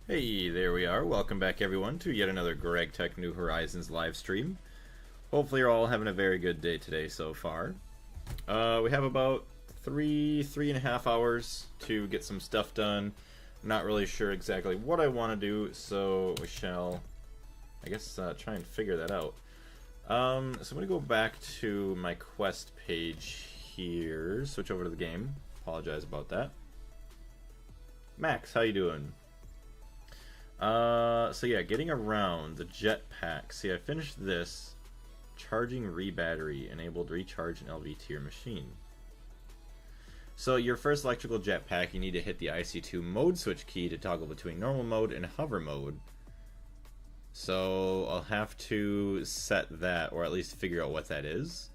Hey, there we are. Welcome back, everyone, to yet another Gregtech New Horizons live stream. Hopefully, you're all having a very good day today so far. We have about three and a half hours to get some stuff done. Not really sure exactly what I want to do, so we shall, I guess, try and figure that out. So I'm going to go back to my quest page here. Switch over to the game. Apologize about that. Max, how you doing? So yeah, getting around the jetpack. See, I finished this. Charging re-battery. Enabled recharge an LV tier machine. So your first electrical jetpack, you need to hit the IC2 mode switch key to toggle between normal mode and hover mode. So I'll have to set that, or at least figure out what that is.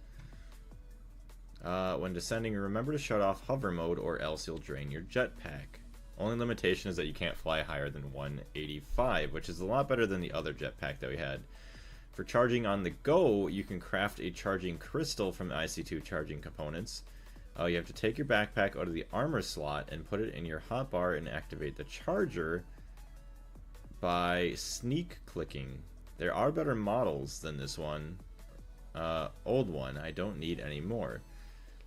When descending, remember to shut off hover mode or else you'll drain your jetpack. Only limitation is that you can't fly higher than 185, which is a lot better than the other jetpack that we had. For charging on the go, you can craft a charging crystal from the IC2 charging components. You have to take your backpack out of the armor slot and put it in your hotbar and activate the charger by sneak clicking. There are better models than this one. Old one, I don't need any more.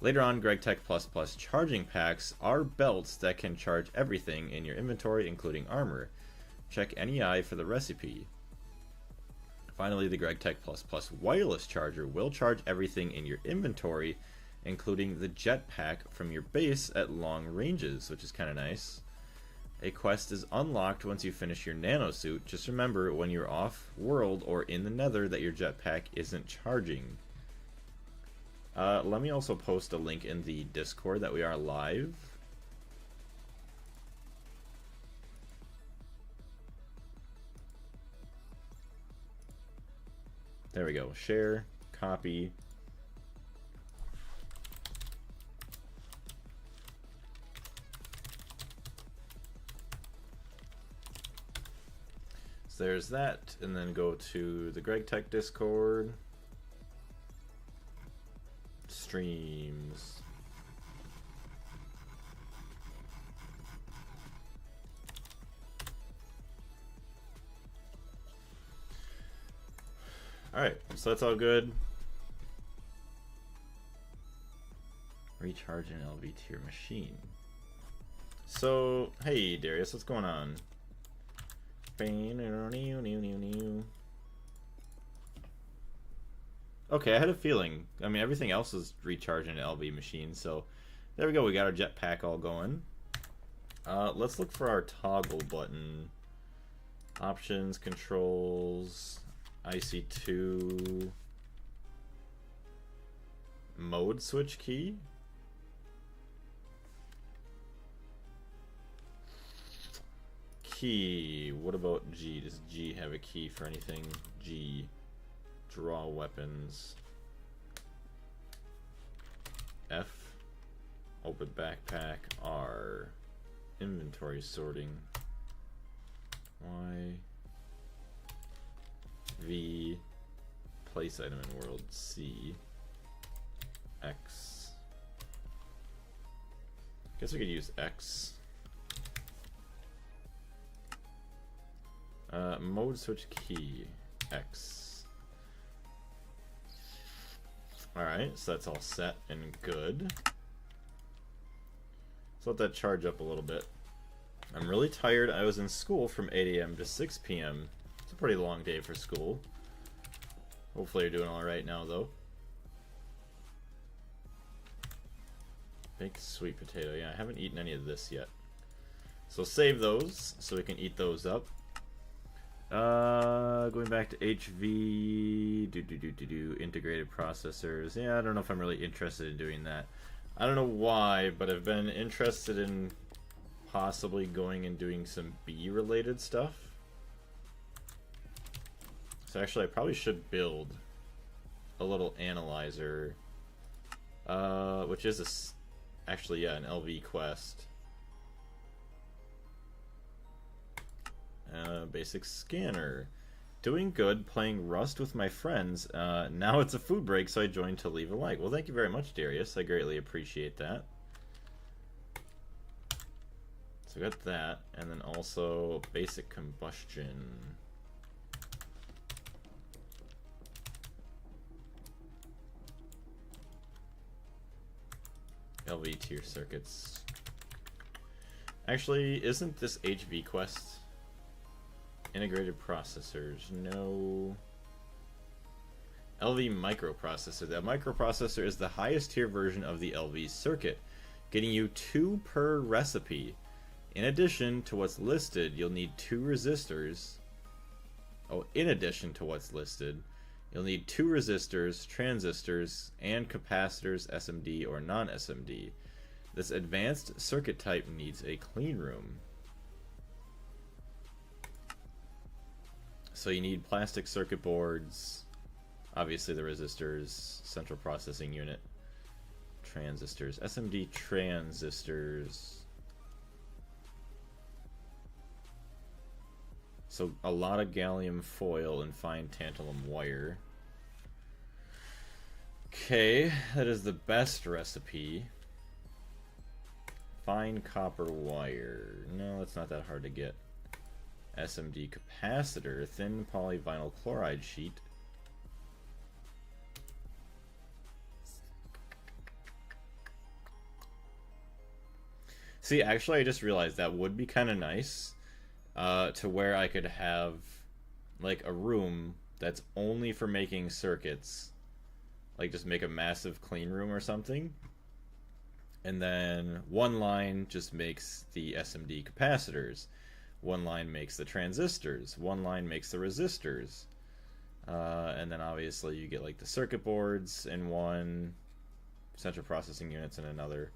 Later on, Gregtech++ charging packs are belts that can charge everything in your inventory, including armor. Check NEI for the recipe. Finally, the Gregtech++ wireless charger will charge everything in your inventory, including the jetpack from your base at long ranges, which is kind of nice. A quest is unlocked once you finish your nanosuit. Just remember when you're off-world or in the nether that your jetpack isn't charging. Let me also post a link in the Discord that we are live. There we go. Share, copy. So there's that, and then go to the Gregtech Discord. Streams. Alright, so that's all good. Recharge an LV tier machine. So, hey Darius, what's going on? Okay, I had a feeling. I mean, everything else is recharging an LV machine, so there we go. We got our jetpack all going. Let's look for our toggle button. Options, controls, IC2, mode switch key. Key. What about G? Does G have a key for anything? G. Draw weapons. F. Open backpack. R. Inventory sorting. Y. V. Place item in world. C. X. Guess we could use X. Mode switch key. X. Alright, so that's all set and good. Let's let that charge up a little bit. I'm really tired. I was in school from 8 AM to 6 PM. It's a pretty long day for school. Hopefully you're doing alright now, though. Baked sweet potato. Yeah, I haven't eaten any of this yet. So save those so we can eat those up. Going back to HV, integrated processors. Yeah, I don't know if I'm really interested in doing that. I don't know why, but I've been interested in possibly going and doing some B-related stuff. So actually, I probably should build a little analyzer, which is actually, yeah, an LV quest. Basic scanner. Doing good, playing Rust with my friends. Now it's a food break, so I joined to leave a like. Well, thank you very much, Darius. I greatly appreciate that. So we got that, and then also basic combustion. LV tier circuits. Actually, isn't this HV quest? Integrated processors. No. LV microprocessor. The microprocessor is the highest tier version of the LV circuit, getting you 2 per recipe. In addition to what's listed, you'll need 2 resistors. Oh, in addition to what's listed, you'll need 2 resistors, transistors, and capacitors, SMD or non-SMD. This advanced circuit type needs a clean room. So you need plastic circuit boards, obviously the resistors, central processing unit, transistors, SMD transistors. So a lot of gallium foil and fine tantalum wire. Okay, that is the best recipe. Fine copper wire. No, it's not that hard to get. SMD capacitor, thin polyvinyl chloride sheet. See, actually, I just realized that would be kind of nice. To where I could have like a room that's only for making circuits, like just make a massive clean room or something, and then one line just makes the SMD capacitors, one line makes the transistors, one line makes the resistors, and then obviously you get like the circuit boards in one, central processing units in another.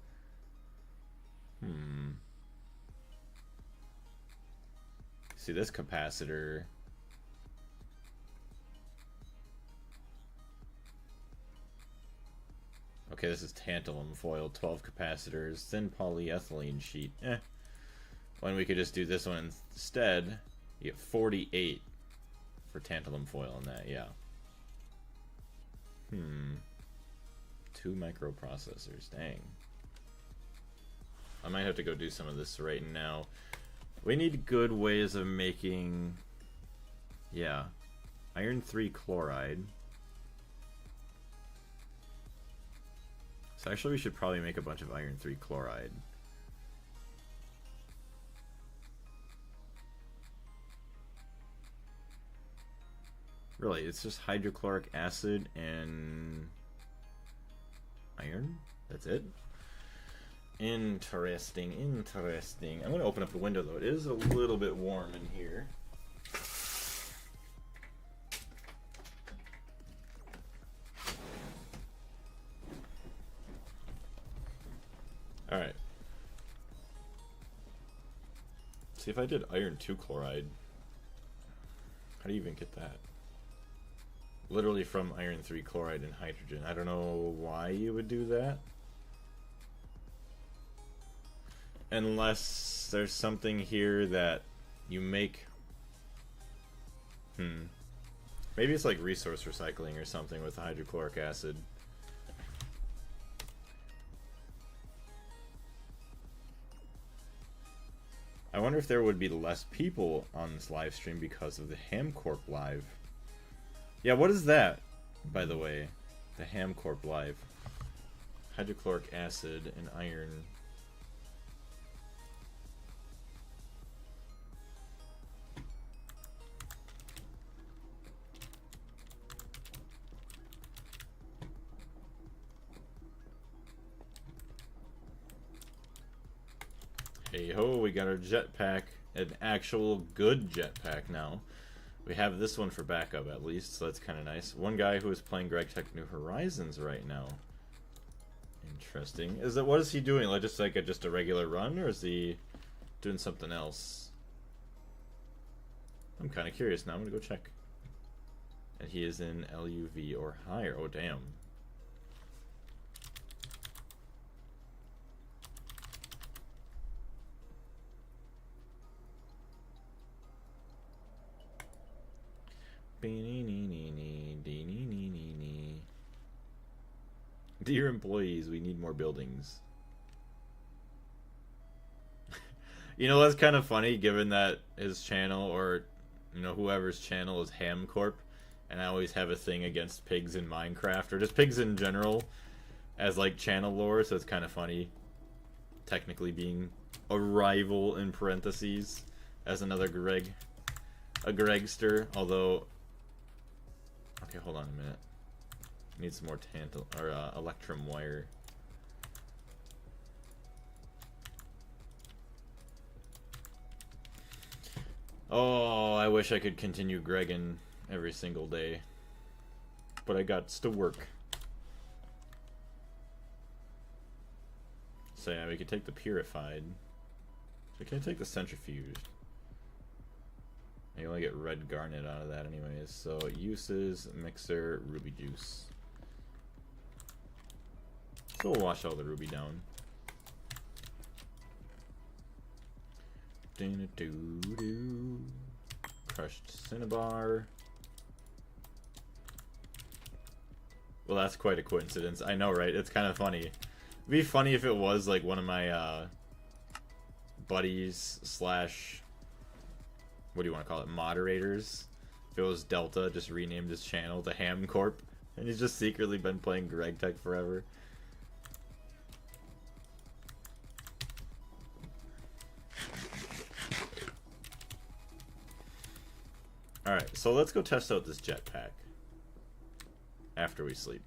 See this capacitor. Okay, this is tantalum foil, 12 capacitors, thin polyethylene sheet. When we could just do this one instead, you get 48 for tantalum foil on that, yeah. 2 microprocessors, dang. I might have to go do some of this right now. We need good ways of making, yeah, iron 3 chloride. So actually we should probably make a bunch of iron 3 chloride. Really, it's just hydrochloric acid and iron? That's it? Interesting, interesting. I'm going to open up the window though. It is a little bit warm in here. Alright. See, if I did iron 2 chloride, how do you even get that? Literally from iron 3 chloride and hydrogen. I don't know why you would do that. Unless there's something here that you make. Maybe it's like resource recycling or something with hydrochloric acid. I wonder if there would be less people on this live stream because of the Hamcorp live. Yeah, what is that, by the way? The Hamcorp live. Hydrochloric acid and iron. Hey ho, we got our jetpack, an actual good jetpack now. We have this one for backup at least, so that's kind of nice. One guy who is playing Gregtech New Horizons right now. Interesting. What is he doing? Like just a regular run, or is he doing something else? I'm kind of curious now. I'm gonna go check. And he is in LUV or higher. Oh damn. Dear employees, we need more buildings. You know, that's kind of funny, given that his channel, or, you know, whoever's channel is Ham Corp, and I always have a thing against pigs in Minecraft, or just pigs in general, as, like, channel lore, so it's kind of funny, technically being a rival, in parentheses, as another a Gregster, although... Okay, hold on a minute. Need some more electrum wire. Oh, I wish I could continue Gregging every single day. But I got to work. So yeah, we could take the purified. We can't take the centrifuged. You only get red garnet out of that anyways. So uses, mixer, ruby juice. So we'll wash all the ruby down. Crushed cinnabar. Well, that's quite a coincidence. I know, right? It's kind of funny. It'd be funny if it was like one of my buddies slash, what do you want to call it, moderators. If it was Delta, just renamed his channel to Ham Corp, and he's just secretly been playing Gregtech forever. Alright, so let's go test out this jetpack after we sleep.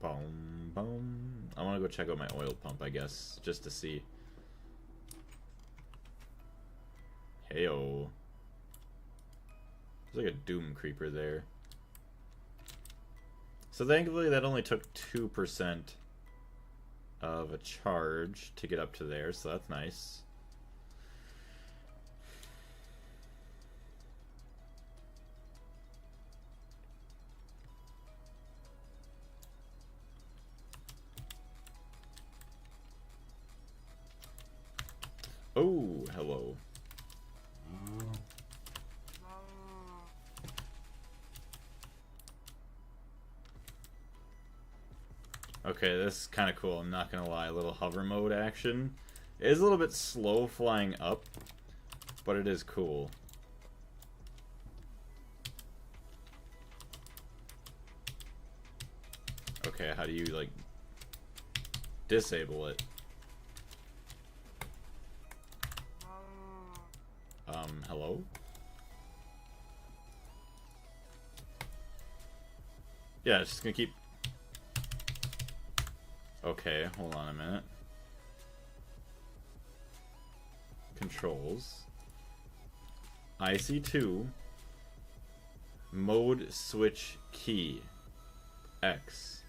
Boom, boom. I want to go check out my oil pump, I guess, just to see. Heyo. There's like a doom creeper there. So thankfully that only took 2% of a charge to get up to there, so that's nice. Oh, hello. Okay, this is kind of cool, I'm not gonna lie. A little hover mode action. It is a little bit slow flying up, but it is cool. Okay, how do you, like, disable it? Hello? Yeah, it's just gonna keep... Okay, hold on a minute. Controls. IC2. Mode switch key. X.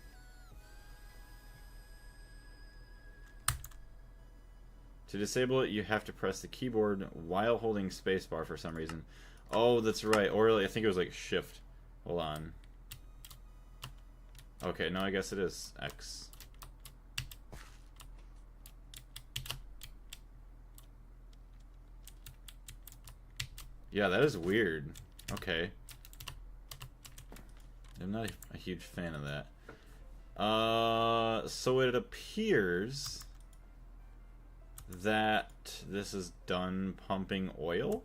To disable it, you have to press the keyboard while holding spacebar for some reason. Oh, that's right. Or I think it was like shift. Hold on. Okay, no, I guess it is X. Yeah, that is weird. Okay. I'm not a huge fan of that. So it appears that this is done pumping oil,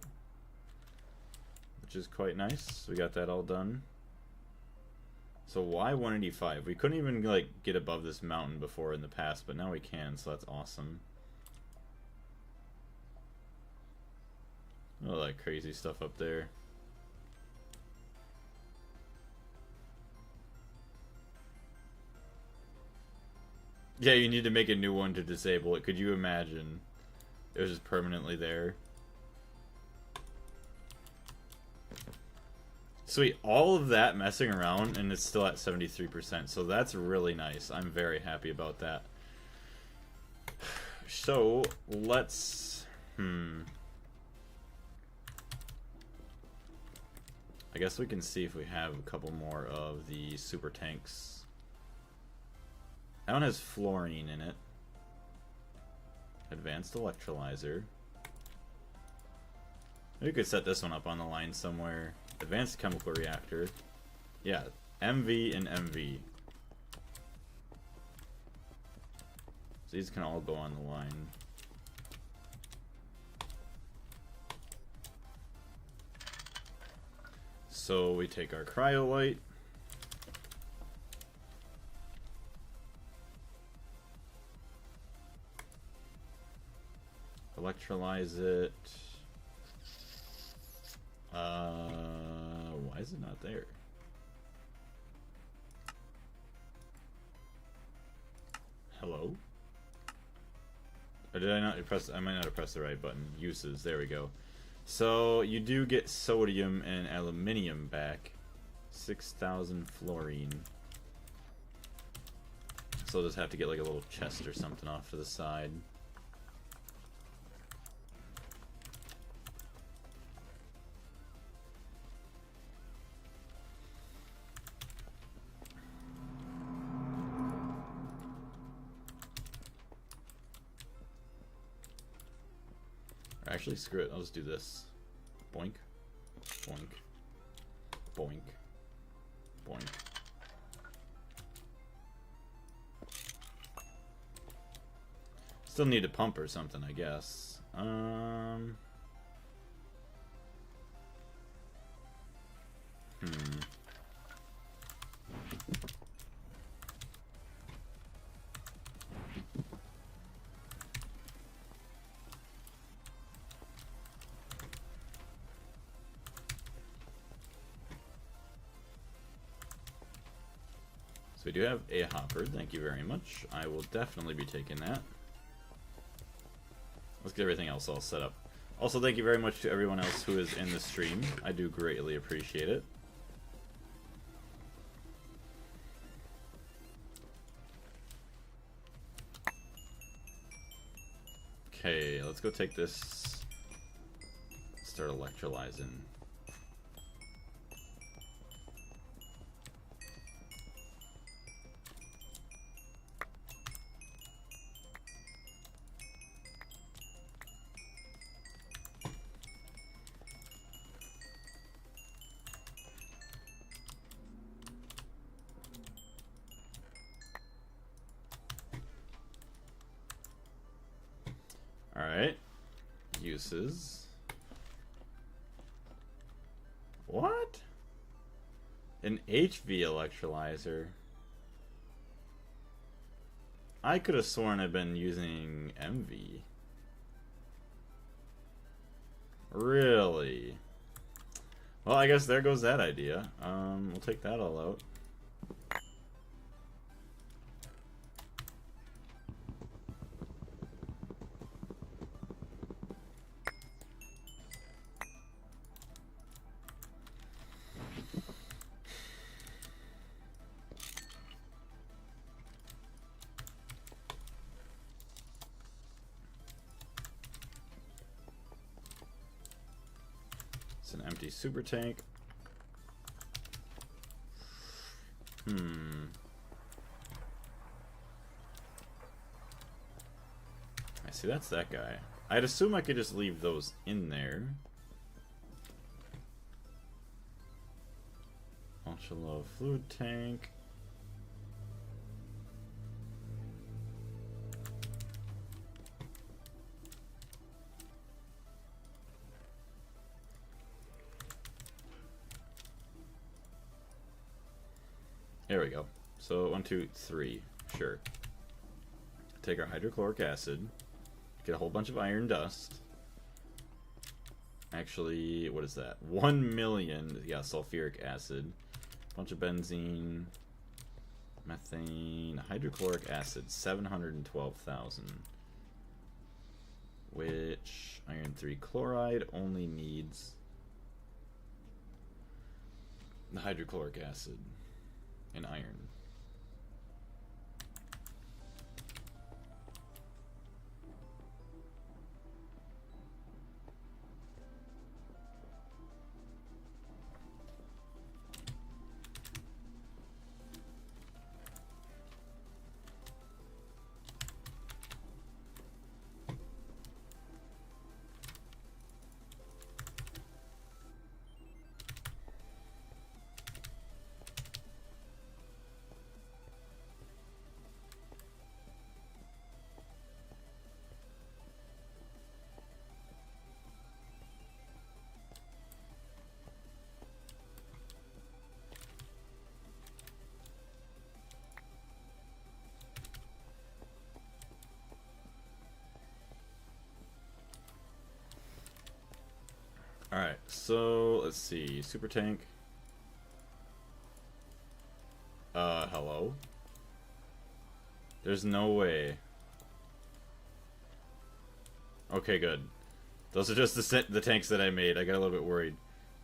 which is quite nice. We got that all done. So why 185? We couldn't even like get above this mountain before in the past, but now we can, so that's awesome. All that crazy stuff up there. Yeah, you need to make a new one to disable it. Could you imagine? It was just permanently there. Sweet, all of that messing around and it's still at 73%, so that's really nice. I'm very happy about that. So, let's... I guess we can see if we have a couple more of the super tanks. That one has fluorine in it. Advanced electrolyzer. Maybe we could set this one up on the line somewhere. Advanced chemical reactor. Yeah, MV and MV. So these can all go on the line. So we take our cryolite. Electrolyze it. Why is it not there? Hello? Or did I not press? I might not have pressed the right button. Uses. There we go. So you do get sodium and aluminium back. 6,000 fluorine. So I'll just have to get like a little chest or something off to the side. Actually, screw it. I'll just do this. Boink. Boink. Boink. Boink. Still need a pump or something, I guess. So we do have a hopper, thank you very much. I will definitely be taking that. Let's get everything else all set up. Also, thank you very much to everyone else who is in the stream. I do greatly appreciate it. Okay, let's go take this. Start electrolyzing. Alright. Uses. What? An HV electrolyzer? I could have sworn I've been using MV. Really? Well, I guess there goes that idea. We'll take that all out. An empty super tank. I see, that's that guy. I'd assume I could just leave those in there. Ultra low fluid tank. There we go. So 1, 2, 3. Sure. Take our hydrochloric acid. Get a whole bunch of iron dust. Actually, what is that? 1 million. Yeah, sulfuric acid. Bunch of benzene. Methane. Hydrochloric acid. 712,000. Which iron 3 chloride only needs the hydrochloric acid. And iron. Alright, so let's see. Super tank. Hello? There's no way. Okay, good. Those are just the tanks that I made. I got a little bit worried.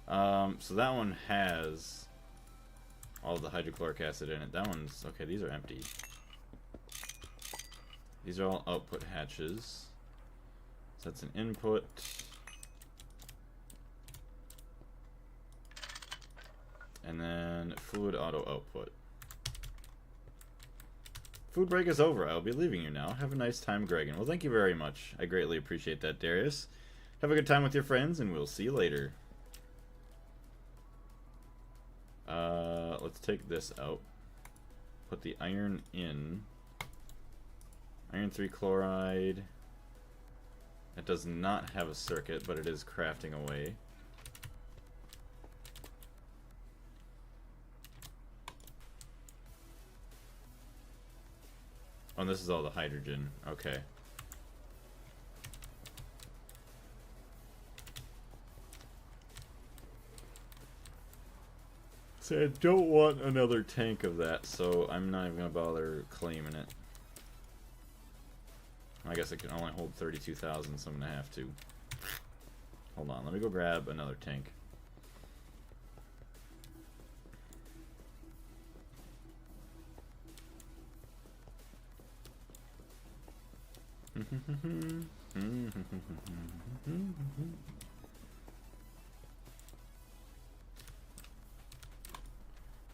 So that one has all the hydrochloric acid in it. That one's... okay, these are empty. These are all output hatches. So that's an input. And then fluid auto output. Food break is over. I'll be leaving you now. Have a nice time, Gregan. Well, thank you very much. I greatly appreciate that, Darius. Have a good time with your friends, and we'll see you later. Let's take this out. Put the iron in. Iron 3 chloride. It does not have a circuit, but it is crafting away. Oh, and this is all the hydrogen. Okay. So I don't want another tank of that, so I'm not even going to bother claiming it. I guess it can only hold 32,000, so I'm going to have to. Hold on, let me go grab another tank.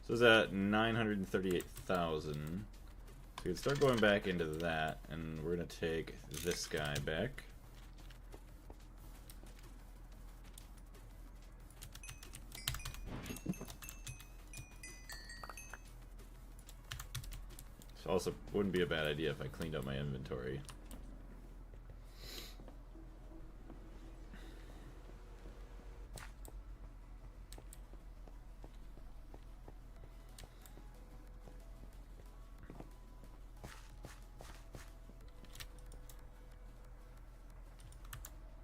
So it's at 938,000. So we can start going back into that, and we're gonna take this guy back. So also wouldn't be a bad idea if I cleaned up my inventory.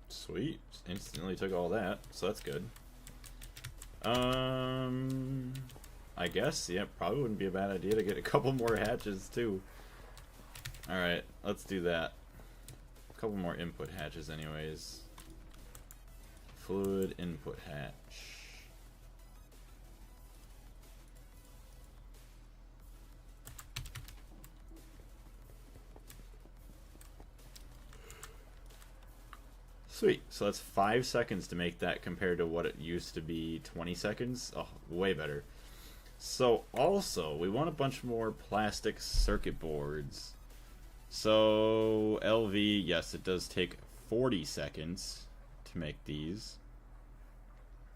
Sweet. Instantly took all that, so that's good. I guess, yeah, probably wouldn't be a bad idea to get a couple more hatches, too. Alright, let's do that. A couple more input hatches, anyways. Fluid input hatch. Sweet. So that's 5 seconds to make that compared to what it used to be 20 seconds. Oh, way better. So also, we want a bunch more plastic circuit boards. So LV, yes, it does take 40 seconds to make these.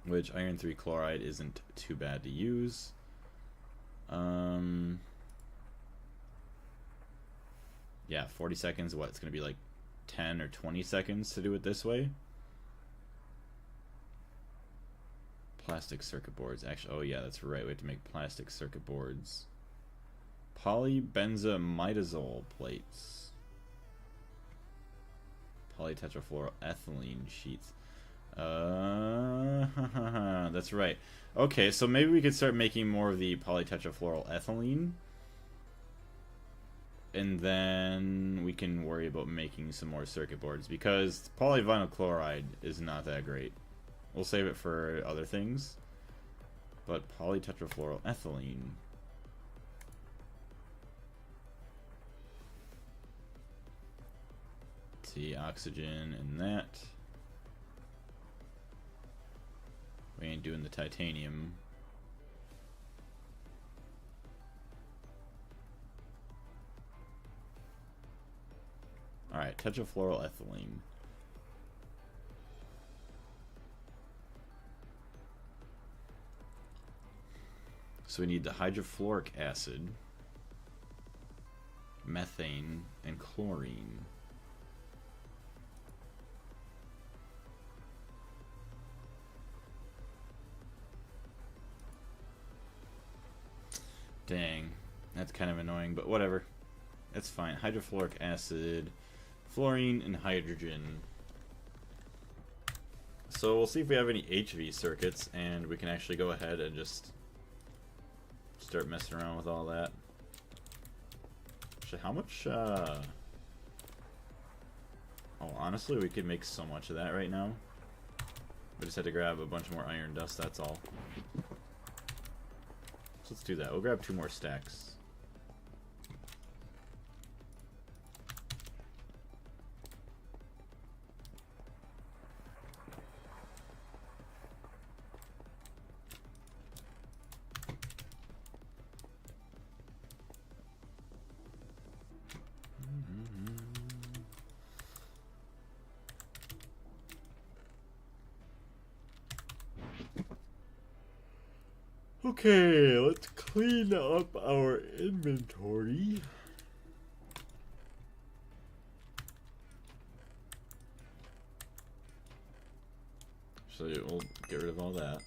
Which iron 3 chloride isn't too bad to use. Yeah, 40 seconds, what, it's going to be like 10 or 20 seconds to do it this way. Plastic circuit boards. Actually, oh yeah, that's right. We have to make plastic circuit boards. Polybenzimidazole plates. Polytetrafluoroethylene sheets. That's right. Okay, so maybe we could start making more of the polytetrafluoroethylene. And then we can worry about making some more circuit boards, because polyvinyl chloride is not that great. We'll save it for other things. But polytetrafluoroethylene. See, oxygen and that. We ain't doing the titanium. Alright, tetrafluoroethylene. So we need the hydrofluoric acid, methane, and chlorine. Dang, that's kind of annoying, but whatever. That's fine. Hydrofluoric acid, fluorine, and hydrogen. So we'll see if we have any HV circuits, and we can actually go ahead and just start messing around with all that. Actually, how much, oh, honestly, we could make so much of that right now. We just had to grab a bunch more iron dust, that's all. So let's do that. We'll grab 2 more stacks. Okay, let's clean up our inventory. So we'll get rid of all that.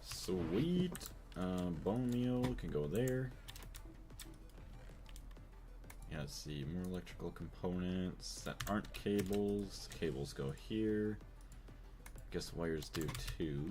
Sweet. Bone meal can go there. Yeah, let's see. More electrical components that aren't cables. Cables go here. Guess wires do too.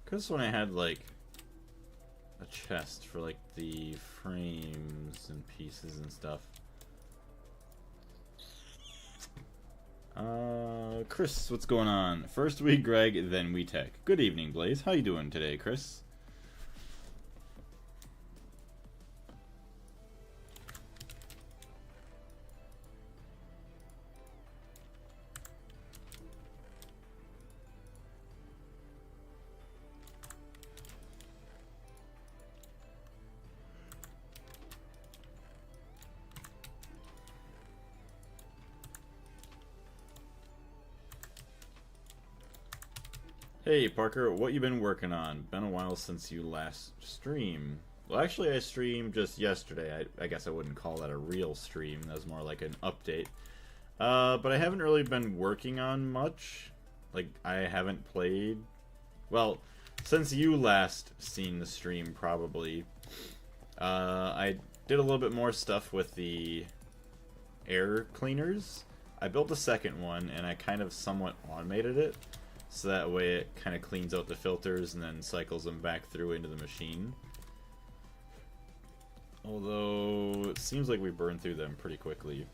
Because when I had like a chest for like the frames and pieces and stuff. Chris, what's going on? First we Greg, then we Tech. Good evening, Blaze. How you doing today, Chris? Hey Parker, what you been working on? Been a while since you last streamed. Well, actually I streamed just yesterday. I guess I wouldn't call that a real stream. That was more like an update. But I haven't really been working on much. Like, I haven't played... Well, since you last seen the stream, probably. I did a little bit more stuff with the air cleaners. I built a second one, and I kind of somewhat automated it. So that way it kind of cleans out the filters and then cycles them back through into the machine. Although, it seems like we burn through them pretty quickly.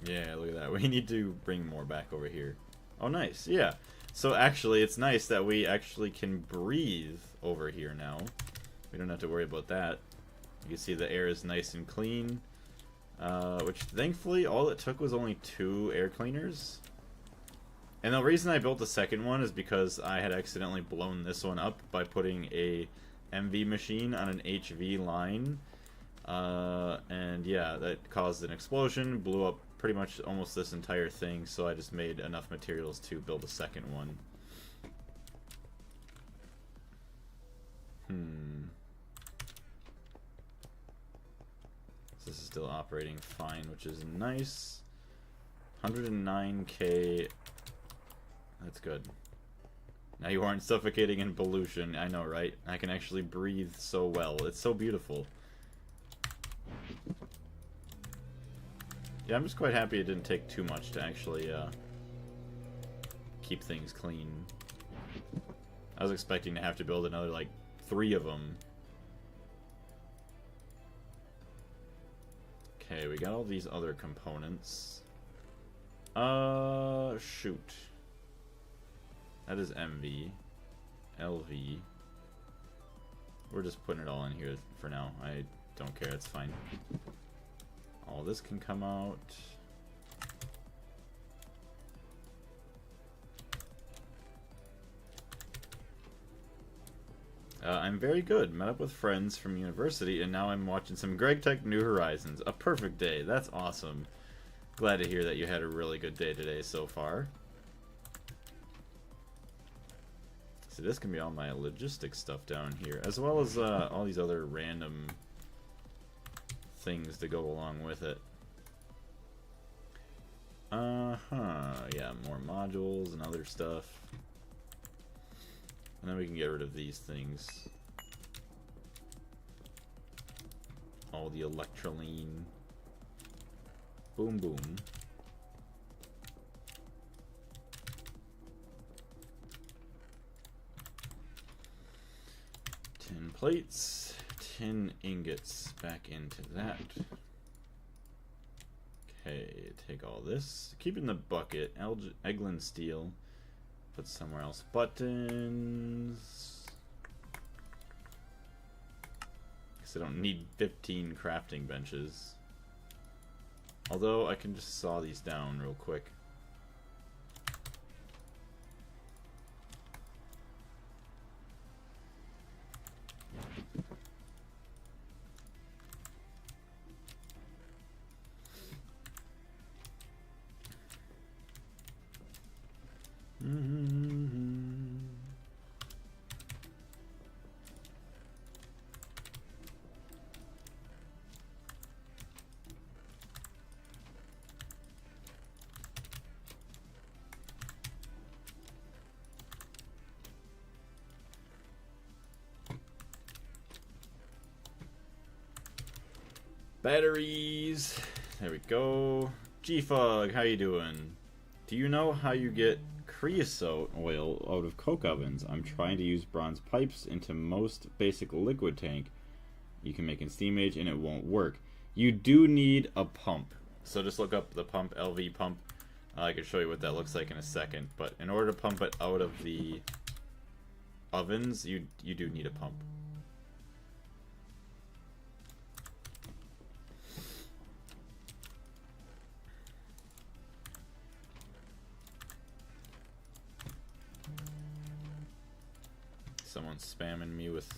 Yeah, look at that. We need to bring more back over here. Oh, nice. Yeah. So actually, it's nice that we actually can breathe over here now. We don't have to worry about that. You can see the air is nice and clean. Which, thankfully, all it took was only 2 air cleaners. And the reason I built the second one is because I had accidentally blown this one up by putting a MV machine on an HV line. And yeah, that caused an explosion, blew up pretty much almost this entire thing, so I just made enough materials to build a second one. still operating fine, which is nice. 109k. That's good. Now you aren't suffocating in pollution. I know, right? I can actually breathe so well. It's so beautiful. Yeah, I'm just quite happy it didn't take too much to actually keep things clean. I was expecting to have to build another, like, 3 of them. Okay, we got all these other components. Shoot. That is MV. LV. We're just putting it all in here for now. I don't care, it's fine. All this can come out. I'm very good. Met up with friends from university, and now I'm watching some Gregtech New Horizons. A perfect day. That's awesome. Glad to hear that you had a really good day today so far. So this can be all my logistics stuff down here, as well as all these other random things to go along with it. Yeah, more modules and other stuff. And then we can get rid of these things. All the electroline. Boom, boom. Tin plates, tin ingots back into that. Okay, take all this. Keep in the bucket. Eglin steel. Put somewhere else. Buttons. Because I don't need 15 crafting benches. Although I can just saw these down real quick. Batteries. There we go. G-Fug, how you doing? Do you know how you get creosote oil out of coke ovens? I'm trying to use bronze pipes into most basic liquid tank you can make in Steamage and it won't work. You do need a pump. So just look up the pump, LV pump. I can show you what that looks like in a second. But in order to pump it out of the ovens, you do need a pump. Someone's spamming me with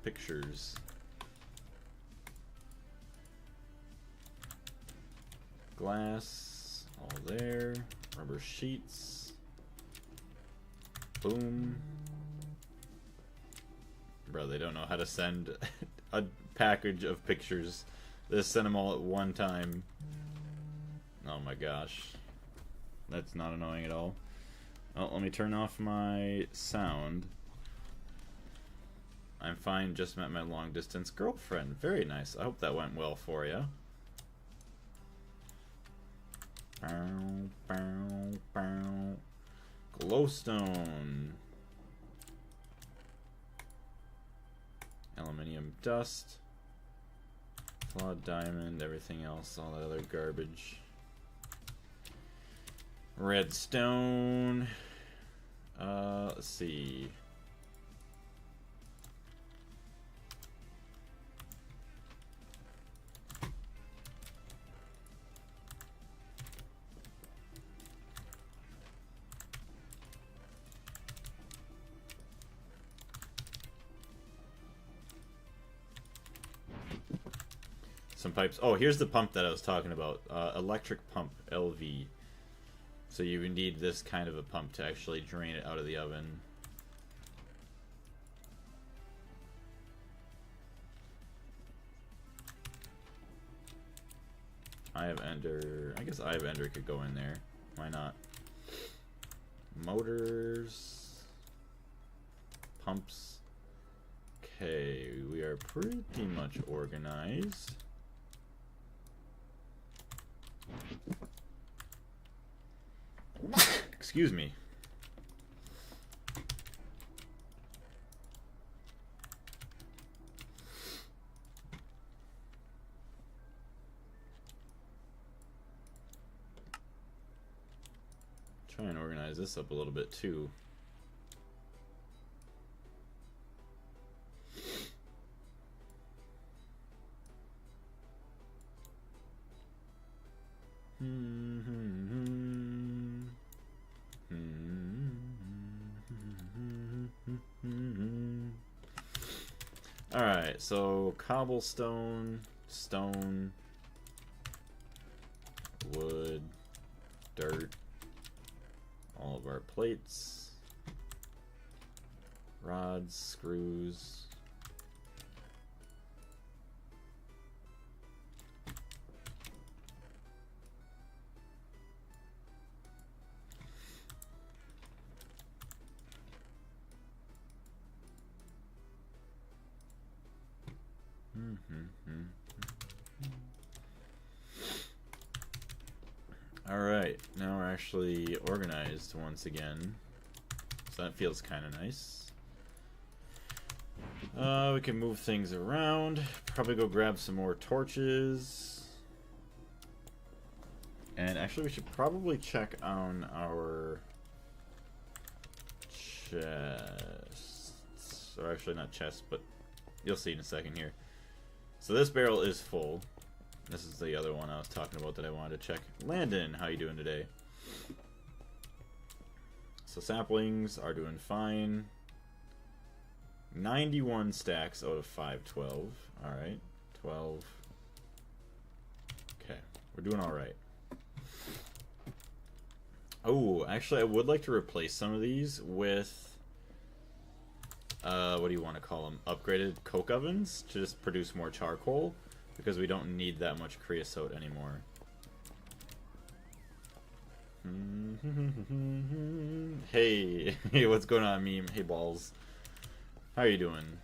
pictures. Glass, all there. Rubber sheets. Boom. Bro, they don't know how to send a package of pictures. They just send them all at one time. Oh my gosh. That's not annoying at all. Oh, let me turn off my sound. I'm fine, just met my long distance girlfriend. Very nice. I hope that went well for you. Bow, bow, bow. Glowstone. Aluminium dust. Flawed diamond, everything else, all that other garbage. Redstone. Let's see. Some pipes. Oh, here's the pump that I was talking about. Electric pump, LV. So you need this kind of a pump to actually drain it out of the oven. Eye of Ender. I guess Eye of Ender could go in there. Why not? Motors. Pumps. Okay, we are pretty much organized. Excuse me. Try and organize this up a little bit too. Alright, so cobblestone, stone, wood, dirt, all of our plates, rods, screws. Alright, now we're actually organized once again. So that feels kind of nice. We can move things around. Probably go grab some more torches. And actually we should probably check on our chests. Or actually not chests, but you'll see in a second here. So this barrel is full. This is the other one I was talking about that I wanted to check. Landon, how you doing today? So saplings are doing fine. 91 stacks out of 512. Alright, 12. Okay, we're doing alright. Oh, actually I would like to replace some of these with what do you want to call them? Upgraded coke ovens to just produce more charcoal, because we don't need that much creosote anymore. Hey, hey, what's going on, meme? Hey, balls. How are you doing?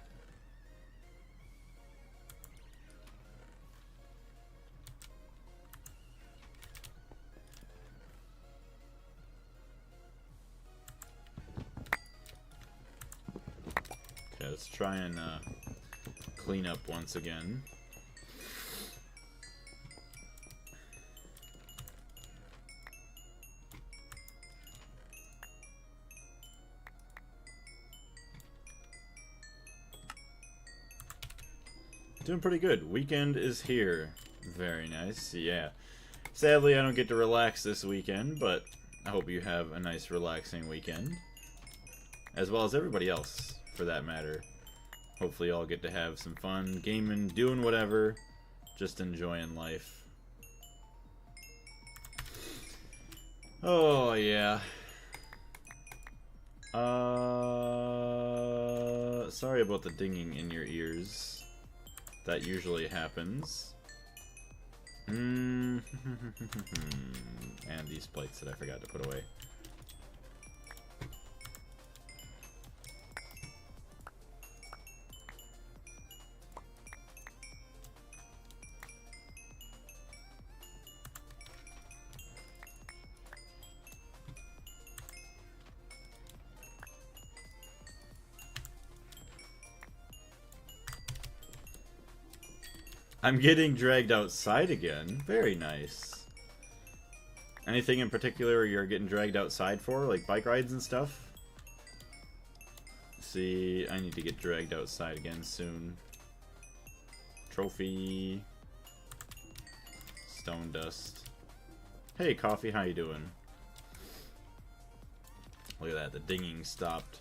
Okay, let's try and clean up once again. Doing pretty good. Weekend is here. Very nice. Yeah. Sadly, I don't get to relax this weekend, but I hope you have a nice, relaxing weekend. As well as everybody else, for that matter. Hopefully, you all get to have some fun gaming, doing whatever, just enjoying life. Oh, yeah. Sorry about the dinging in your ears. That usually happens. And these plates that I forgot to put away. I'm getting dragged outside again. Very nice. Anything in particular you're getting dragged outside for? Like bike rides and stuff? See, I need to get dragged outside again soon. Trophy. Stone dust. Hey, Coffee, how you doing? Look at that, the dinging stopped.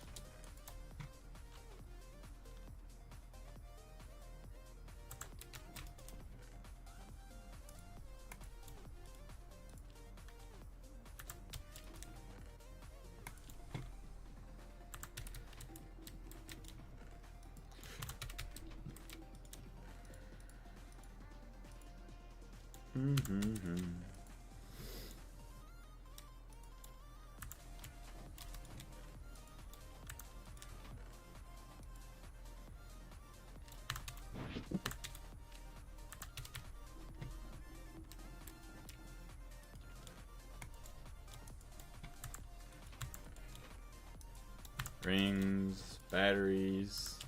Rings, batteries,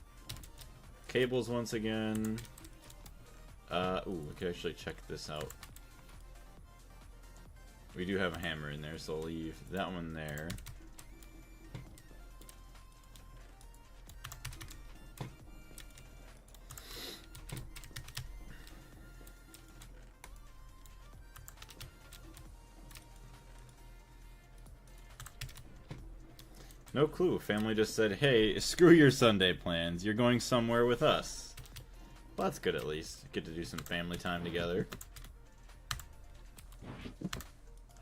cables once again. Ooh, we could actually check this out. We do have a hammer in there, so I'll leave that one there. No clue. Family just said, hey, screw your Sunday plans. You're going somewhere with us. Well, that's good at least. Get to do some family time together.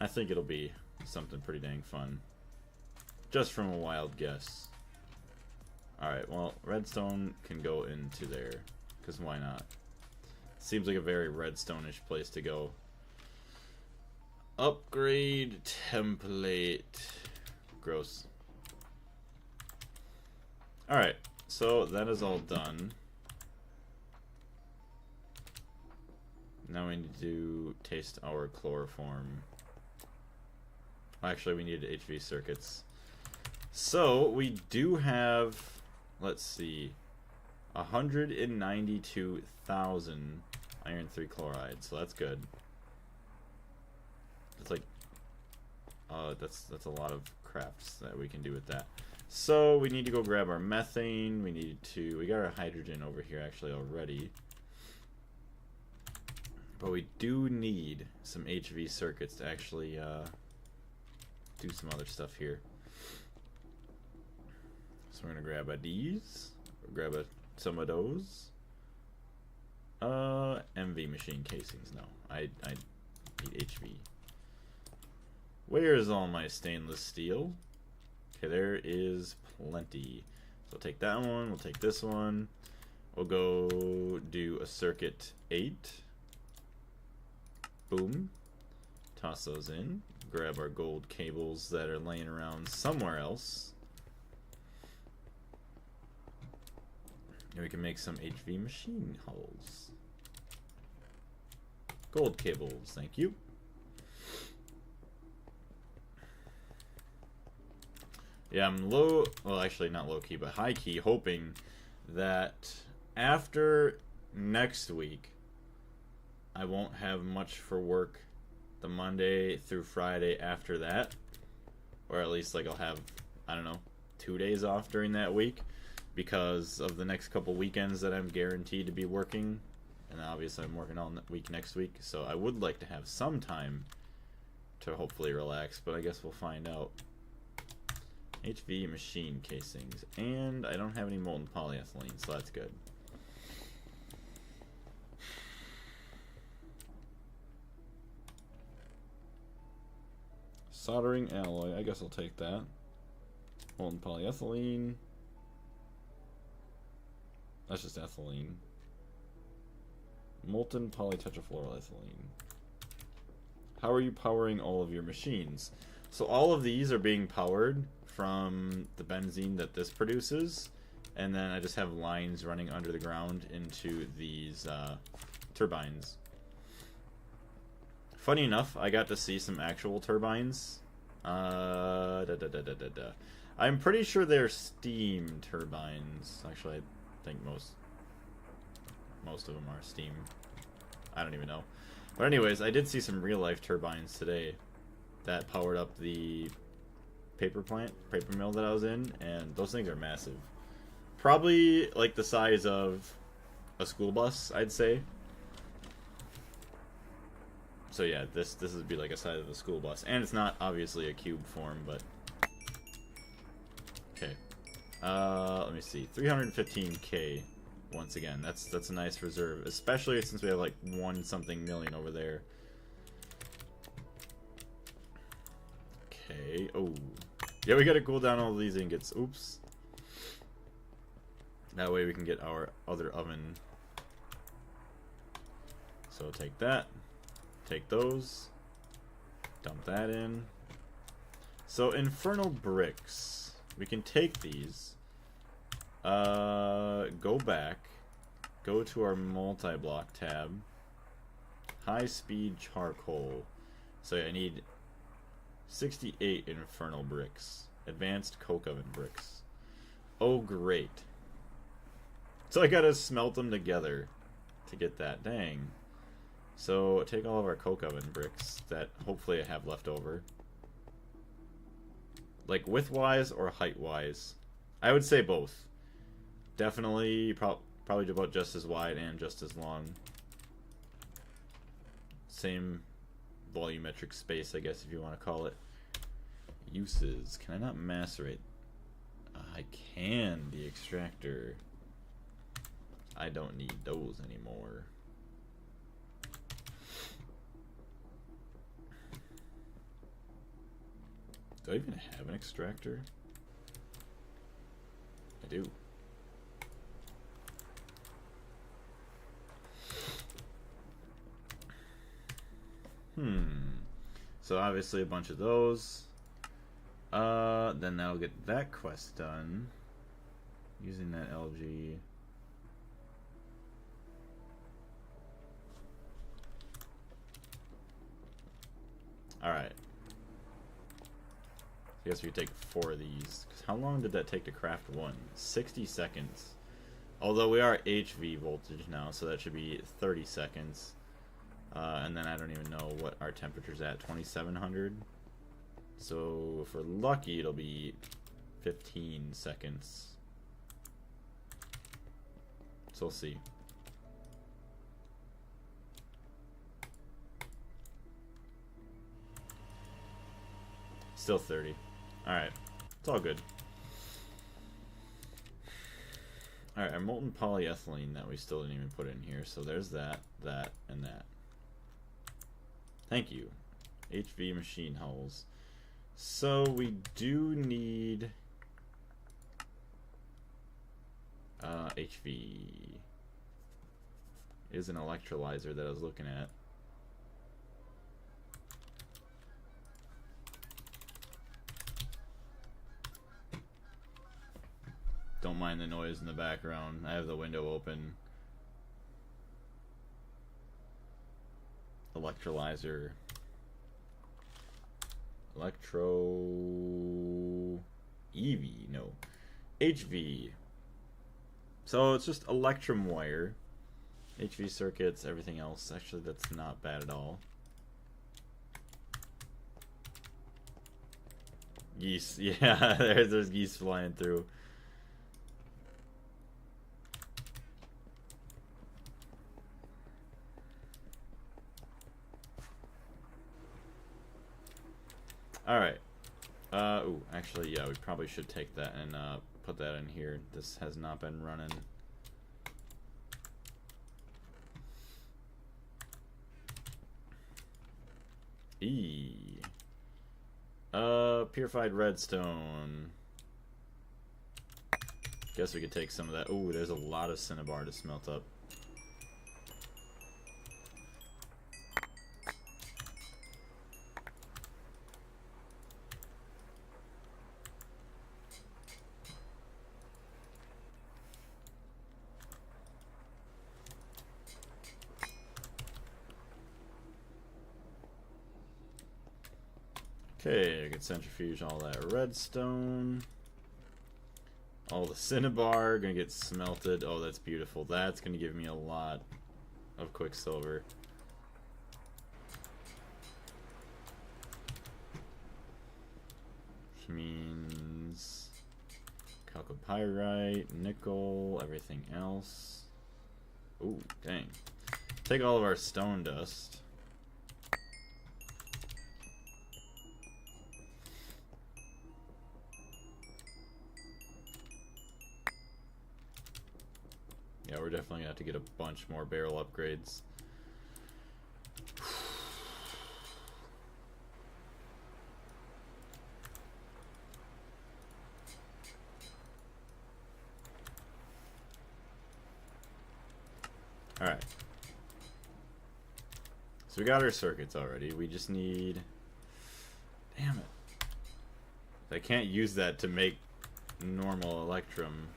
I think it'll be something pretty dang fun. Just from a wild guess. Alright, well, redstone can go into there. Because why not? Seems like a very redstone-ish place to go. Upgrade template. Gross. Alright, so that is all done. Now we need to taste our chloroform. Actually, we need HV circuits. So, we do have, let's see, 192,000 iron 3 chloride, so that's good. It's like, that's a lot of crafts that we can do with that. So we need to go grab our methane. We got our hydrogen over here actually already. But we do need some HV circuits to actually do some other stuff here. So we're gonna grab these. Grab some of those. MV machine casings. No, I need HV. Where is all my stainless steel? Okay, there is plenty. So we'll take that one, we'll take this one. We'll go do a circuit 8. Boom. Toss those in. Grab our gold cables that are laying around somewhere else. And we can make some HV machine hulls. Gold cables, thank you. Yeah, I'm well, actually not low-key, but high-key, hoping that after next week, I won't have much for work the Monday through Friday after that. Or at least, like, I'll have, I don't know, 2 days off during that week because of the next couple weekends that I'm guaranteed to be working. And obviously I'm working all week next week, so I would like to have some time to hopefully relax, but I guess we'll find out. HV machine casings, and I don't have any molten polyethylene, so that's good. Soldering alloy, I guess I'll take that. Molten polyethylene. That's just ethylene. Molten polytetrafluoroethylene. How are you powering all of your machines? So all of these are being powered from the benzene that this produces, and then I just have lines running under the ground into these turbines. Funny enough, I got to see some actual turbines. I'm pretty sure they're steam turbines. Actually, I think most of them are steam. I don't even know. But anyways, I did see some real-life turbines today that powered up the paper mill that I was in, and those things are massive. Probably like the size of a school bus, I'd say. So yeah, this would be like a size of a school bus, and it's not obviously a cube form, but okay. Let me see, 315K. Once again, that's a nice reserve, especially since we have like 1-something million over there. Okay. Oh, yeah, we gotta cool down all these ingots. Oops. That way we can get our other oven. So take that. Take those. Dump that in. So infernal bricks. We can take these. Go back. Go to our multi-block tab. High speed charcoal. So I need 68 infernal bricks. Advanced coke oven bricks. Oh great. So I gotta smelt them together to get that. Dang. So take all of our coke oven bricks that hopefully I have left over. Like width-wise or height-wise? I would say both. Definitely, probably about just as wide and just as long. Same volumetric space, I guess, if you want to call it. Uses. Can I not macerate? I can. The extractor. I don't need those anymore. Do I even have an extractor? I do. So obviously a bunch of those. Then that'll get that quest done. Using that LG. Alright. I guess we take 4 of these. Because how long did that take to craft one? 60 seconds. Although we are HV voltage now, so that should be 30 seconds. And then I don't even know what our temperature's at. 2700. So if we're lucky, it'll be 15 seconds. So we'll see. Still 30. Alright. It's all good. Alright, our molten polyethylene that we still didn't even put in here. So there's that, that, and that. Thank you. HV machine hulls. So we do need HV. Is an electrolyzer that I was looking at. Don't mind the noise in the background. I have the window open. Electrolyzer. Electro... EV? No. HV. So it's just electrum wire. HV circuits, everything else. Actually, that's not bad at all. Geese. Yeah, there's geese flying through. Alright. Ooh, actually, yeah, we probably should take that and put that in here. This has not been running. Purified redstone. Guess we could take some of that. Ooh, there's a lot of cinnabar to smelt up. Okay, I can centrifuge all that redstone. All the cinnabar gonna get smelted. Oh, that's beautiful. That's gonna give me a lot of quicksilver. Which means chalcopyrite, nickel, everything else. Ooh, dang. Take all of our stone dust. Yeah, we're definitely gonna have to get a bunch more barrel upgrades. Alright. So So we got our circuits already. We just need... Damn it. I can't use that to make normal electrum.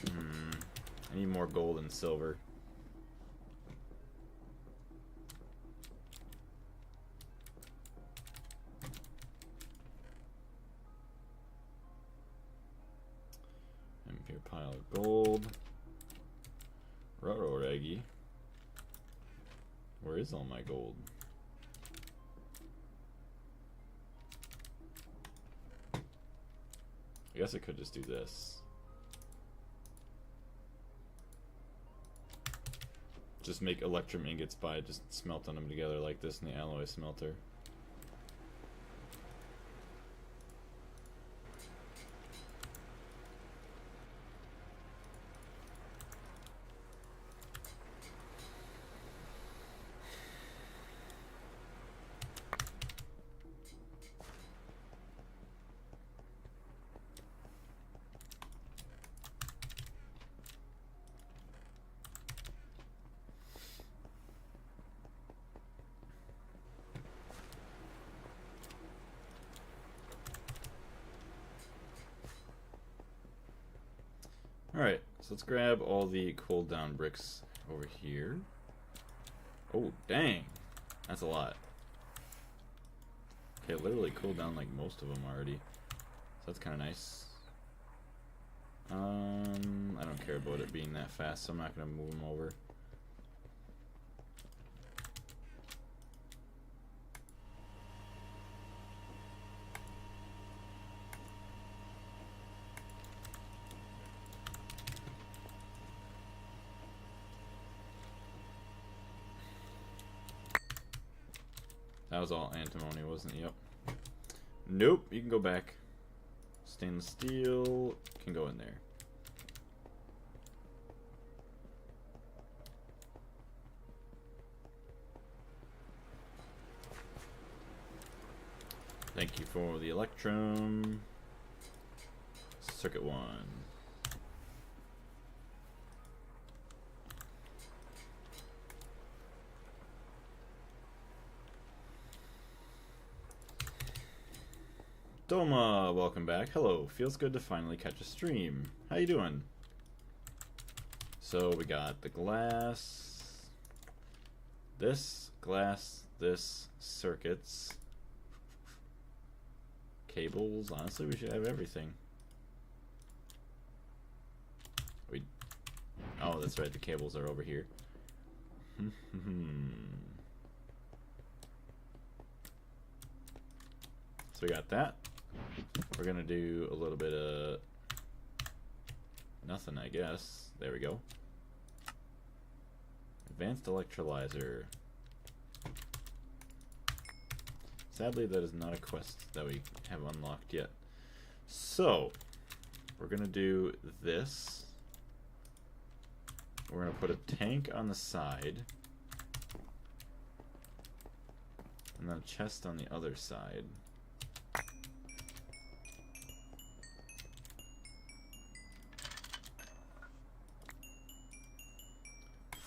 I need more gold and silver. Empty pile of gold. Railroad eggy. Where is all my gold? I guess I could just do this. Just make electrum ingots by just smelting them together like this in the alloy smelter. Alright, so let's grab all the cooled down bricks over here. Oh, dang. That's a lot. Okay, literally cooled down like most of them already. So that's kind of nice. I don't care about it being that fast, so I'm not going to move them over. That was all antimony, wasn't it? Yep. Nope, you can go back. Stainless steel can go in there. Thank you for the electrum. Circuit 1. Doma, welcome back. Hello, feels good to finally catch a stream. How you doing? So we got the glass, this, glass, this, circuits, cables. Honestly, we should have everything. Oh, that's right, the cables are over here. So we got that. We're gonna do a little bit of nothing, I guess. There we go. Advanced electrolyzer. Sadly, that is not a quest that we have unlocked yet. So, we're gonna do this. We're gonna put a tank on the side. And then a chest on the other side.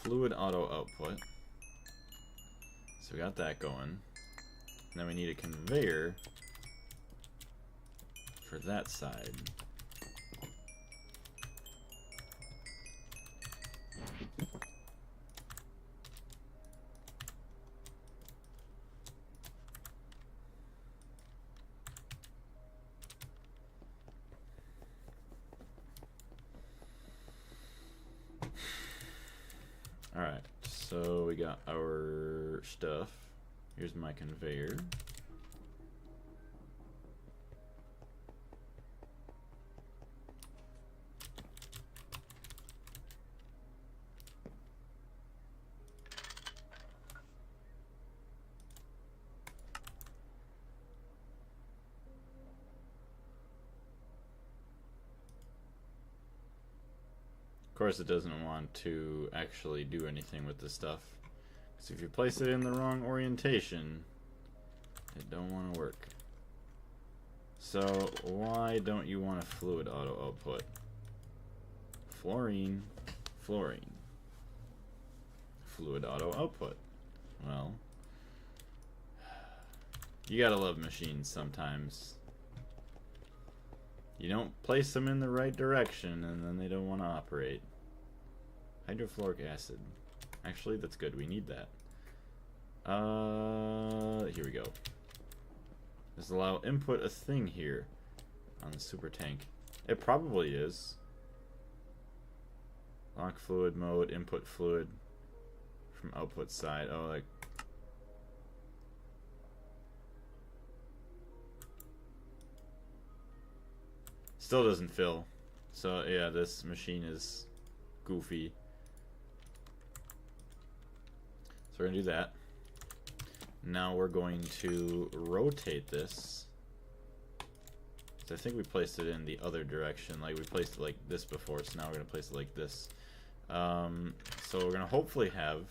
Fluid auto output. So we got that going. And then we need a conveyor for that side. Alright, so we got our stuff. Here's my conveyor. Of course, it doesn't want to actually do anything with this stuff. Because if you place it in the wrong orientation, it don't want to work. So, why don't you want a fluid auto output? Fluorine, fluorine. Fluid auto output. Well, you gotta love machines sometimes. You don't place them in the right direction and then they don't want to operate. Hydrofluoric acid. Actually, that's good. We need that. Here we go. Does allow input a thing here on the super tank? It probably is. Lock fluid mode, input fluid from output side. Oh, like. Still doesn't fill. So, yeah, this machine is goofy. So we're going to do that. Now we're going to rotate this. So I think we placed it in the other direction. Like we placed it like this before, so now we're going to place it like this. So we're going to hopefully have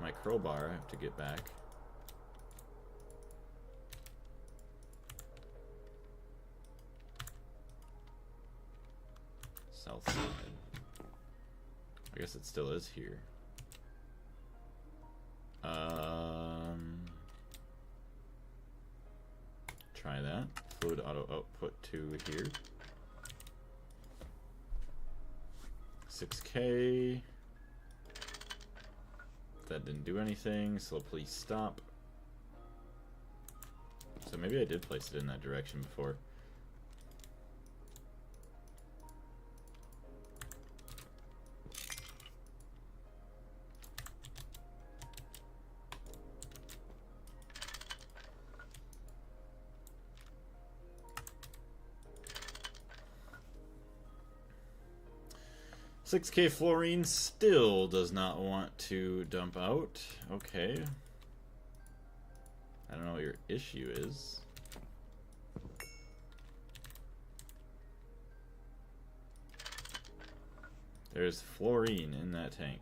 my crowbar. I have to get back. South side. I guess it still is here. Try that. Fluid auto output to here. 6K. That didn't do anything, so please stop. So maybe I did place it in that direction before. $6K fluorine still does not want to dump out. Okay. I don't know what your issue is. There's fluorine in that tank.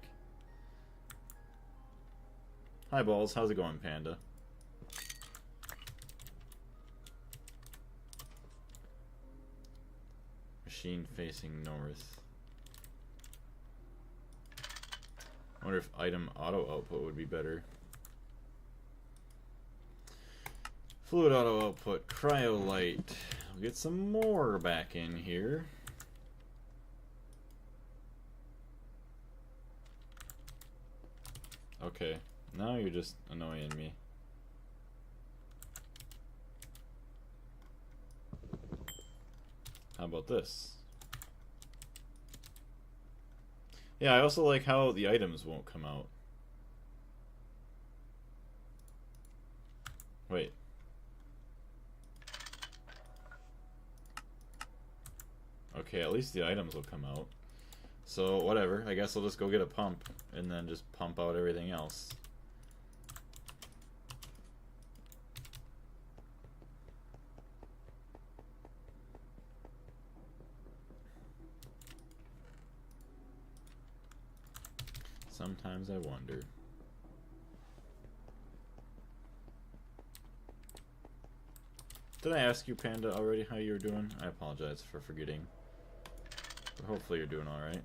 Hi Balls, how's it going, Panda? Machine facing north. I wonder if item auto output would be better. Fluid auto output, cryolite. We'll get some more back in here. Okay, now you're just annoying me. How about this? Yeah, I also like how the items won't come out. Wait. Okay, at least the items will come out. So, whatever. I guess I'll just go get a pump and then just pump out everything else. Sometimes I wonder. Did I ask you, Panda, already how you were doing? I apologize for forgetting. But hopefully you're doing alright.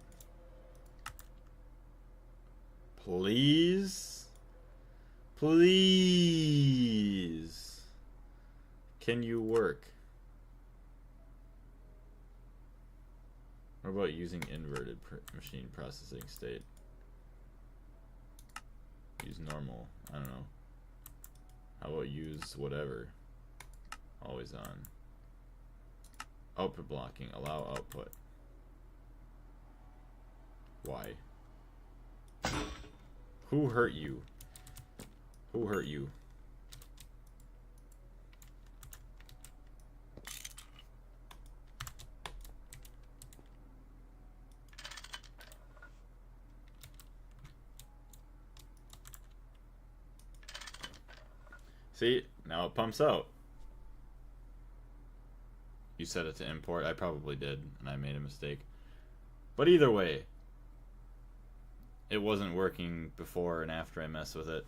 Please? Please? Can you work? What about using inverted machine processing state? Use normal. I don't know. How about use whatever? Always on. Output blocking. Allow output. Why? Who hurt you? Who hurt you? See, now it pumps out. You set it to import. I probably did, and I made a mistake. But either way, it wasn't working before and after I messed with it.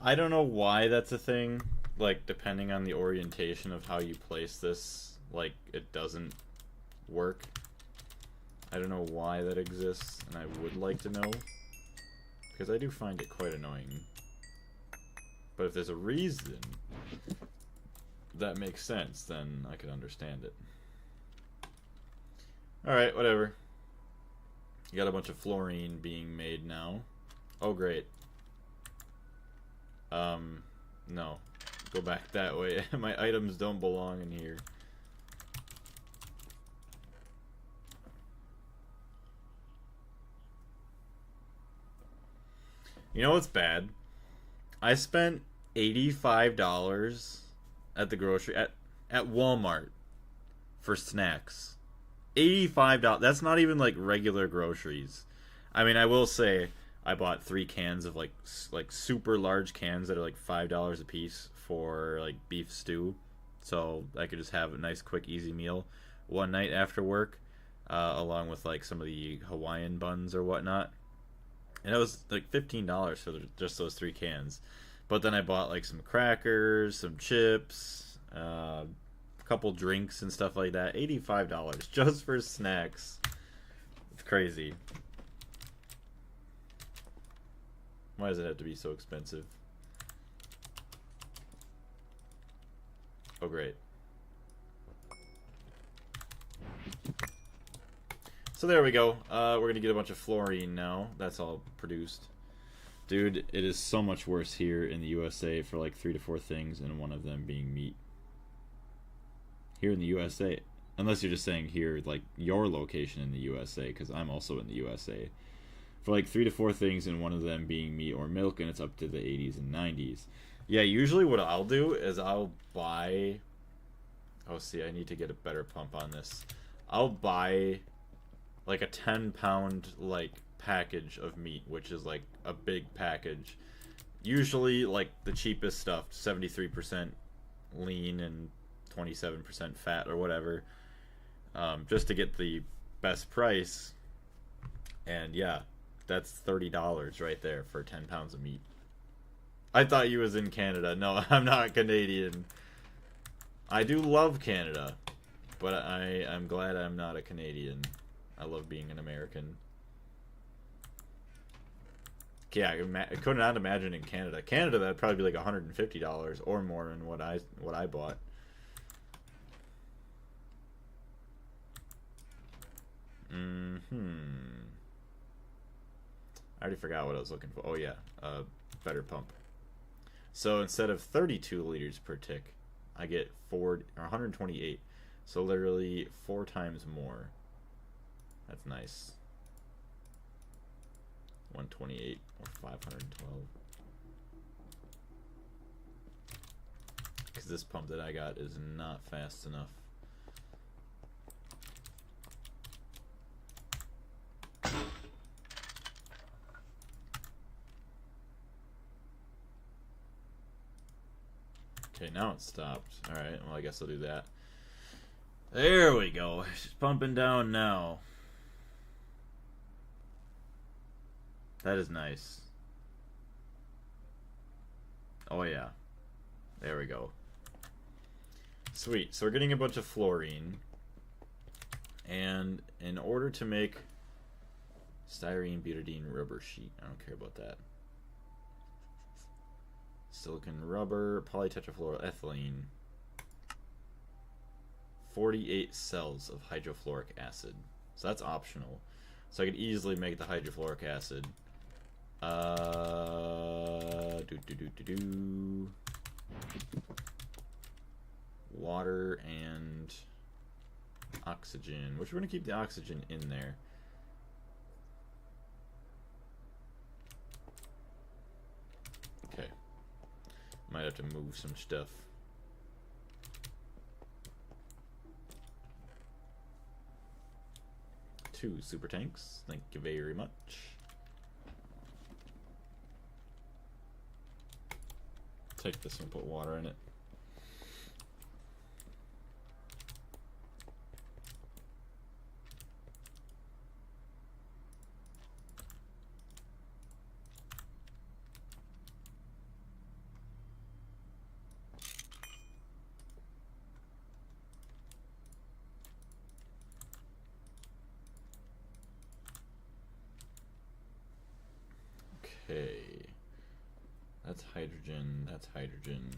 I don't know why that's a thing. Like, depending on the orientation of how you place this, like, it doesn't work. I don't know why that exists, and I would like to know. because I do find it quite annoying. But if there's a reason that makes sense, then I could understand it. Alright, whatever. You got a bunch of fluorine being made now. Oh, great. No. Go back that way. My items don't belong in here. You know what's bad? I spent $85 at the grocery at Walmart for snacks. $85. That's not even like regular groceries. I mean, I will say I bought 3 cans of like super large cans that are like $5 a piece for like beef stew, so I could just have a nice, quick, easy meal one night after work, along with like some of the Hawaiian buns or whatnot. And it was like $15 for just those 3 cans. But then I bought like some crackers, some chips, a couple drinks and stuff like that. $85 just for snacks. It's crazy. Why does it have to be so expensive? Oh, great. So there we go. We're going to get a bunch of fluorine now. That's all produced. Dude, it is so much worse here in the USA for like 3 to 4 things, and one of them being meat. Here in the USA. Unless you're just saying here, like, your location in the USA, because I'm also in the USA. For like 3 to 4 things, and one of them being meat or milk, and it's up to the 80s and 90s. Yeah, usually what I'll do is I'll buy... Oh, see, I need to get a better pump on this. I'll buy like a 10-pound like package of meat, which is like a big package. Usually like the cheapest stuff, 73% lean and 27% fat or whatever, just to get the best price. And yeah, that's $30 right there for 10 pounds of meat. I thought you was in Canada. No, I'm not Canadian. I do love Canada, but I'm glad I'm not a Canadian. I love being an American. Yeah, I could not imagine in Canada. Canada, that'd probably be like $150 or more than what I bought. I already forgot what I was looking for. Oh yeah, better pump. So instead of 32 liters per tick, I get 128. So literally 4 times more. That's nice. 128 or 512. Because this pump that I got is not fast enough. Okay, now it's stopped. Alright, well I guess I'll do that. There we go. It's pumping down now. That is nice. Oh yeah. There we go. Sweet. So we're getting a bunch of fluorine. And in order to make styrene butadiene rubber sheet, I don't care about that. Silicon rubber, polytetrafluoroethylene. 48 cells of hydrofluoric acid. So that's optional. So I could easily make the hydrofluoric acid. Water and oxygen, which we're gonna keep the oxygen in there. Okay, might have to move some stuff. Two super tanks, thank you very much. Take this and put water in it. Okay. That's hydrogen. That's hydrogen.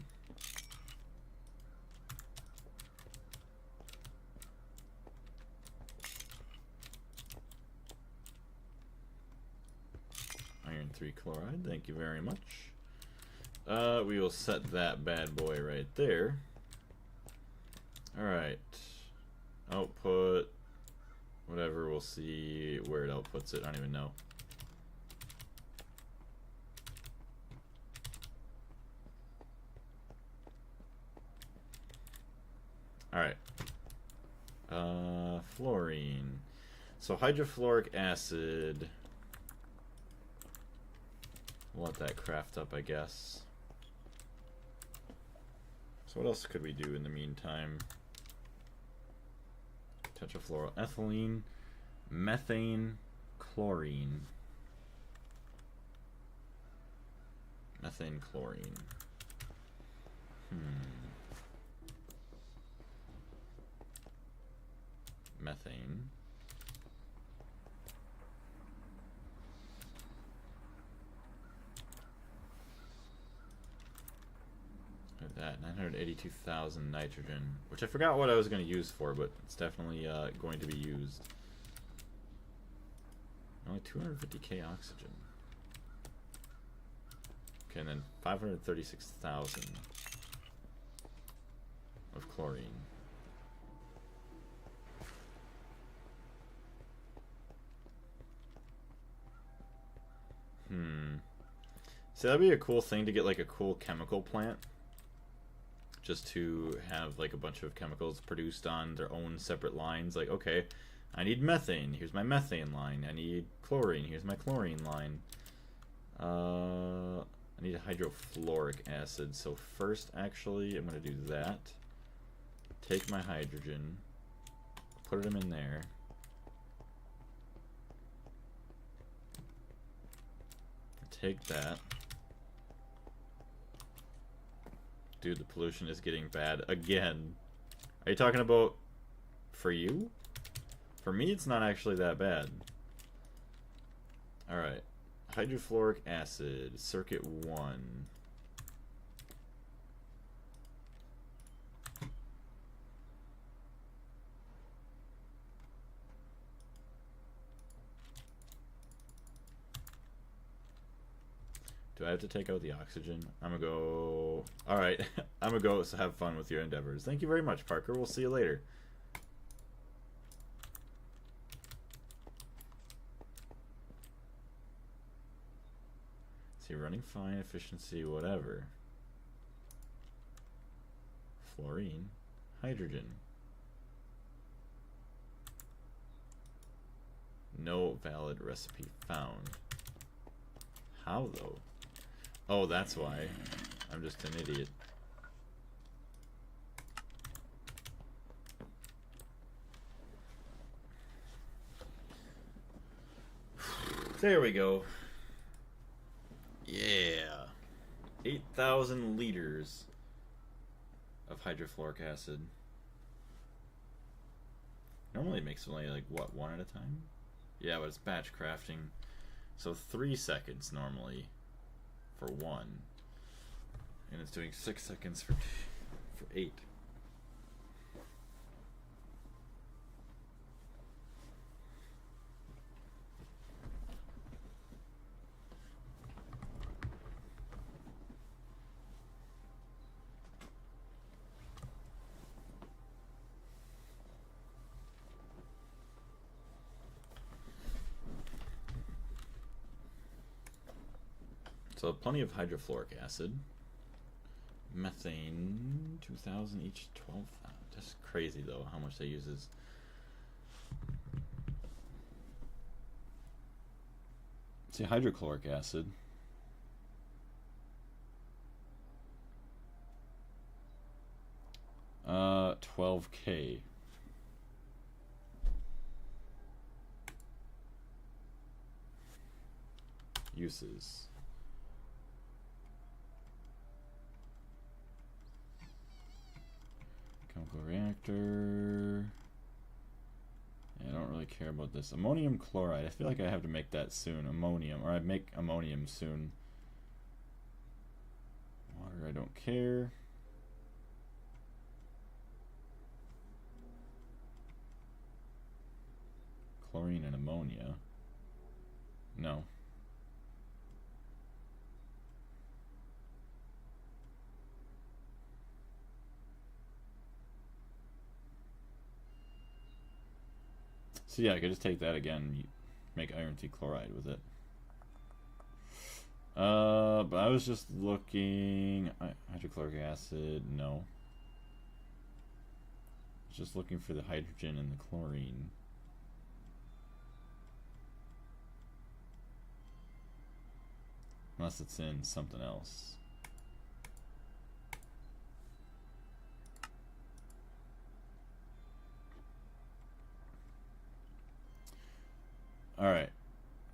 Iron 3 chloride. Thank you very much. We will set that bad boy right there. Alright. Output. Whatever, we'll see where it outputs it. I don't even know. Alright. Fluorine. So hydrofluoric acid. We'll let that craft up, I guess. So what else could we do in the meantime? Tetrafluoroethylene, methane, chlorine. Methane, chlorine. Methane. Look at that, 982,000 nitrogen, which I forgot what I was going to use for, but it's definitely going to be used. Only 250k oxygen. Okay, and then 536,000 of chlorine. So that'd be a cool thing to get, like a cool chemical plant. Just to have like a bunch of chemicals produced on their own separate lines. Like, okay, I need methane. Here's my methane line. I need chlorine. Here's my chlorine line. I need a hydrofluoric acid. So first, actually, I'm going to do that. Take my hydrogen. Put them in there. Take that. Dude, the pollution is getting bad again. Are you talking about for you? For me, it's not actually that bad. Alright. Hydrofluoric acid, circuit 1. Do I have to take out the oxygen? I'm gonna go... Alright, I'm gonna go, so have fun with your endeavors. Thank you very much, Parker. We'll see you later. See, running fine, efficiency, whatever. Fluorine. Hydrogen. No valid recipe found. How, though? Oh, that's why. I'm just an idiot. There we go. Yeah. 8,000 liters of hydrofluoric acid. Normally it makes only like, what, one at a time? Yeah, but it's batch crafting. So 3 seconds normally for 1. And it's doing 6 seconds for 8. So plenty of hydrofluoric acid. Methane, 2,000 each, 12,000. That's crazy though, how much that uses. See, hydrochloric acid. Uh, 12K. Uses. Chemical reactor. Yeah, I don't really really care about this. Ammonium chloride. I feel like I have to make that soon. Ammonium. Or I make ammonium soon. Water, I don't care. Chlorine and ammonia. No. So yeah, I could just take that again and make iron chloride with it. But I was just looking... hydrochloric acid, no. I was just looking for the hydrogen and the chlorine. Unless it's in something else. Alright.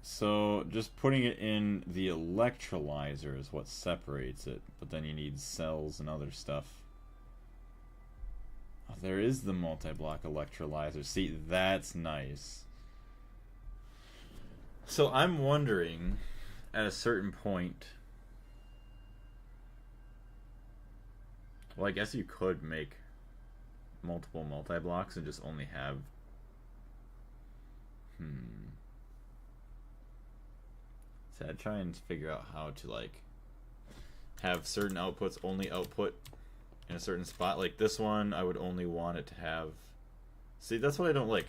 So just putting it in the electrolyzer is what separates it. But then you need cells and other stuff. Oh, there is the multi-block electrolyzer. See, that's nice. So I'm wondering... at a certain point, well, I guess you could make multiple multi-blocks and just only have so I'd try and figure out how to like have certain outputs only output in a certain spot. Like this one, I would only want it to have, see, that's what I don't like.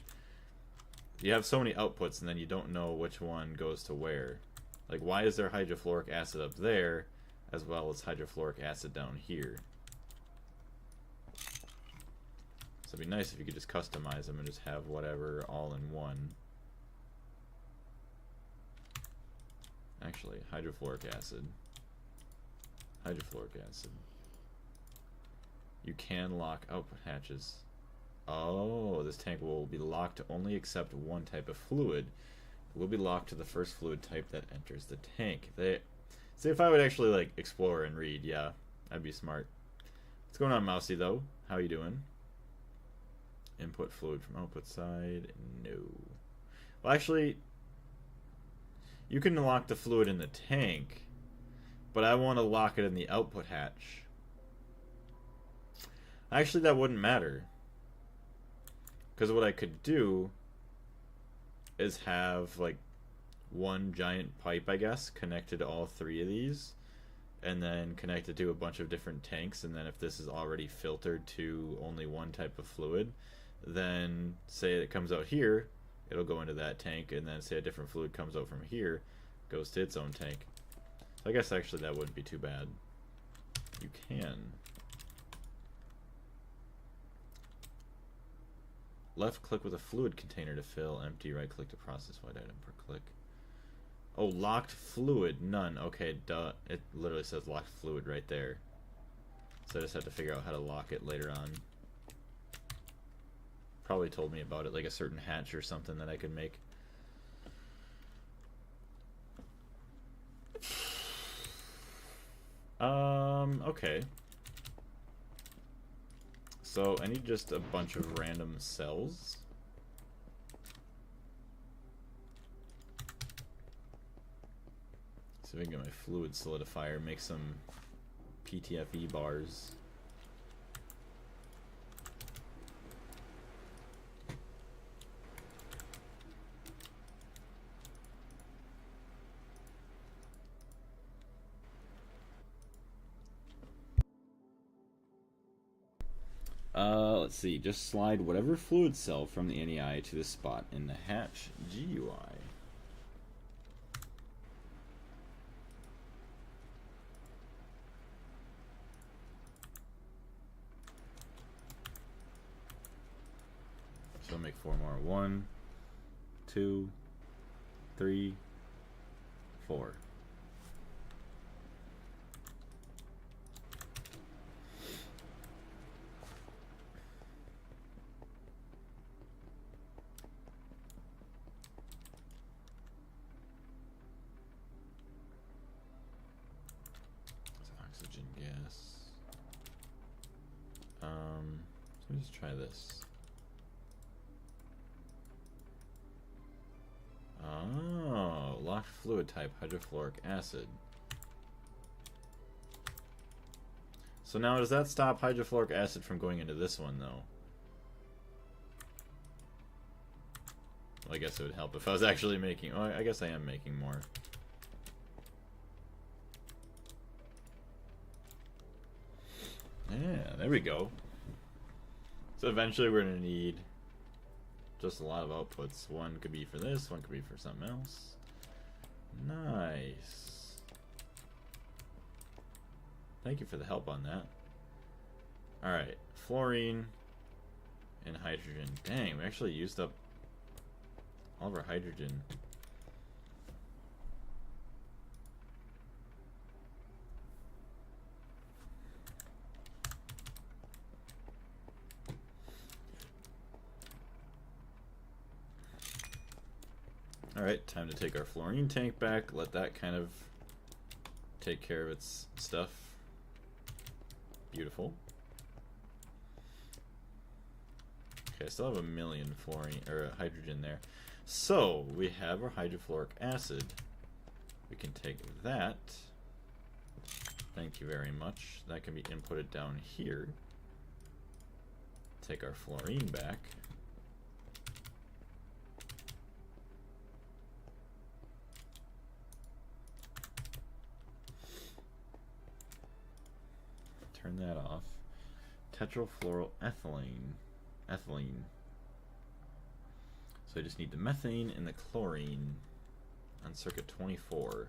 You have so many outputs and then you don't know which one goes to where. Like, why is there hydrofluoric acid up there as well as hydrofluoric acid down here? So it'd be nice if you could just customize them and just have whatever all in one. Actually, hydrofluoric acid. Hydrofluoric acid. You can lock output hatches. Oh, this tank will be locked to only accept one type of fluid. It will be locked to the first fluid type that enters the tank. See, if I would actually like explore and read, yeah, that'd be smart. What's going on, Mousy, though? How you doing? Input fluid from output side? No. Well, actually, you can lock the fluid in the tank, but I want to lock it in the output hatch. Actually, that wouldn't matter. Because what I could do is have like one giant pipe, I guess, connected to all three of these, and then connected to a bunch of different tanks, and then if this is already filtered to only one type of fluid, then say it comes out here, it'll go into that tank, and then say a different fluid comes out from here, goes to its own tank. So I guess actually that wouldn't be too bad. You can. Left click with a fluid container to fill, empty, right click to process white item per click. Oh, locked fluid, none. Okay, duh. It literally says locked fluid right there. So I just have to figure out how to lock it later on. Probably told me about it, like a certain hatch or something that I could make. Okay. So I need just a bunch of random cells. See if I can get my fluid solidifier, make some PTFE bars. Let's see, just slide whatever fluid cell from the NEI to the spot in the hatch GUI. So I'll make 4 more. 1, 2, 3, 4. Oxygen gas. Let me just try this. locked fluid type, hydrofluoric acid. So now does that stop hydrofluoric acid from going into this one though? Well, I guess it would help if I was actually making... Oh, I guess I am making more. Yeah, there we go. So eventually we're going to need just a lot of outputs. One could be for this, one could be for something else. Nice. Thank you for the help on that. Alright, fluorine and hydrogen. Dang, we actually used up all of our hydrogen. Alright, time to take our fluorine tank back, let that kind of take care of its stuff. Beautiful. Okay, I still have 1 million fluorine or hydrogen there. So we have our hydrofluoric acid. We can take that. Thank you very much. That can be inputted down here. Take our fluorine back. Turn that off. Tetrafluoroethylene. Ethylene. So I just need the methane and the chlorine on circuit 24.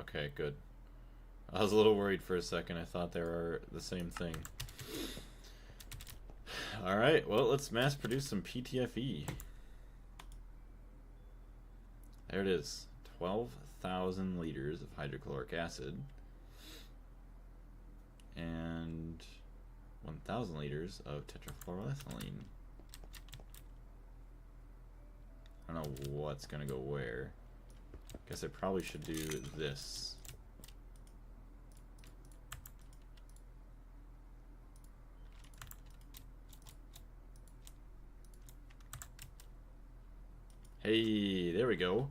Okay, good. I was a little worried for a second. I thought they were the same thing. Alright, well, let's mass produce some PTFE. There it is. 12,000 liters of hydrochloric acid. And 1,000 liters of tetrafluoroethylene. I don't know what's gonna go where. Guess I probably should do this. Hey, there we go.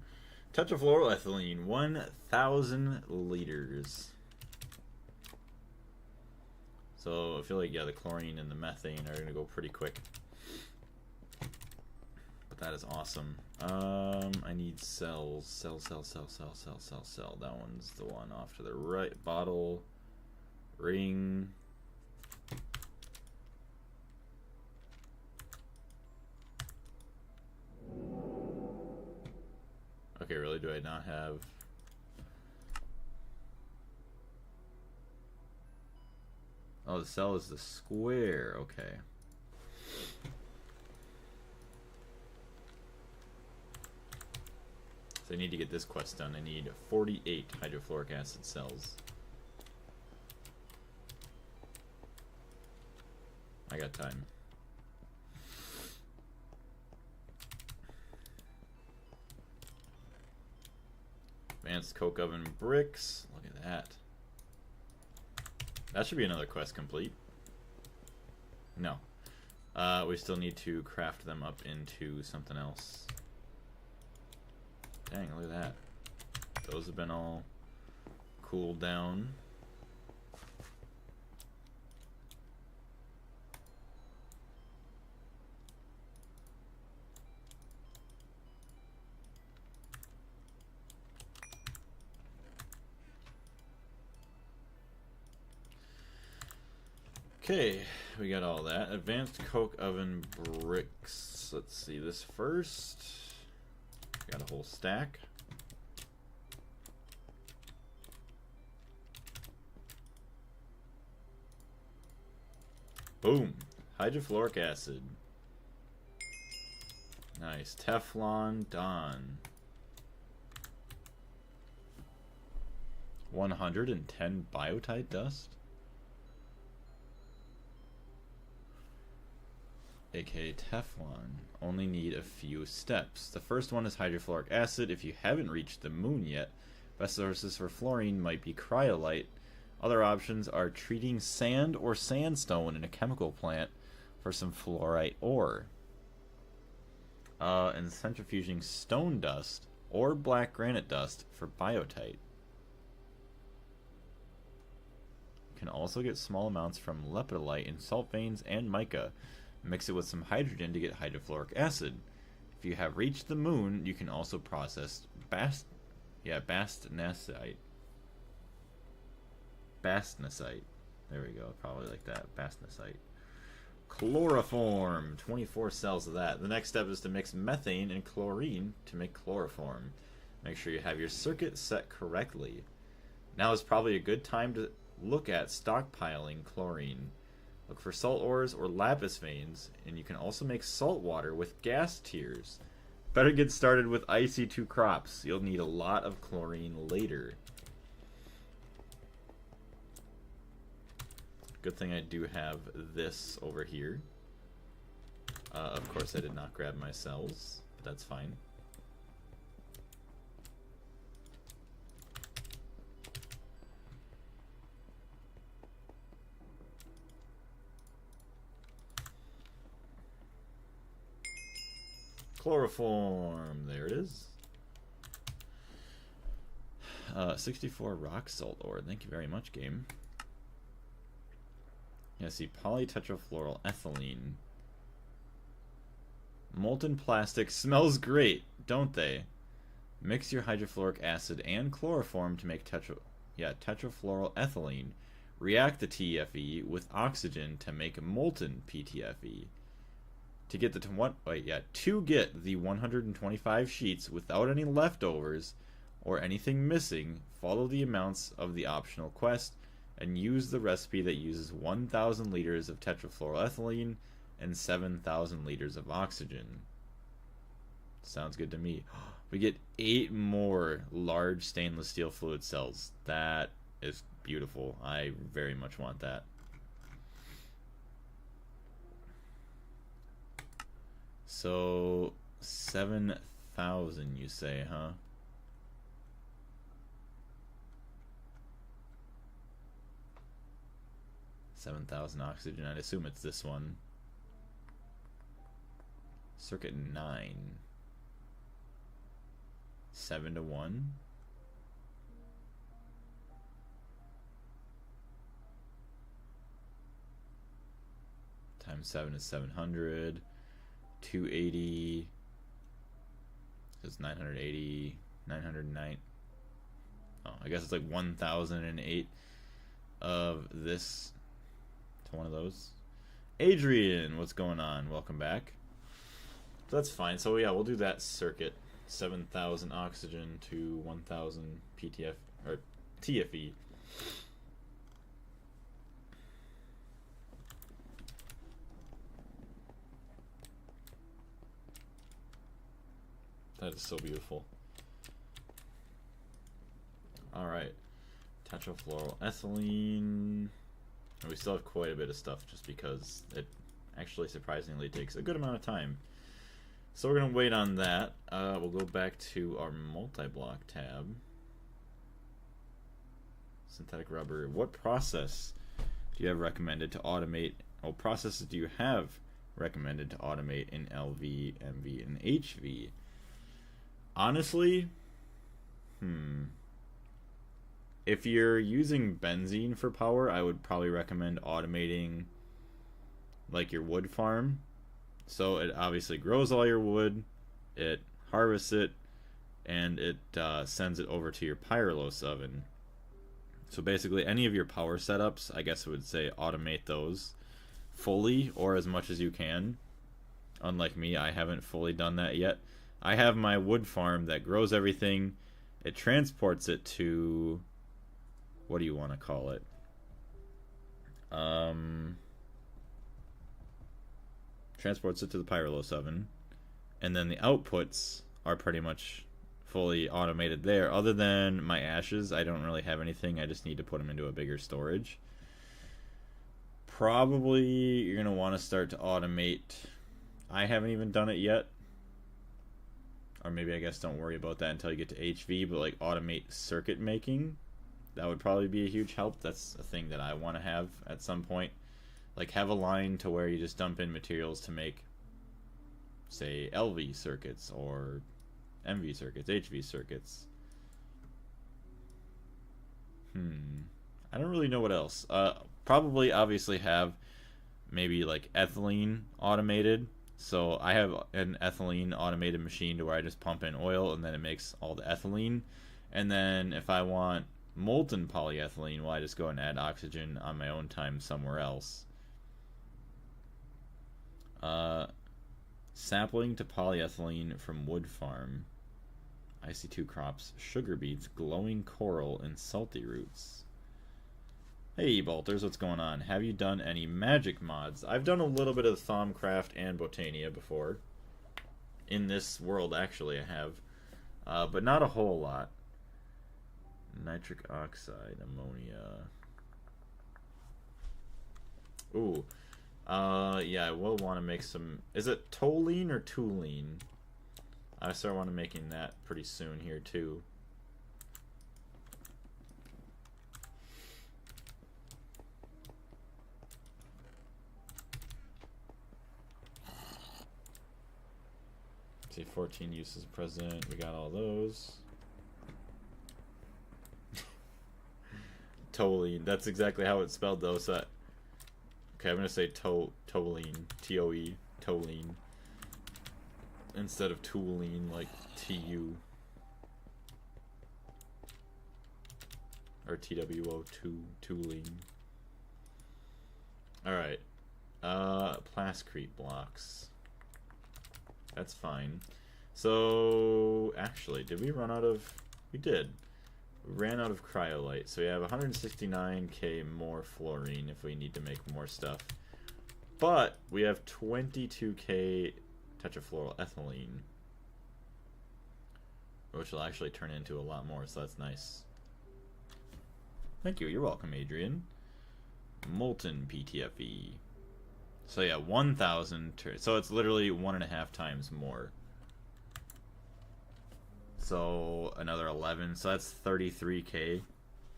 Tetrafluoroethylene, 1,000 liters. So I feel like, yeah, the chlorine and the methane are going to go pretty quick. But that is awesome. I need cells. Cell. That one's the one off to the right. Bottle. Ring. Okay, really? Do I not have... Oh, the cell is the square. Okay. So I need to get this quest done. I need 48 hydrofluoric acid cells. I got time. Advanced coke oven bricks. Look at that. That should be another quest complete. No. We still need to craft them up into something else. Dang, look at that. Those have been all cooled down. Okay, we got all that. Advanced coke oven bricks. Let's see this first. Got a whole stack. Boom. Hydrofluoric acid. Nice. Teflon done. 110 biotite dust. aka Teflon. Only need a few steps. The first one is hydrofluoric acid. If you haven't reached the moon yet, best sources for fluorine might be cryolite. Other options are treating sand or sandstone in a chemical plant for some fluorite ore. And centrifuging stone dust or black granite dust for biotite. You can also get small amounts from lepidolite in salt veins and mica. Mix it with some hydrogen to get hydrofluoric acid. If you have reached the moon, you can also process bastnasite. Bastnasite. There we go. Probably like that. Bastnasite. Chloroform. 24 cells of that. The next step is to mix methane and chlorine to make chloroform. Make sure you have your circuit set correctly. Now is probably a good time to look at stockpiling chlorine. Look for salt ores or lapis veins, and you can also make salt water with gas tiers. Better get started with IC2 crops. You'll need a lot of chlorine later. Good thing I do have this over here. Of course I did not grab my cells, but that's fine. Chloroform, there it is. 64 rock salt ore, thank you very much, game. Yeah, see, polytetrafluoroethylene. Molten plastic smells great, don't they? Mix your hydrofluoric acid and chloroform to make tetrafluoroethylene. React the TFE with oxygen to make molten PTFE. To get the 125 sheets without any leftovers or anything missing, follow the amounts of the optional quest and use the recipe that uses 1,000 liters of tetrafluoroethylene and 7,000 liters of oxygen. Sounds good to me. We get 8 more large stainless steel fluid cells. That is beautiful. I very much want that. So 7,000 you say, huh? $7,000 oxygen. I'd assume it's this one. Circuit 9. 7 to 1. Times 7 is 700. 280. It's 980. 909. Oh, I guess it's like 1,008 of this to one of those. Adrian, what's going on? Welcome back. So that's fine. So yeah, we'll do that circuit. 7,000 oxygen to 1,000 PTF or TFE. That is so beautiful. Alright. Tetrafluoroethylene. And we still have quite a bit of stuff just because it actually surprisingly takes a good amount of time. So we're going to wait on that. We'll go back to our multi-block tab. Synthetic rubber. What process do you have recommended to automate? What processes do you have recommended to automate in LV, MV, and HV? Honestly, if you're using benzene for power, I would probably recommend automating like your wood farm. So it obviously grows all your wood, it harvests it, and it sends it over to your pyrolos oven. So basically any of your power setups, I guess I would say automate those fully or as much as you can. Unlike me, I haven't fully done that yet. I have my wood farm that grows everything. It transports it to, what do you want to call it? transports it to the Pyrolos oven, and then the outputs are pretty much fully automated there. Other than my ashes, I don't really have anything. I just need to put them into a bigger storage. Probably you're going to want to start to automate. I haven't even done it yet. Or maybe I guess don't worry about that until you get to HV, but like automate circuit making. That would probably be a huge help. That's a thing that I want to have at some point. Like have a line to where you just dump in materials to make, say, LV circuits or MV circuits, HV circuits. I don't really know what else. Probably obviously have maybe like ethylene automated. So I have an ethylene automated machine to where I just pump in oil and then it makes all the ethylene. And then if I want molten polyethylene, well, I just go and add oxygen on my own time somewhere else. Sapling to polyethylene from wood farm. IC2 crops, sugar beets, glowing coral, and salty roots. Hey Bolters, what's going on? Have you done any magic mods? I've done a little bit of Thaumcraft and Botania before. In this world, actually, I have. But not a whole lot. Nitric oxide, ammonia. Ooh. Yeah, I will want to make some... Is it toluene or toluene? I start want to making that pretty soon here, too. See, 14 uses of president. We got all those. Toluene. That's exactly how it's spelled, though. So that, okay, I'm gonna say toluene, T-O-E, toluene, instead of toluene, like T-U or T-W-O, toluene. All right, plascrete blocks. That's fine. So actually, did we run out of? We did. Ran out of cryolite, so we have 169k more fluorine if we need to make more stuff. But we have 22k tetrafluoroethylene, which will actually turn into a lot more, so that's nice. Thank you, you're welcome, Adrian. Molten PTFE. So yeah, 1,000, so it's literally 1.5 times more. So another 11, so that's 33k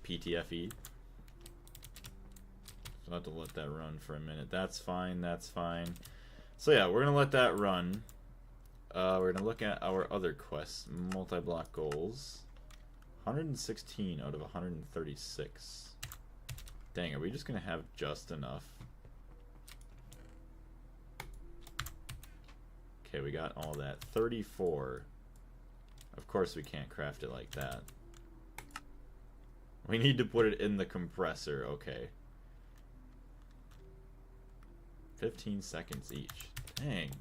PTFE. So I have to let that run for a minute. That's fine, that's fine. So yeah, we're gonna let that run. We're gonna look at our other quests, multi-block goals. 116 out of 136. Dang, are we just gonna have just enough? Okay, we got all that. 34. Of course we can't craft it like that. We need to put it in the compressor, okay. 15 seconds each. Dang.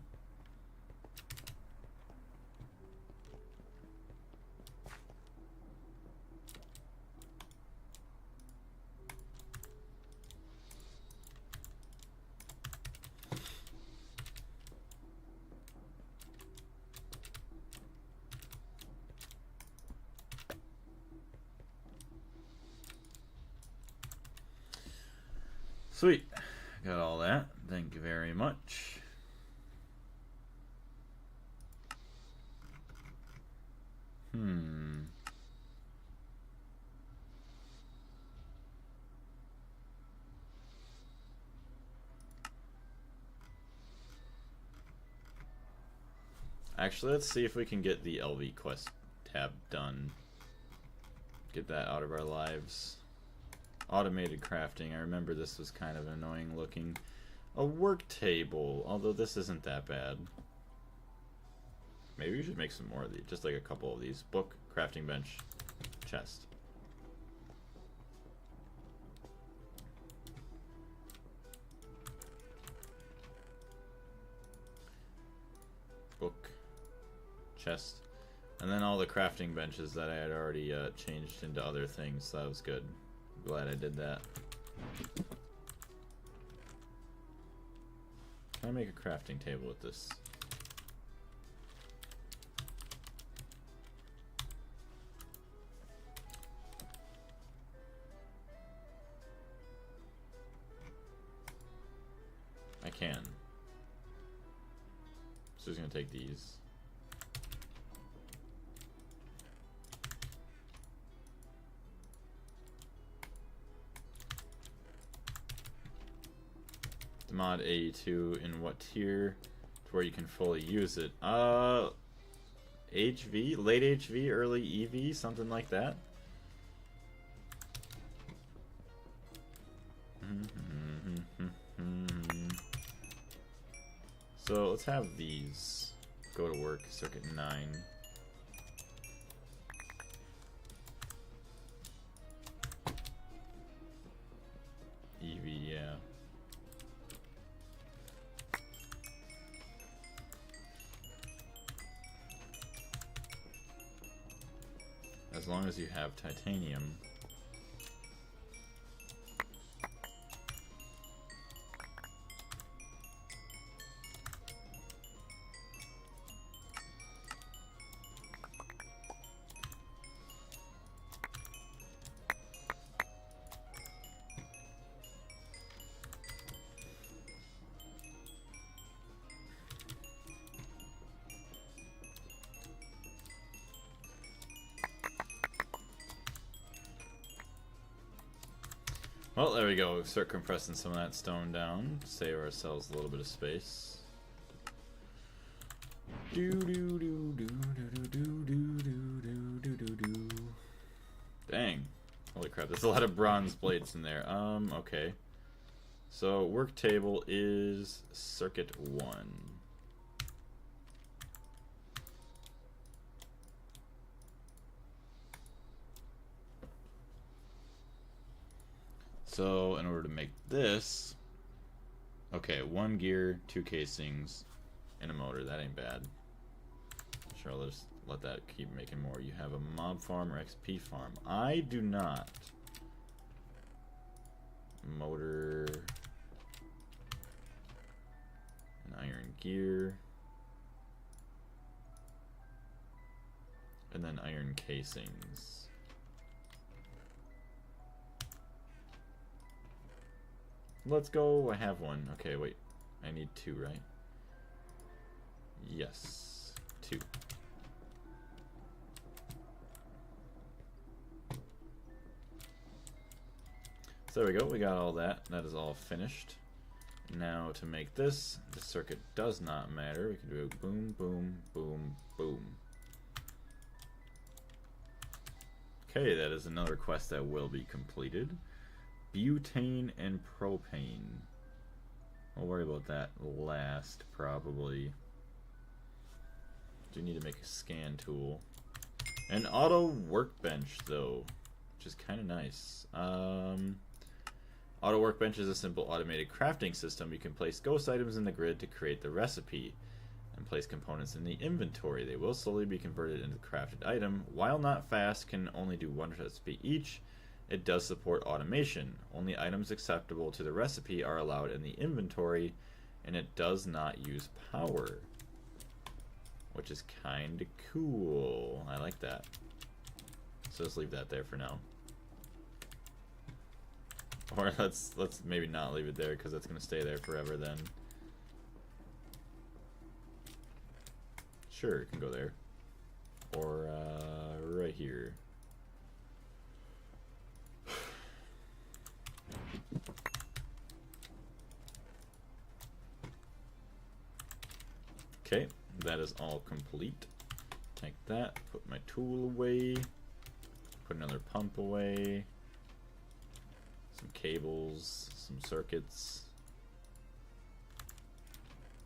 Sweet. Got all that. Thank you very much. Actually, let's see if we can get the LV quest tab done. Get that out of our lives. Automated crafting. I remember this was kind of annoying looking. A work table, although this isn't that bad. Maybe we should make some more of these, just like a couple of these. Book, crafting bench, chest. Book, chest, and then all the crafting benches that I had already changed into other things, so that was good. Glad I did that. Can I make a crafting table with this? I can. So just gonna take these. The mod A2 in what tier to where you can fully use it? HV, late HV, early EV, something like that. So let's have these go to work, circuit 9. EV, yeah. As long as you have titanium. Well, there we go. Start compressing some of that stone down. Save ourselves a little bit of space. Dang. Holy crap, there's a lot of bronze plates in there. Okay. So, work table is circuit 1. So, in order to make this, okay, 1 gear, 2 casings, and a motor. That ain't bad. Sure, I'll just let that keep making more. You have a mob farm or XP farm. I do not. Motor, an iron gear, and then iron casings. Let's go. I have one. Okay, wait. I need 2, right? Yes. 2. So there we go. We got all that. That is all finished. Now to make this, the circuit does not matter. We can do boom, boom, boom, boom. Okay, that is another quest that will be completed. Butane and propane. We'll worry about that last, probably. Do need to make a scan tool. An auto workbench, though, which is kind of nice. Auto workbench is a simple automated crafting system. You can place ghost items in the grid to create the recipe and place components in the inventory. They will slowly be converted into the crafted item. While not fast, can only do 1 recipe each. It does support automation. Only items acceptable to the recipe are allowed in the inventory, and it does not use power, which is kind of cool. I like that. So let's leave that there for now. Or let's maybe not leave it there because it's going to stay there forever then. Sure, it can go there. Or right here. Okay, that is all complete. Take that, put my tool away, put another pump away, some cables, some circuits,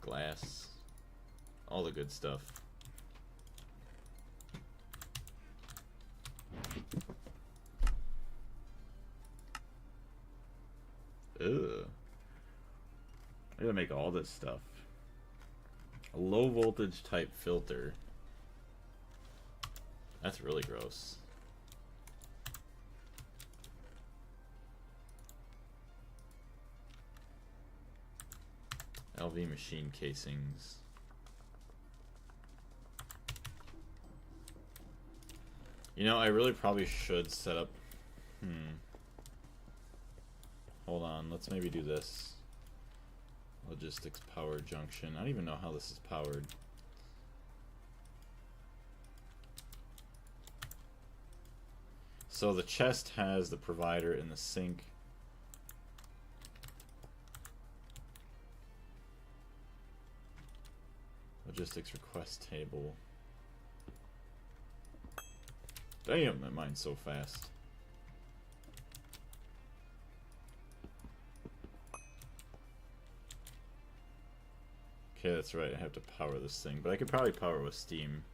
glass, all the good stuff. Ugh. I gotta make all this stuff. A low voltage type filter. That's really gross. LV machine casings. You know, I really probably should set up... Hold on, let's maybe do this. Logistics power junction. I don't even know how this is powered. So the chest has the provider in the sink. Logistics request table. Damn, that mine's so fast. Okay, that's right, I have to power this thing, but I could probably power it with steam.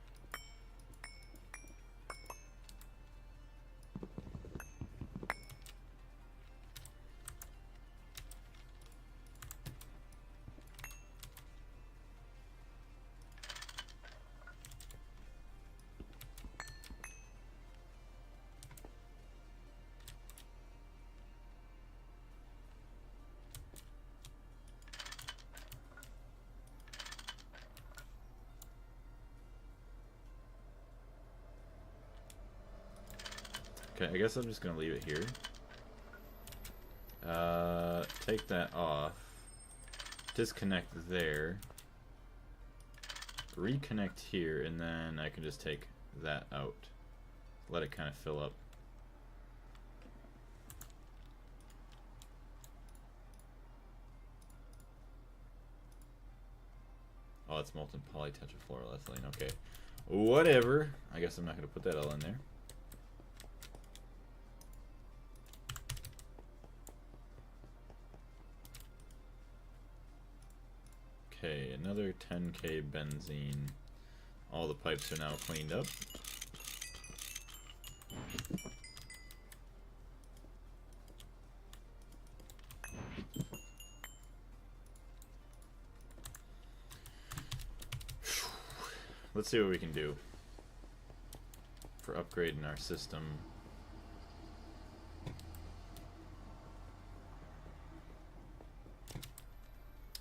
Okay, I guess I'm just gonna leave it here. Take that off. Disconnect there. Reconnect here, and then I can just take that out. Let it kind of fill up. Oh, it's molten polytetrafluoroethylene. Okay. Whatever. I guess I'm not gonna put that all in there. Okay, another 10k benzene. All the pipes are now cleaned up. Let's see what we can do for upgrading our system.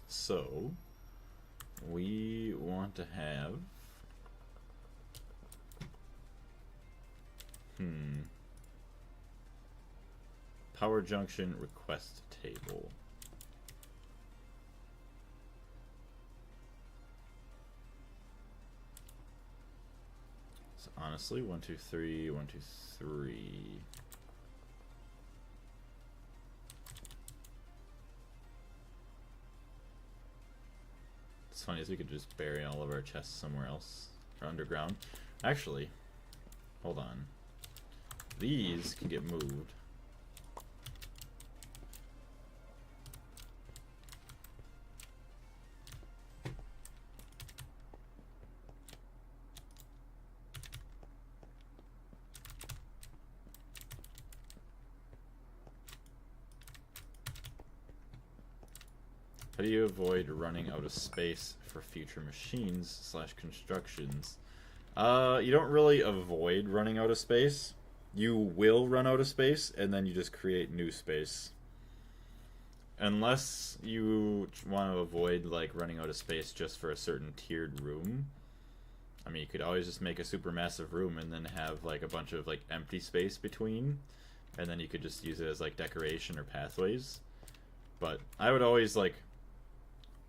So we want to have power junction request table. So honestly, 1 2 3 1 2 3. It's funny is we could just bury all of our chests somewhere else or underground. Actually, hold on. These can get moved. How do you avoid running out of space for future machines / constructions? You don't really avoid running out of space. You will run out of space, and then you just create new space. Unless you want to avoid like running out of space just for a certain tiered room. I mean, you could always just make a supermassive room and then have like a bunch of like empty space between, and then you could just use it as like decoration or pathways. But I would always like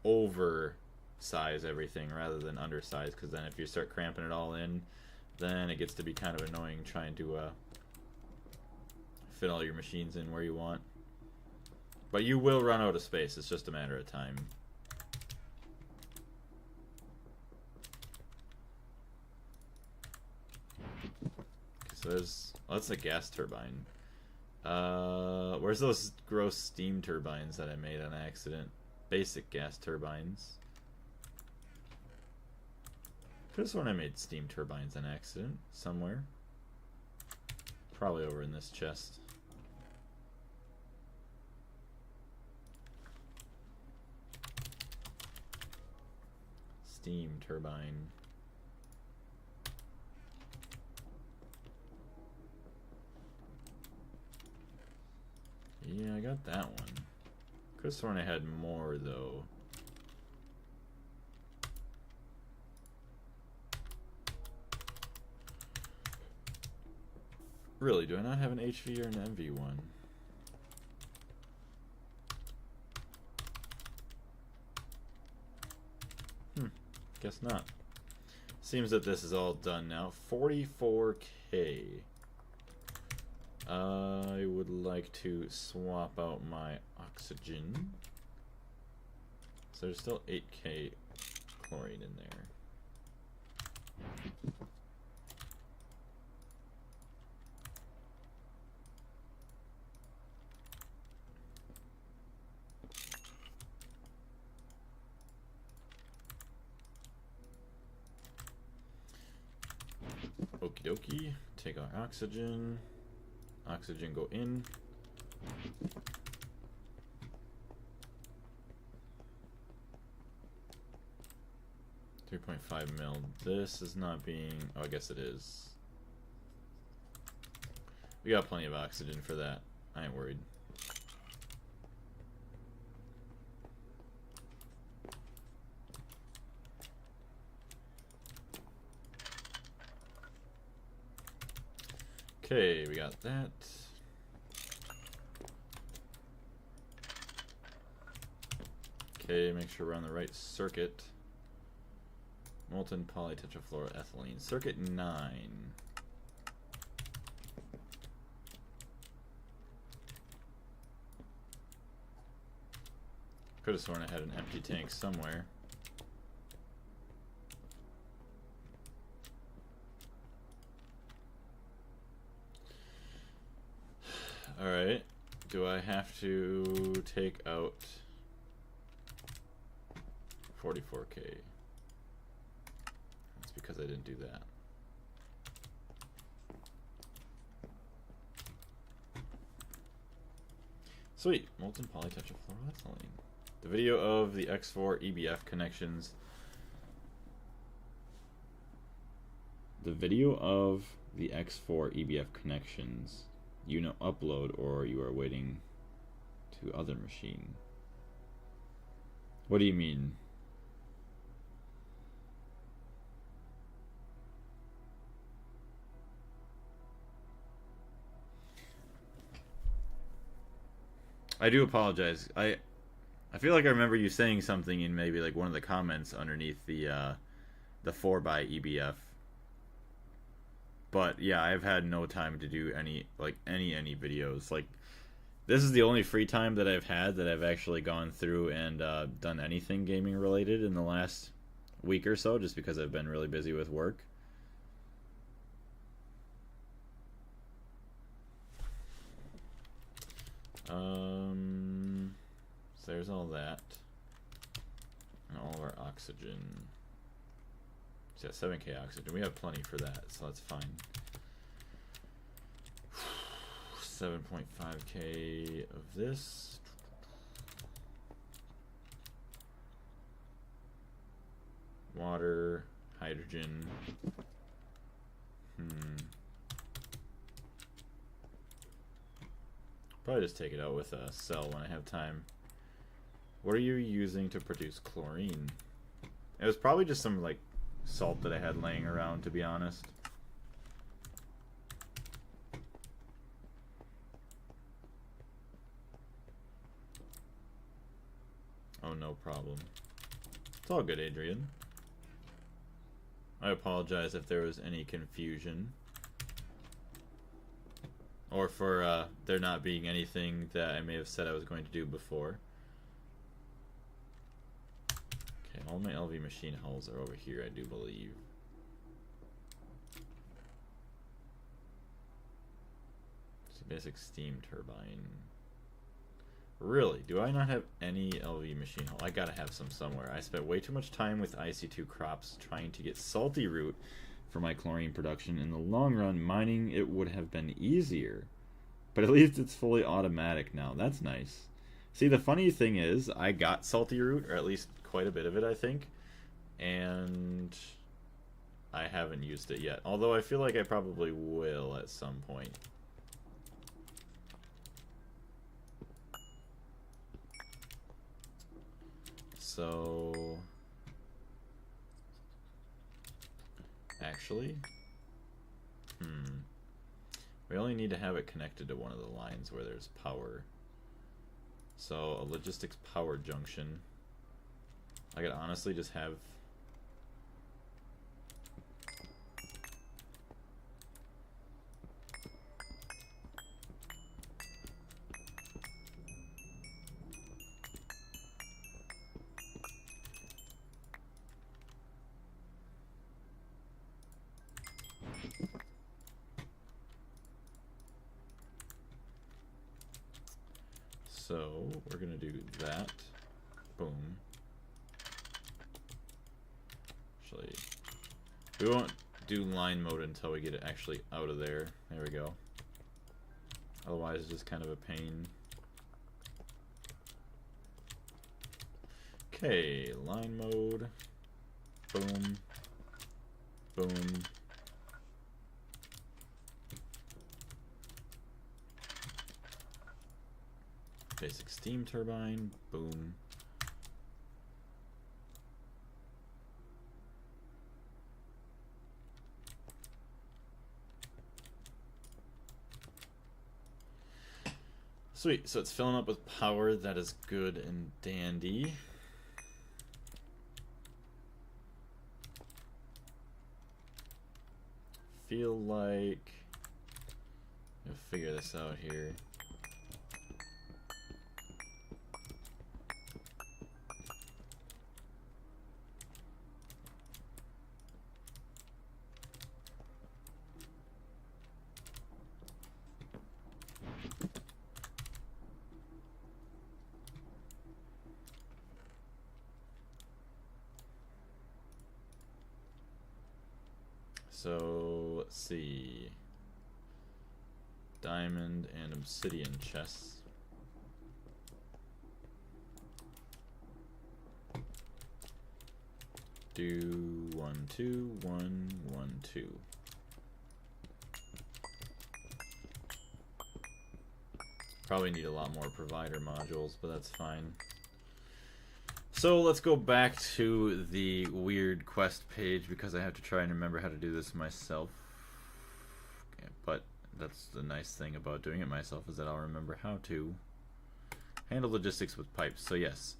oversize everything rather than undersize, because then if you start cramping it all in, then it gets to be kind of annoying trying to fit all your machines in where you want. But you will run out of space, it's just a matter of time. So there's, well, that's a gas turbine. Where's those gross steam turbines that I made on accident? Basic gas turbines. Could have sworn I made steam turbines on accident somewhere. Probably over in this chest. Steam turbine. Yeah, I got that one. Could have sworn I had more though. Really, do I not have an HV or an MV one? Guess not. Seems that this is all done now. 44K. I would like to swap out my oxygen. So there's still 8K chlorine in there. Okie dokie. Take our oxygen. Oxygen go in. .5 mil. This is not being... Oh, I guess it is. We got plenty of oxygen for that. I ain't worried. Okay, we got that. Okay, make sure we're on the right circuit. Molten polytetrafluoroethylene. Circuit 9. Could have sworn I had an empty tank somewhere. Alright. Do I have to take out 44K? That's because I didn't do that. Sweet. Molten polytetrafluoroethylene. The video of the X4 EBF connections. The video of the X4 EBF connections. You know, upload, or you are waiting to other machine. What do you mean? I do apologize. I feel like I remember you saying something in maybe like one of the comments underneath the 4x EBF. But yeah, I've had no time to do any videos. Like, this is the only free time that I've had that I've actually gone through and done anything gaming related in the last week or so, just because I've been really busy with work. So there's all that. And all of our oxygen. So yeah, 7K oxygen. We have plenty for that, so that's fine. 7.5K of this. Water, hydrogen. Probably just take it out with a cell when I have time. What are you using to produce chlorine? It was probably just some like salt that I had laying around, to be honest. Oh, no problem. It's all good, Adrian. I apologize if there was any confusion. Or for there not being anything that I may have said I was going to do before. Okay, all my LV machine hulls are over here, I do believe. It's a basic steam turbine. Really? Do I not have any LV machine hull? I gotta have some somewhere. I spent way too much time with IC2 crops trying to get salty root for my chlorine production. In the long run, mining it would have been easier. But at least it's fully automatic now. That's nice. See, the funny thing is, I got salty root, or at least quite a bit of it, I think. And I haven't used it yet. Although I feel like I probably will at some point. So, actually, We only need to have it connected to one of the lines where there's power. So a logistics power junction. I could honestly just have so we're gonna do that. Boom. Actually, we won't do line mode until we get it actually out of there. There we go. Otherwise, it's just kind of a pain. Okay, line mode. Boom. Boom. Basic steam turbine. Boom. Sweet, so it's filling up with power. That is good and dandy. Feel like I'll figure this out here. So let's see, diamond and obsidian chests. Do 1 2 1 1 2. Probably need a lot more provider modules, but that's fine. So let's go back to the weird quest page because I have to try and remember how to do this myself. But that's the nice thing about doing it myself, is that I'll remember how to handle logistics with pipes. So yes,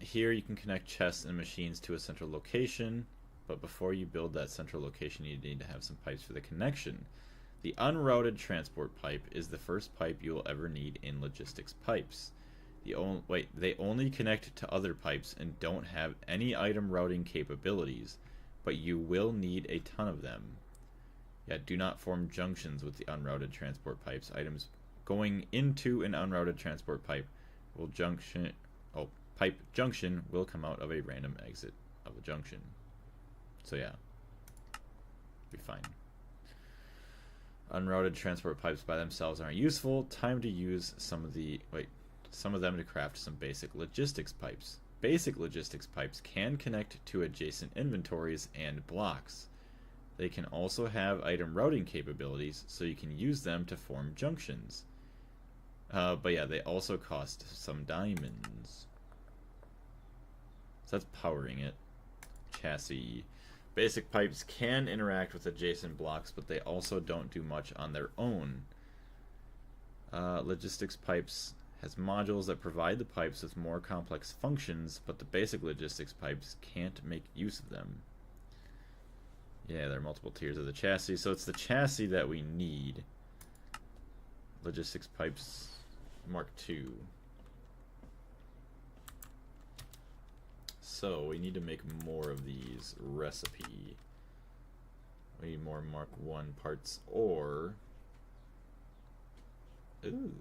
here you can connect chests and machines to a central location, but before you build that central location you need to have some pipes for the connection. The unrouted transport pipe is the first pipe you will ever need in logistics pipes. They only connect to other pipes and don't have any item routing capabilities, but you will need a ton of them. Yet do not form junctions with the unrouted transport pipes. Items going into an unrouted transport pipe pipe junction will come out of a random exit of the junction. So yeah, be fine. Unrouted transport pipes by themselves aren't useful. Time to use some of them to craft some basic logistics pipes. Basic logistics pipes can connect to adjacent inventories and blocks. They can also have item routing capabilities, so you can use them to form junctions. But yeah, they also cost some diamonds. So that's powering it. Chassis. Basic pipes can interact with adjacent blocks, but they also don't do much on their own. Logistics pipes has modules that provide the pipes with more complex functions, but the basic logistics pipes can't make use of them. Yeah, there are multiple tiers of the chassis, so it's the chassis that we need. Logistics pipes Mark II. So we need to make more of these. Recipe. We need more Mark I parts, or ooh.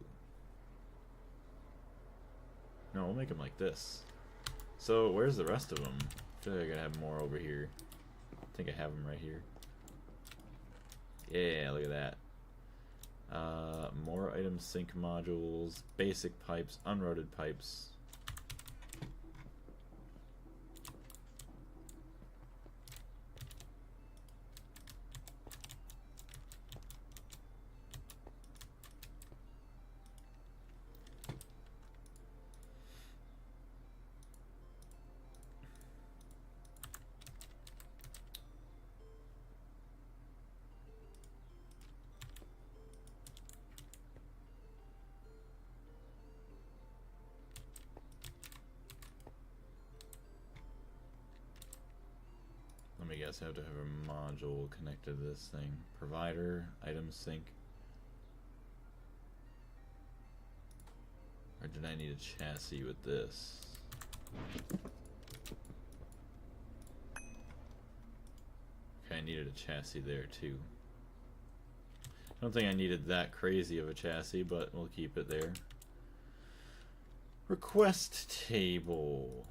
No, we'll make them like this. So where's the rest of them? I feel like I gotta have more over here. I think I have them right here. Yeah, look at that. More item sync modules, basic pipes, unrouted pipes. guess I have to have a module connected to this thing. Provider, item sync. Or did I need a chassis with this? Okay, I needed a chassis there too. I don't think I needed that crazy of a chassis, but we'll keep it there. Request table.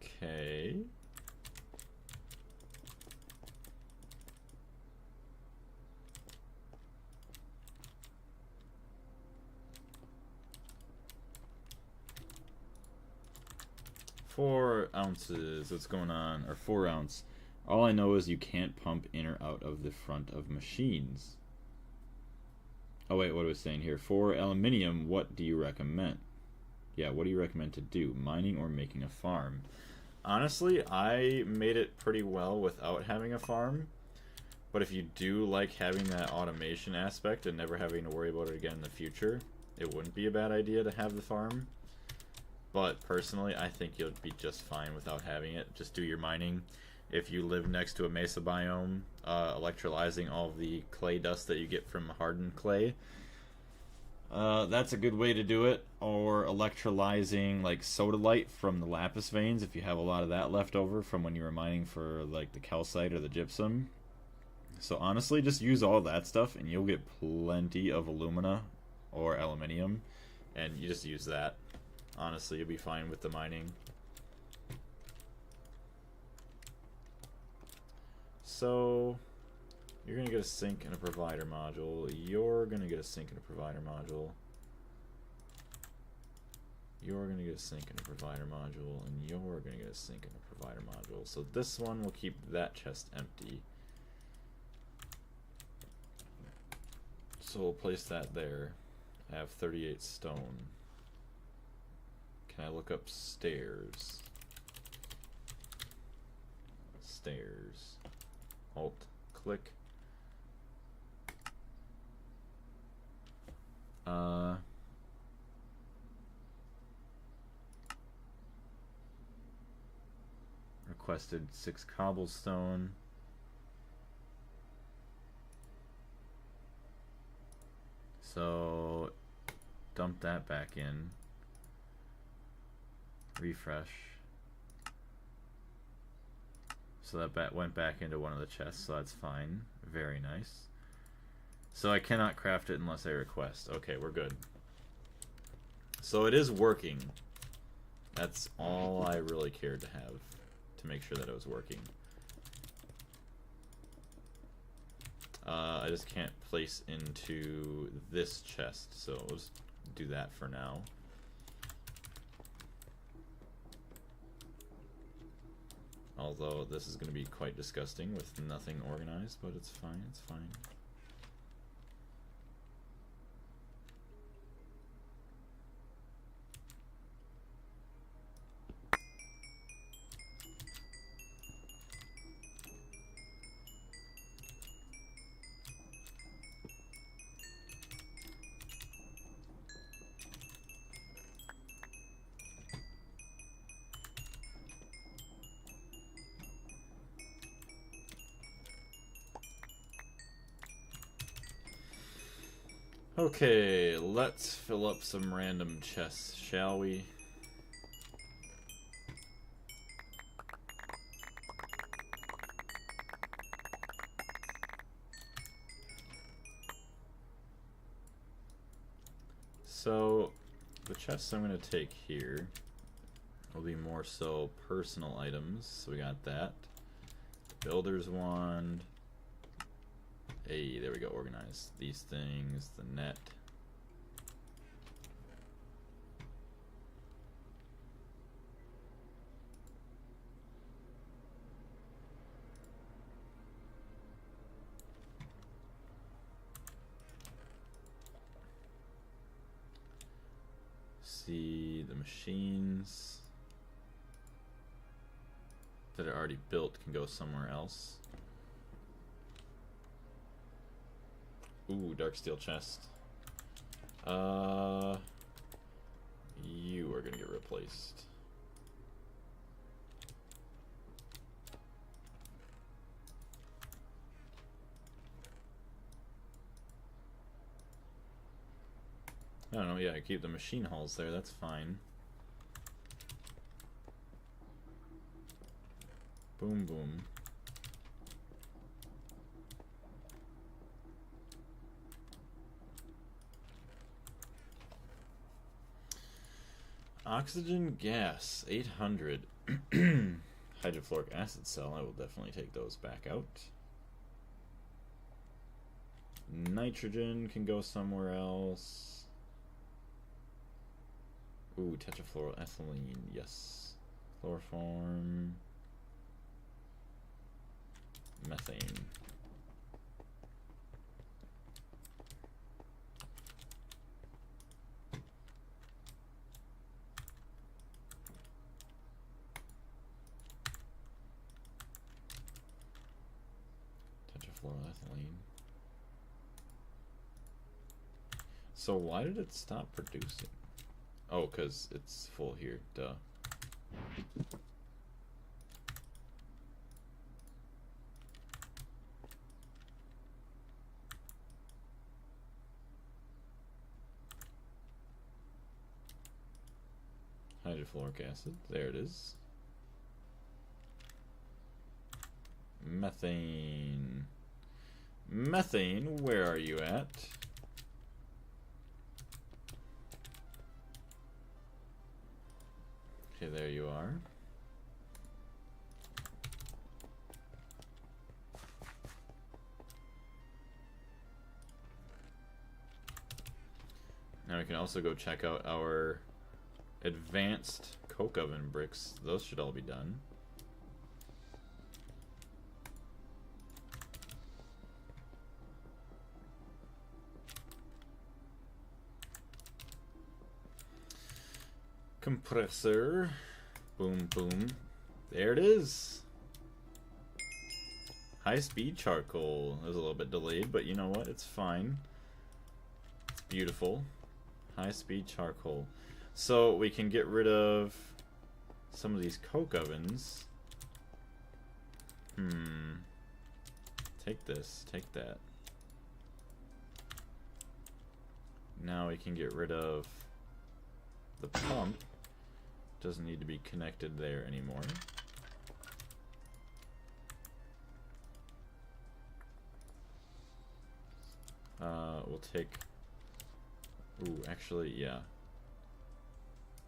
Okay. Four ounces. What's going on? Or 4 ounce. All I know is you can't pump in or out of the front of machines. Oh wait, what was I saying here? For aluminium, what do you recommend? Yeah, what do you recommend to do? Mining or making a farm? Honestly, I made it pretty well without having a farm. But if you do like having that automation aspect and never having to worry about it again in the future, it wouldn't be a bad idea to have the farm. But personally, I think you'll be just fine without having it. Just do your mining. If you live next to a mesa biome, electrolyzing all of the clay dust that you get from hardened clay, that's a good way to do it. Or electrolyzing like sodalite from the lapis veins if you have a lot of that left over from when you were mining for like the calcite or the gypsum. So honestly, just use all that stuff and you'll get plenty of alumina or aluminium, and you just use that. Honestly, you'll be fine with the mining. So, you're going to get a sink and a provider module. You're going to get a sink and a provider module. You're going to get a sink and a provider module. And you're going to get a sink and a provider module. So this one will keep that chest empty. So we'll place that there. I have 38 stone. Can I look up stairs? Stairs. Alt, click. Requested 6 cobblestone. So dump that back in. Refresh. So that went back into one of the chests, so that's fine. Very nice. So I cannot craft it unless I request. Okay, we're good. So it is working. That's all I really cared to have, to make sure that it was working. I just can't place into this chest, so we'll just do that for now. Although this is going to be quite disgusting with nothing organized, but it's fine, it's fine. Okay, let's fill up some random chests, shall we? So, the chests I'm going to take here will be more so personal items. So we got that. Builder's wand. Hey, there we go, organize these things, the net. See the machines that are already built can go somewhere else. Ooh, dark steel chest. You are gonna get replaced. I don't know, yeah, keep the machine hulls there, that's fine. Boom, boom. Oxygen gas, 800. Hydrofluoric acid cell, I will definitely take those back out. Nitrogen can go somewhere else. Ooh, tetrafluoroethylene, yes. Chloroform. Methane. Tetrafluoroethylene. So why did it stop producing? Oh, because it's full here, duh. Hydrofluoric acid, there it is. Methane. Methane, where are you at? Okay, there you are. Now we can also go check out our advanced coke oven bricks. Those should all be done. Compressor. Boom, boom. There it is. High-speed charcoal. It was a little bit delayed, but you know what? It's fine. It's beautiful. High-speed charcoal. So we can get rid of some of these coke ovens. Take this. Take that. Now we can get rid of the pump. Doesn't need to be connected there anymore. We'll take... Ooh, actually, yeah.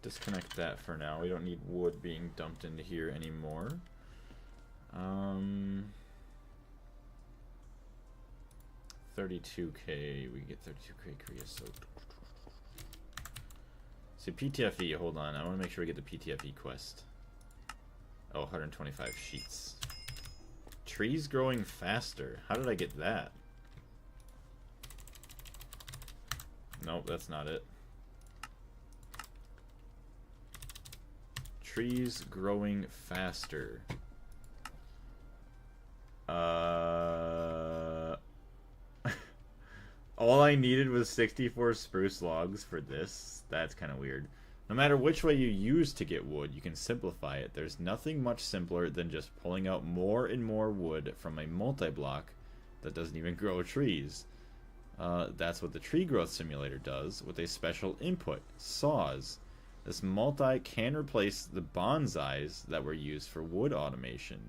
Disconnect that for now. We don't need wood being dumped into here anymore. 32k. We get 32k creosote. See, PTFE, hold on. I want to make sure we get the PTFE quest. Oh, 125 sheets. Trees growing faster. How did I get that? Nope, that's not it. Trees growing faster. All I needed was 64 spruce logs for this. That's kind of weird. No matter which way you use to get wood, you can simplify it. There's nothing much simpler than just pulling out more and more wood from a multi-block that doesn't even grow trees. That's what the tree growth simulator does with a special input, saws. This multi can replace the bonsais that were used for wood automation.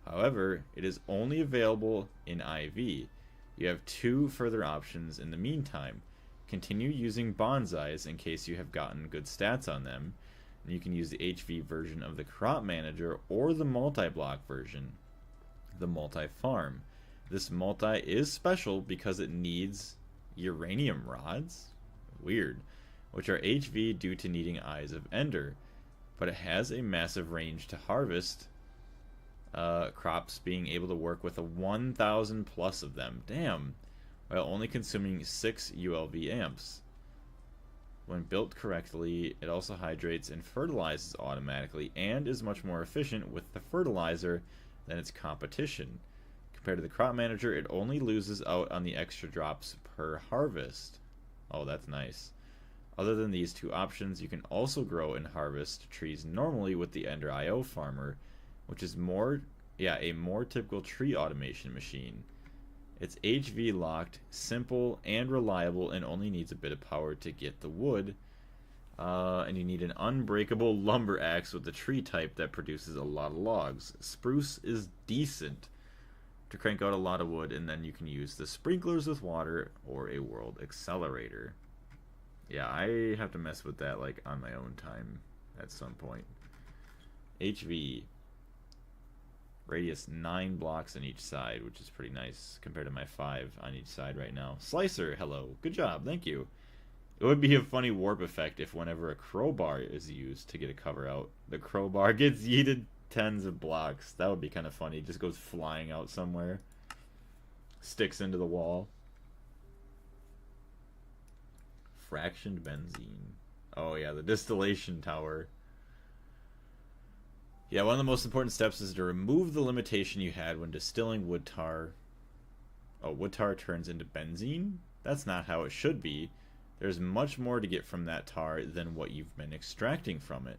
However, it is only available in IV. You have two further options in the meantime. Continue using bonsais in case you have gotten good stats on them. And you can use the HV version of the crop manager or the multi-block version, the multi-farm. This multi is special because it needs uranium rods, weird, which are HV due to needing Eyes of Ender, but it has a massive range to harvest crops, being able to work with a 1,000 plus of them, damn, while only consuming 6 ULV amps. When built correctly, it also hydrates and fertilizes automatically and is much more efficient with the fertilizer than its competition. Compared to the crop manager, it only loses out on the extra drops per harvest. Oh, that's nice. Other than these two options, you can also grow and harvest trees normally with the Ender IO Farmer, which is a more typical tree automation machine. It's HV locked, simple, and reliable, and only needs a bit of power to get the wood. And you need an unbreakable lumber axe with the tree type that produces a lot of logs. Spruce is decent to crank out a lot of wood, and then you can use the sprinklers with water or a world accelerator. Yeah, I have to mess with that like on my own time at some point. HV. Radius 9 blocks on each side, which is pretty nice compared to my 5 on each side right now. Slicer, hello. Good job, thank you. It would be a funny warp effect if whenever a crowbar is used to get a cover out, the crowbar gets yeeted tens of blocks. That would be kind of funny. It just goes flying out somewhere. Sticks into the wall. Fractioned benzene. Oh yeah, the distillation tower. Yeah, one of the most important steps is to remove the limitation you had when distilling wood tar. Oh, wood tar turns into benzene? That's not how it should be. There's much more to get from that tar than what you've been extracting from it.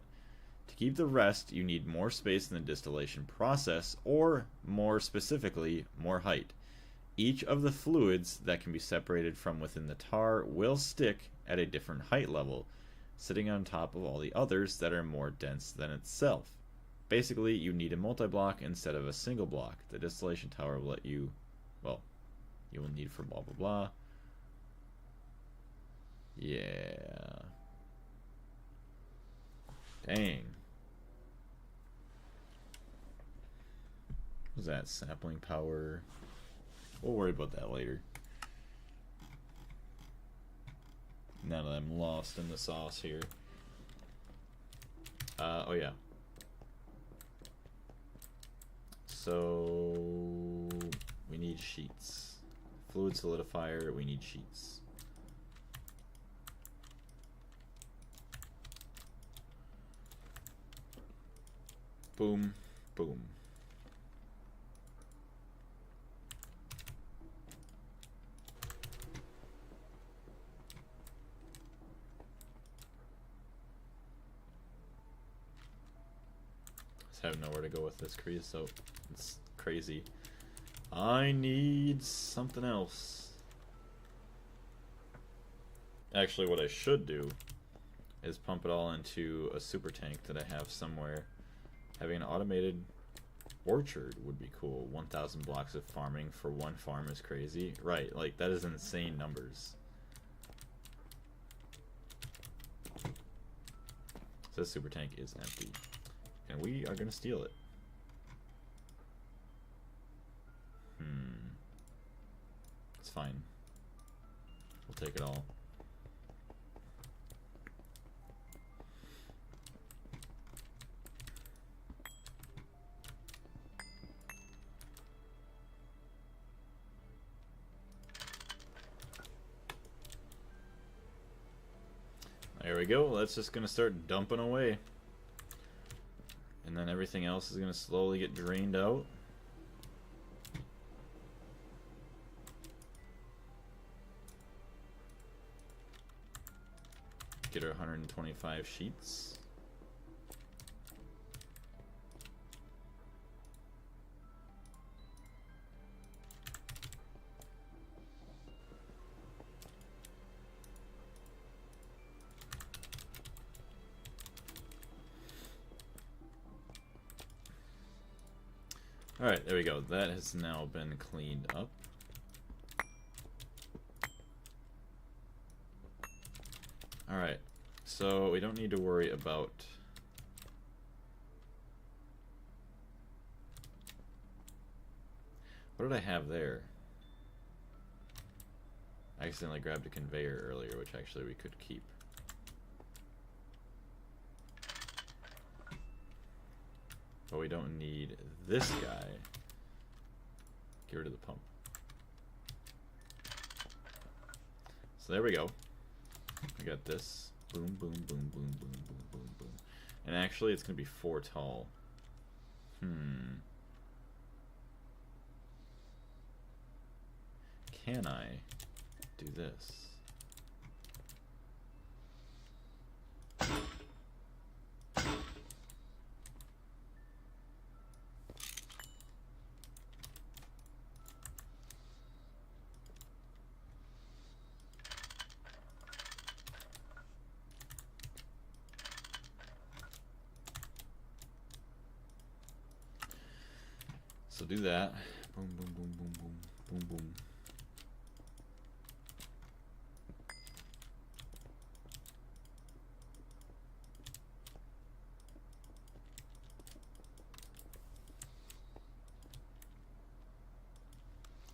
To keep the rest, you need more space in the distillation process, or, more specifically, more height. Each of the fluids that can be separated from within the tar will stick at a different height level, sitting on top of all the others that are more dense than itself. Basically, you need a multi-block instead of a single block. The distillation tower will let you, well, you will need for blah blah blah. Yeah. Dang. What was that? Sapling power. We'll worry about that later. Now that I'm lost in the sauce here. Oh yeah. So we need sheets. Fluid solidifier, we need sheets. Boom, boom. Just have nowhere to go with this creosote. It's crazy. I need something else. Actually, what I should do is pump it all into a super tank that I have somewhere. Having an automated orchard would be cool. 1,000 blocks of farming for one farm is crazy. Right, like that is insane numbers. So this super tank is empty. And we are gonna steal it. It's fine. We'll take it all. There we go. That's just gonna start dumping away. And then everything else is gonna slowly get drained out. Get our 125 sheets. Alright, there we go. That has now been cleaned up. Alright, so we don't need to worry about what did I have there? I accidentally grabbed a conveyor earlier, which actually we could keep. But we don't need this guy. Get rid of the pump. So there we go. I got this. Boom, boom, boom, boom, boom, boom, boom, boom. And actually, it's going to be 4 tall. Can I do this? So do that. Boom, boom, boom, boom, boom, boom, boom.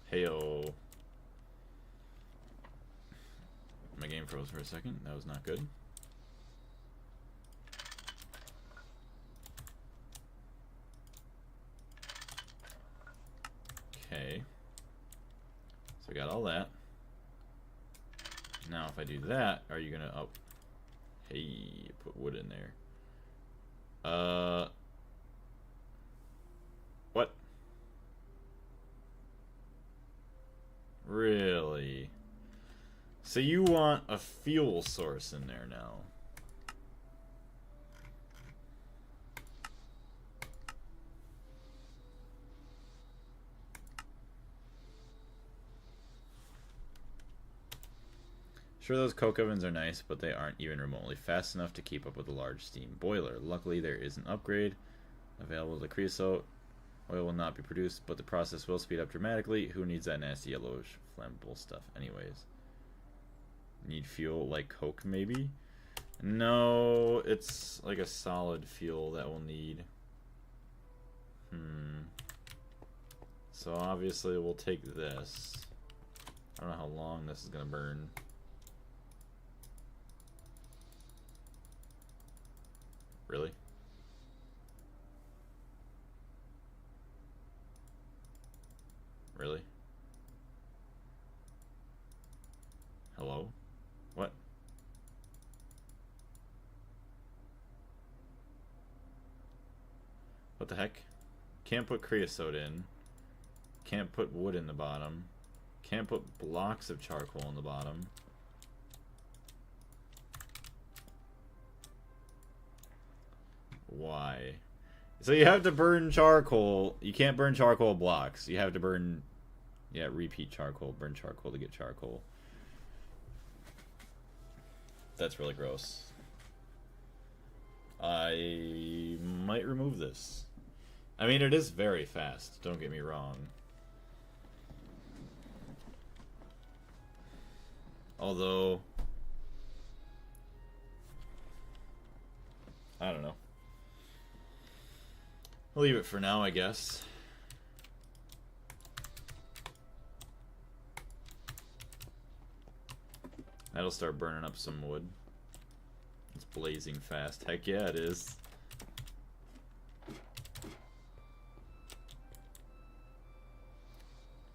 Heyo. My game froze for a second. That was not good. Okay. So I got all that. Now if I do that, are you gonna... Oh. Hey, put wood in there. What? Really? So you want a fuel source in there now? Sure, those coke ovens are nice, but they aren't even remotely fast enough to keep up with a large steam boiler. Luckily, there is an upgrade available to creosote. Oil will not be produced, but the process will speed up dramatically. Who needs that nasty yellowish flammable stuff anyways? Need fuel like coke maybe? No, it's like a solid fuel that we'll need. So obviously we'll take this. I don't know how long this is gonna burn. Really? Really? Hello? What? What the heck? Can't put creosote in. Can't put wood in the bottom. Can't put blocks of charcoal in the bottom. Why? So you have to burn charcoal. You can't burn charcoal blocks. You have to burn... Yeah, repeat charcoal. Burn charcoal to get charcoal. That's really gross. I might remove this. I mean, it is very fast. Don't get me wrong. Although... I don't know. I'll leave it for now, I guess. That'll start burning up some wood. It's blazing fast. Heck yeah, it is.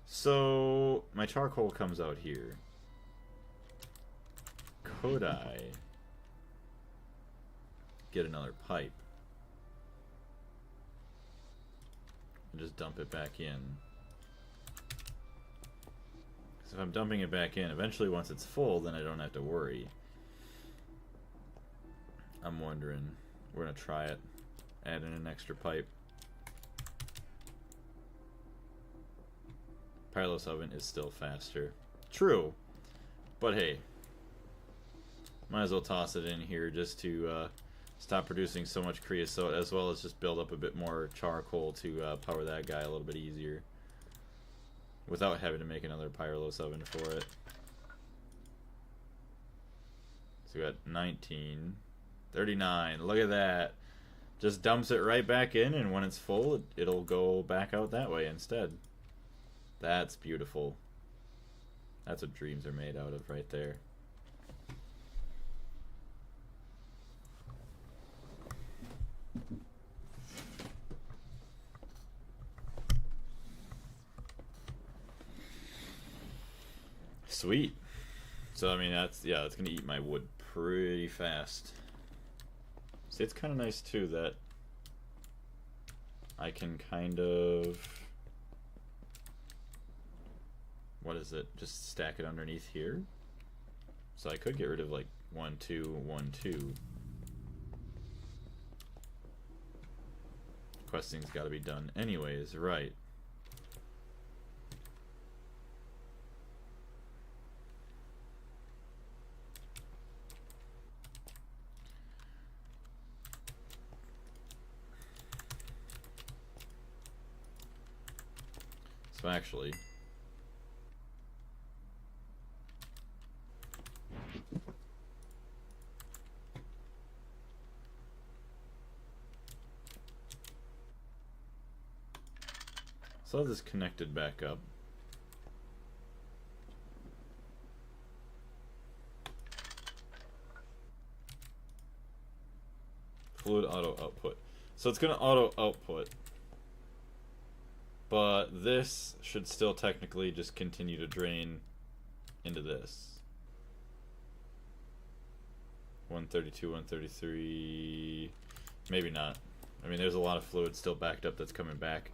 So, my charcoal comes out here. Could I get another pipe and just dump it back in? Because if I'm dumping it back in, eventually once it's full, then I don't have to worry. I'm wondering. We're going to try it. Add in an extra pipe. Pyrolos oven is still faster. True. But hey. Might as well toss it in here just to stop producing so much creosote, as well as just build up a bit more charcoal to power that guy a little bit easier. Without having to make another Pyrolos oven for it. So we got 19. 39. Look at that. Just dumps it right back in, and when it's full, it'll go back out that way instead. That's beautiful. That's what dreams are made out of right there. Sweet. So I mean that's gonna eat my wood pretty fast. See, it's kind of nice too that I can kind of, what is it, just stack it underneath here. So I could get rid of like 1 2 1 2 questing's got to be done anyways, right? So actually, so I'll just connect it back up. Fluid auto output. So it's going to auto output. But this should still technically just continue to drain into this. 132, 133. Maybe not. I mean, there's a lot of fluid still backed up that's coming back.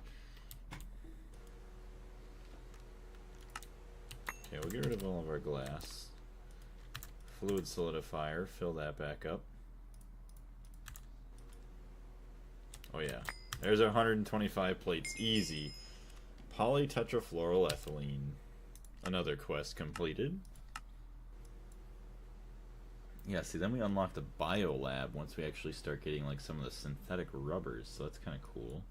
Okay, we'll get rid of all of our glass. Fluid solidifier, fill that back up. Oh yeah, there's our 125 plates, easy. Polytetrafluoroethylene. Another quest completed. Yeah, see, then we unlock the biolab once we actually start getting like some of the synthetic rubbers, so that's kind of cool.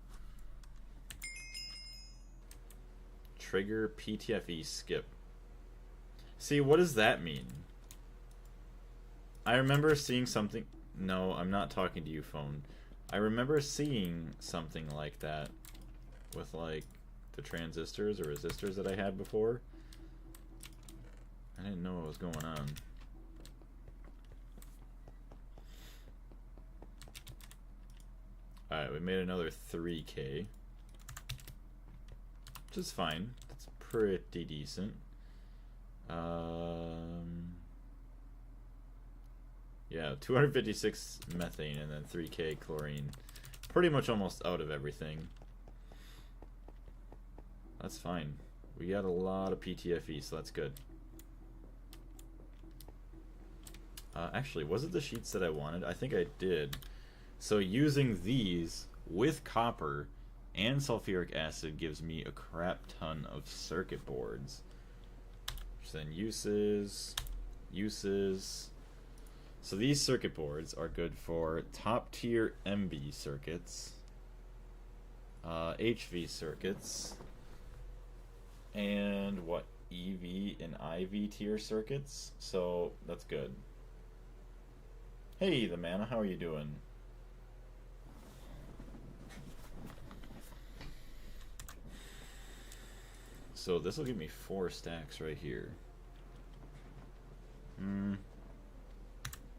Trigger PTFE skip. See, what does that mean? I remember seeing something... No, I'm not talking to you, phone. I remember seeing something like that with like the transistors or resistors that I had before. I didn't know what was going on. Alright, we made another 3K. Which is fine. That's pretty decent. Yeah, 256 methane and then 3K chlorine. Pretty much almost out of everything. That's fine. We got a lot of PTFE, so that's good. Actually, was it the sheets that I wanted? I think I did. So using these with copper and sulfuric acid gives me a crap ton of circuit boards. Which then uses. So these circuit boards are good for top tier MV circuits, HV circuits, and what, EV and IV tier circuits. So that's good. Hey, the Mana, how are you doing? So this will give me 4 stacks right here.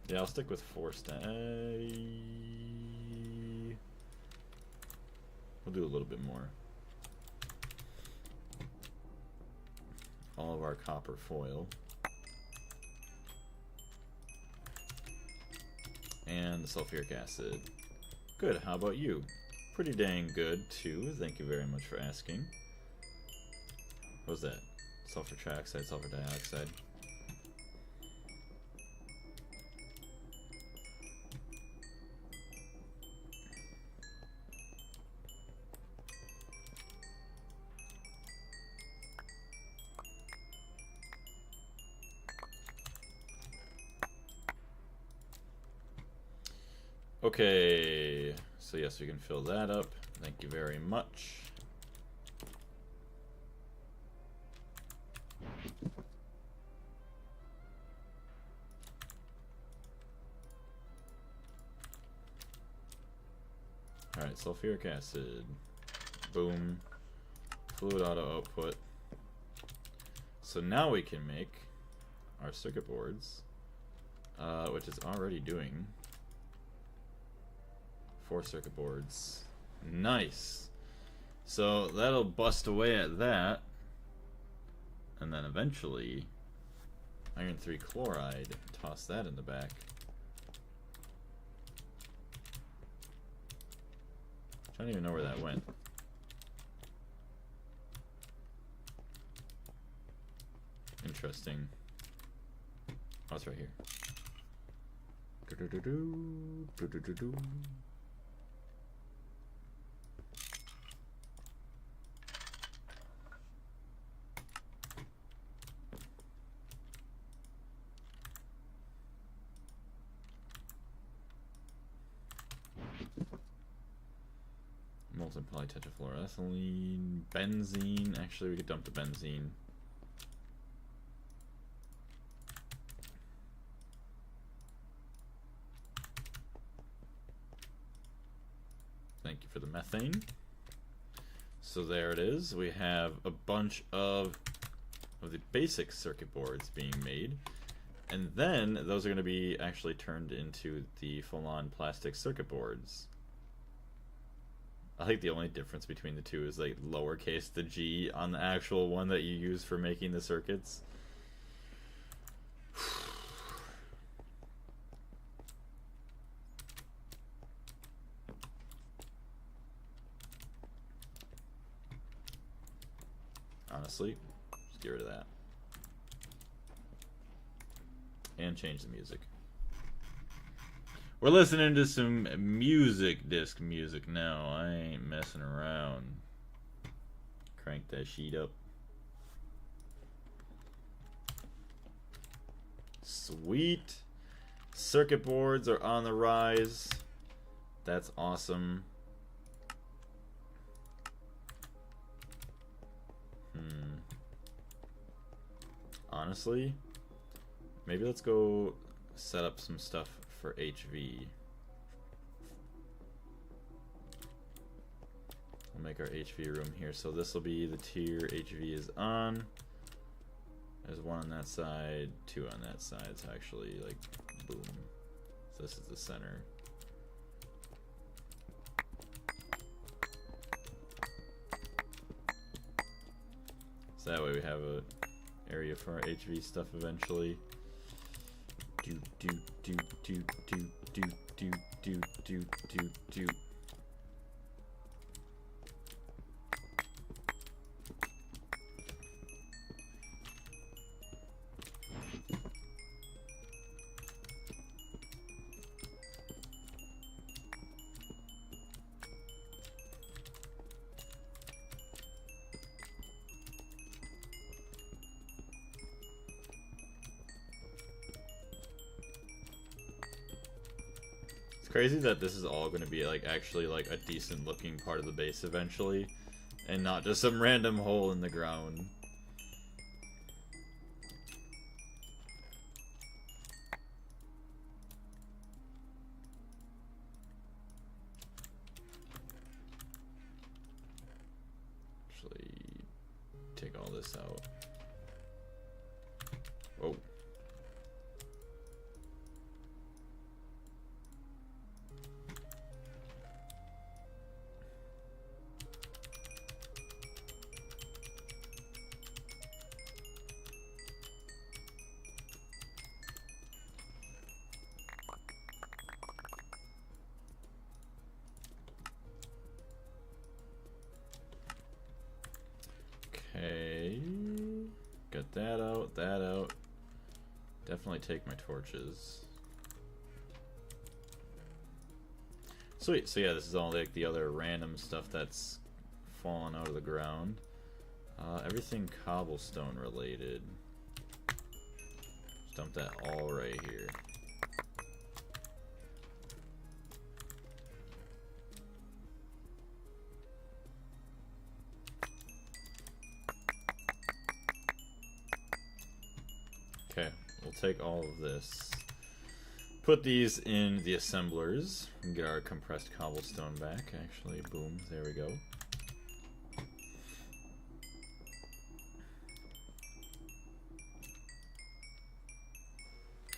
Yeah, I'll stick with 4 stacks. We'll do a little bit more. All of our copper foil. And the sulfuric acid. Good, how about you? Pretty dang good too, thank you very much for asking. What was that? Sulfur trioxide, sulfur dioxide. Okay, so yes, we can fill that up. Thank you very much. Alright, sulfuric acid. Boom. Fluid auto output. So now we can make our circuit boards, which is already doing 4 circuit boards. Nice. So that'll bust away at that. And then eventually iron 3 chloride, toss that in the back. I don't even know where that went. Interesting. Oh, it's right here. molten polytetrafluoroethylene, benzene. Actually, we could dump the benzene. Thank you for the methane. So there it is. We have a bunch of the basic circuit boards being made. And then those are going to be actually turned into the full-on plastic circuit boards. I think the only difference between the two is like lowercase the g on the actual one that you use for making the circuits. Honestly, just get rid of that. And change the music. We're listening to some music disc music now. I ain't messing around. Crank that sheet up. Sweet. Circuit boards are on the rise. That's awesome. Honestly, maybe let's go set up some stuff for HV. We'll make our HV room here. So this will be the tier HV is on. There's one on that side, two on that side. It's actually like boom. So this is the center. So that way we have a area for our HV stuff eventually. Do do do do do do do do do do do. Crazy that this is all going to be like actually like a decent looking part of the base eventually, and not just some random hole in the ground. Actually, take all this out. Whoa. Okay, got that out, that out. Definitely take my torches. Sweet, so yeah, this is all like the other random stuff that's fallen out of the ground. Everything cobblestone related. Just dump that all right here. Okay, we'll take all of this, put these in the assemblers, and get our compressed cobblestone back. Actually, boom, there we go.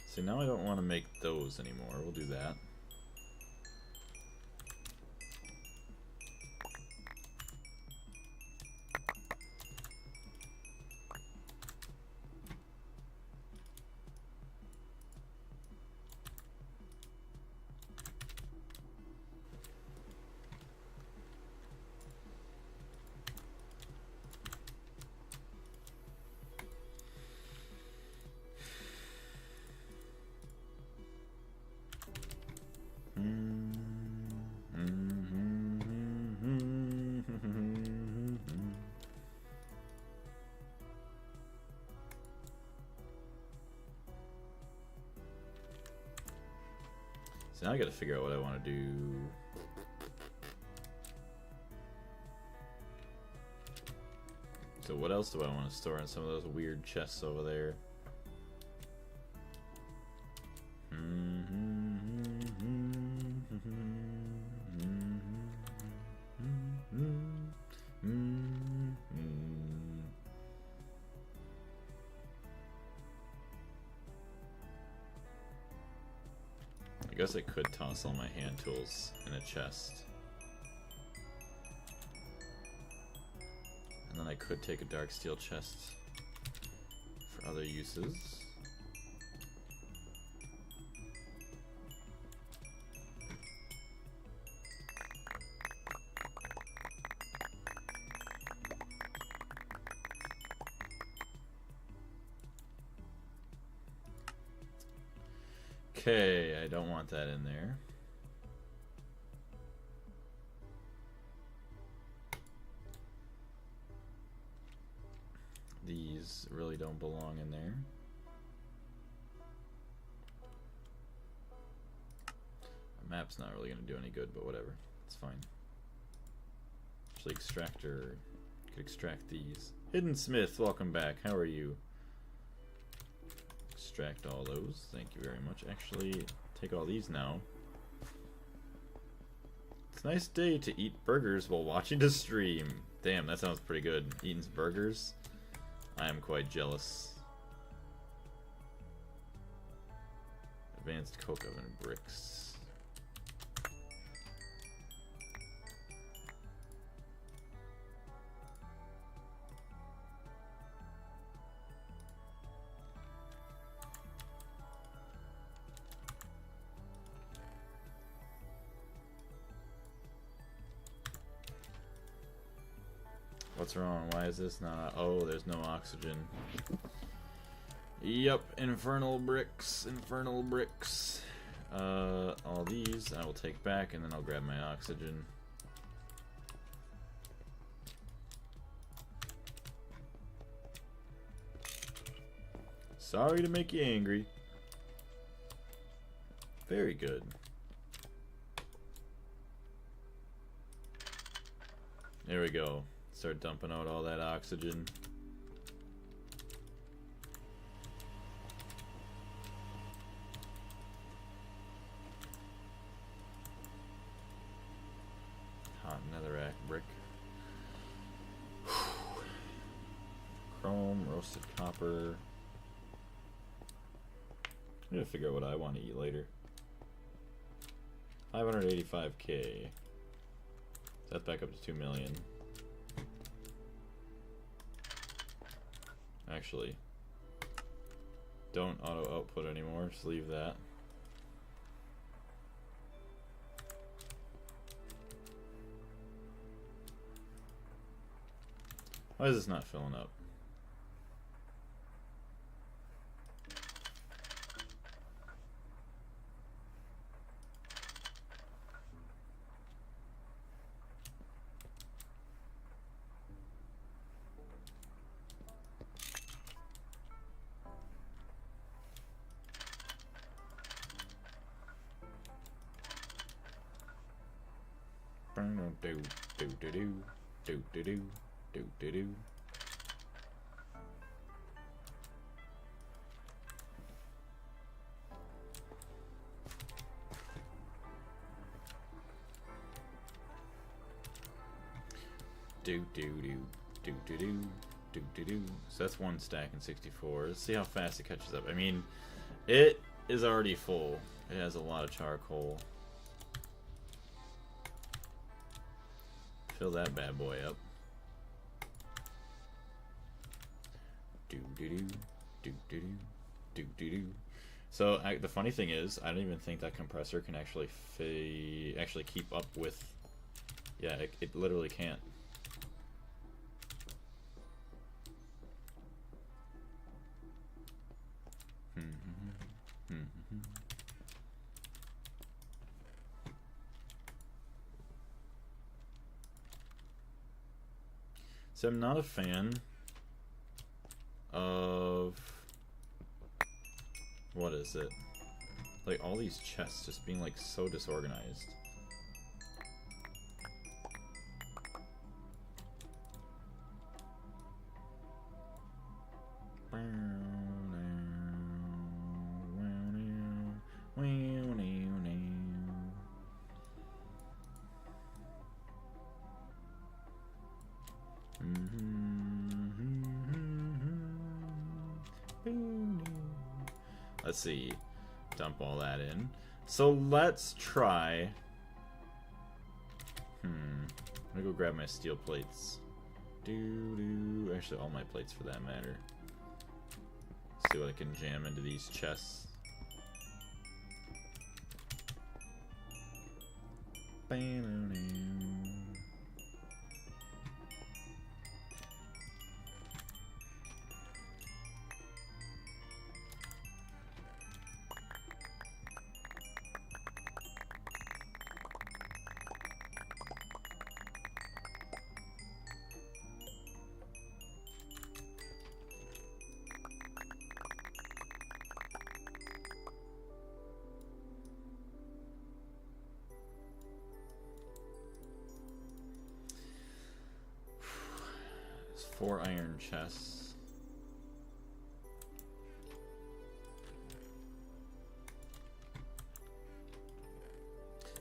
See, now I don't want to make those anymore. We'll do that. So now I gotta figure out what I want to do. So what else do I want to store in some of those weird chests over there? I guess I could toss all my hand tools in a chest. And then I could take a dark steel chest for other uses. Okay, I don't want that in there. These really don't belong in there. A map's not really going to do any good, but whatever. It's fine. Actually, extractor could extract these. Hidden Smith, welcome back. How are you? Extract all those. Thank you very much. Actually, take all these now. It's a nice day to eat burgers while watching the stream. Damn, that sounds pretty good. Eating burgers. I am quite jealous. Advanced coke oven bricks. What's wrong? Why is this not? Oh, there's no oxygen. Yep, infernal bricks, infernal bricks. All these I will take back, and then I'll grab my oxygen. Sorry to make you angry. Very good. There we go. Start dumping out all that oxygen. Hot netherrack brick. Chrome, roasted copper. I need to figure out what I want to eat later. 585k. That's back up to 2 million. Actually, don't auto output anymore, just leave that. Why is this not filling up? So that's one stack in 64. Let's see how fast it catches up. I mean, it is already full. It has a lot of charcoal. Fill that bad boy up. So the funny thing is, I don't even think that compressor can actually keep up with. Yeah, it literally can't. So I'm not a fan of, what is it? Like all these chests just being like so disorganized. Let's see. Dump all that in. So let's try. I'm gonna go grab my steel plates. Actually, all my plates for that matter. See what I can jam into these chests. There's 4 iron chests.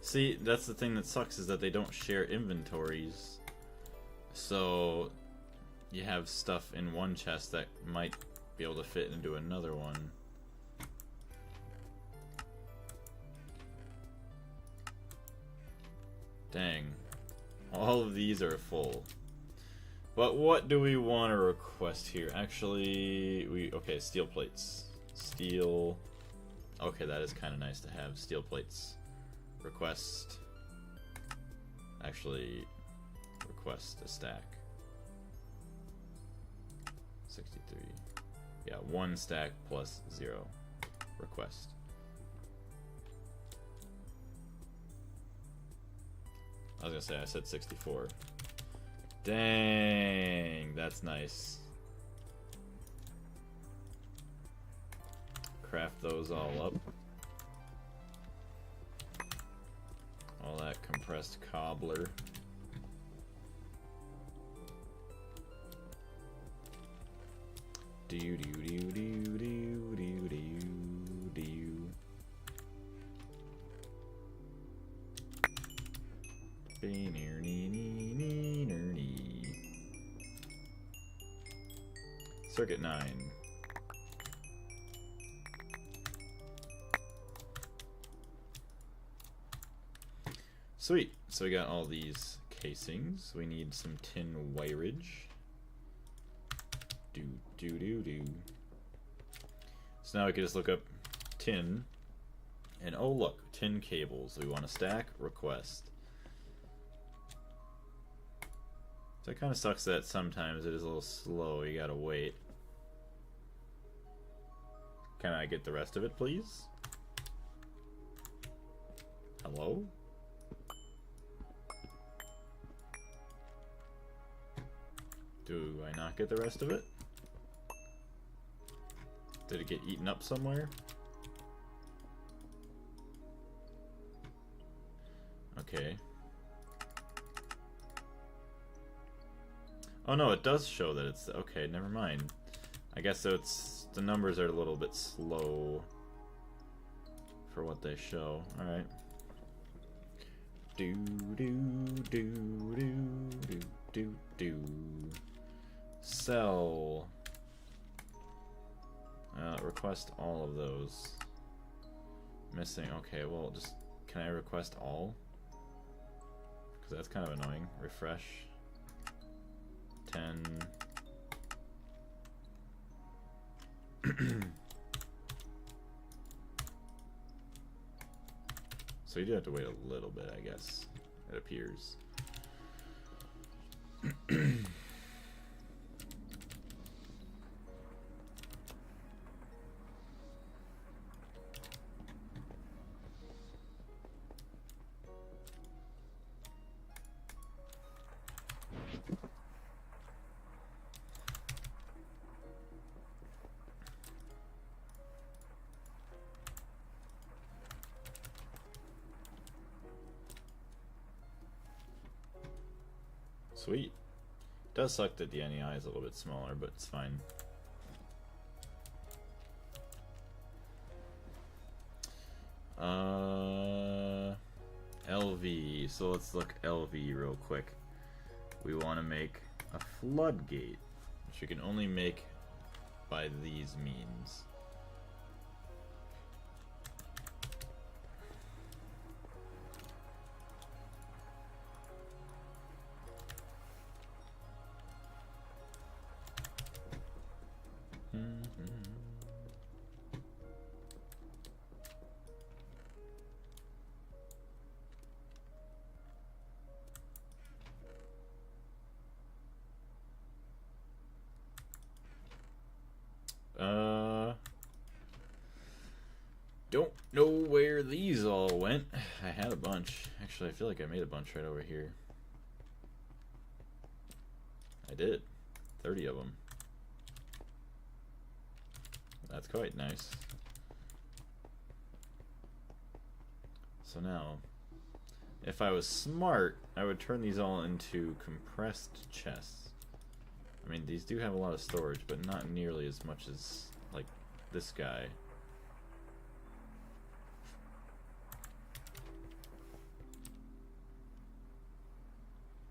See, that's the thing that sucks, is that they don't share inventories. So you have stuff in one chest that might be able to fit into another one. Dang. All of these are full. But what do we want to request here? Actually, okay, steel plates. Steel. Okay, that is kind of nice to have. Steel plates. Request. Actually, request a stack. 63. Yeah, 1 stack plus 0. Request. I was gonna say, I said 64. Dang, that's nice. Craft those all up. All that compressed cobbler. Do do do do do do do do. Circuit 9. Sweet. So we got all these casings. We need some tin wireage. Do do do do. So now we can just look up tin, and oh look, tin cables. We want to stack. Request. So it kind of sucks that sometimes it is a little slow. You gotta wait. Can I get the rest of it, please? Hello? Do I not get the rest of it? Did it get eaten up somewhere? Okay. Oh no, it does show that it's... Okay, never mind. I guess so it's... The numbers are a little bit slow for what they show. Alright. Do do do do do do do. Sell. Request all of those. Missing. Okay, well, just... Can I request all? Because that's kind of annoying. Refresh. 10. So you do have to wait a little bit, I guess. It appears. Sweet. Does suck that the NEI is a little bit smaller, but it's fine. LV. So let's look LV real quick. We want to make a floodgate, which you can only make by these means. Don't know where these all went. I had a bunch. Actually, I feel like I made a bunch right over here. I did. 30 of them. That's quite nice. So now, if I was smart, I would turn these all into compressed chests. I mean, these do have a lot of storage, but not nearly as much as, like, this guy.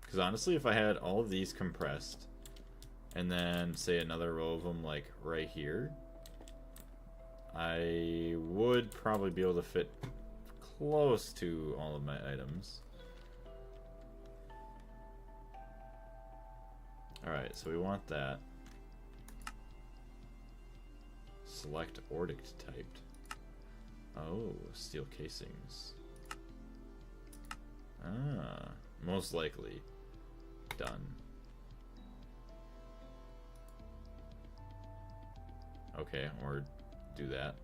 Because honestly, if I had all of these compressed, and then, say, another row of them, like, right here, I would probably be able to fit close to all of my items. Alright, so we want that. Select Ordict typed. Oh, steel casings. Ah, most likely. Done. Okay, or do that.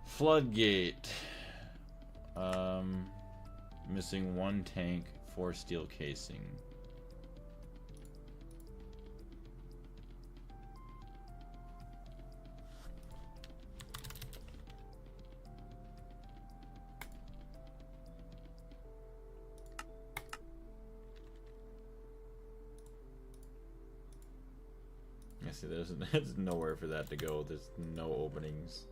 Floodgate. Missing 1 tank, 4 steel casing. I see there's nowhere for that to go. There's no openings.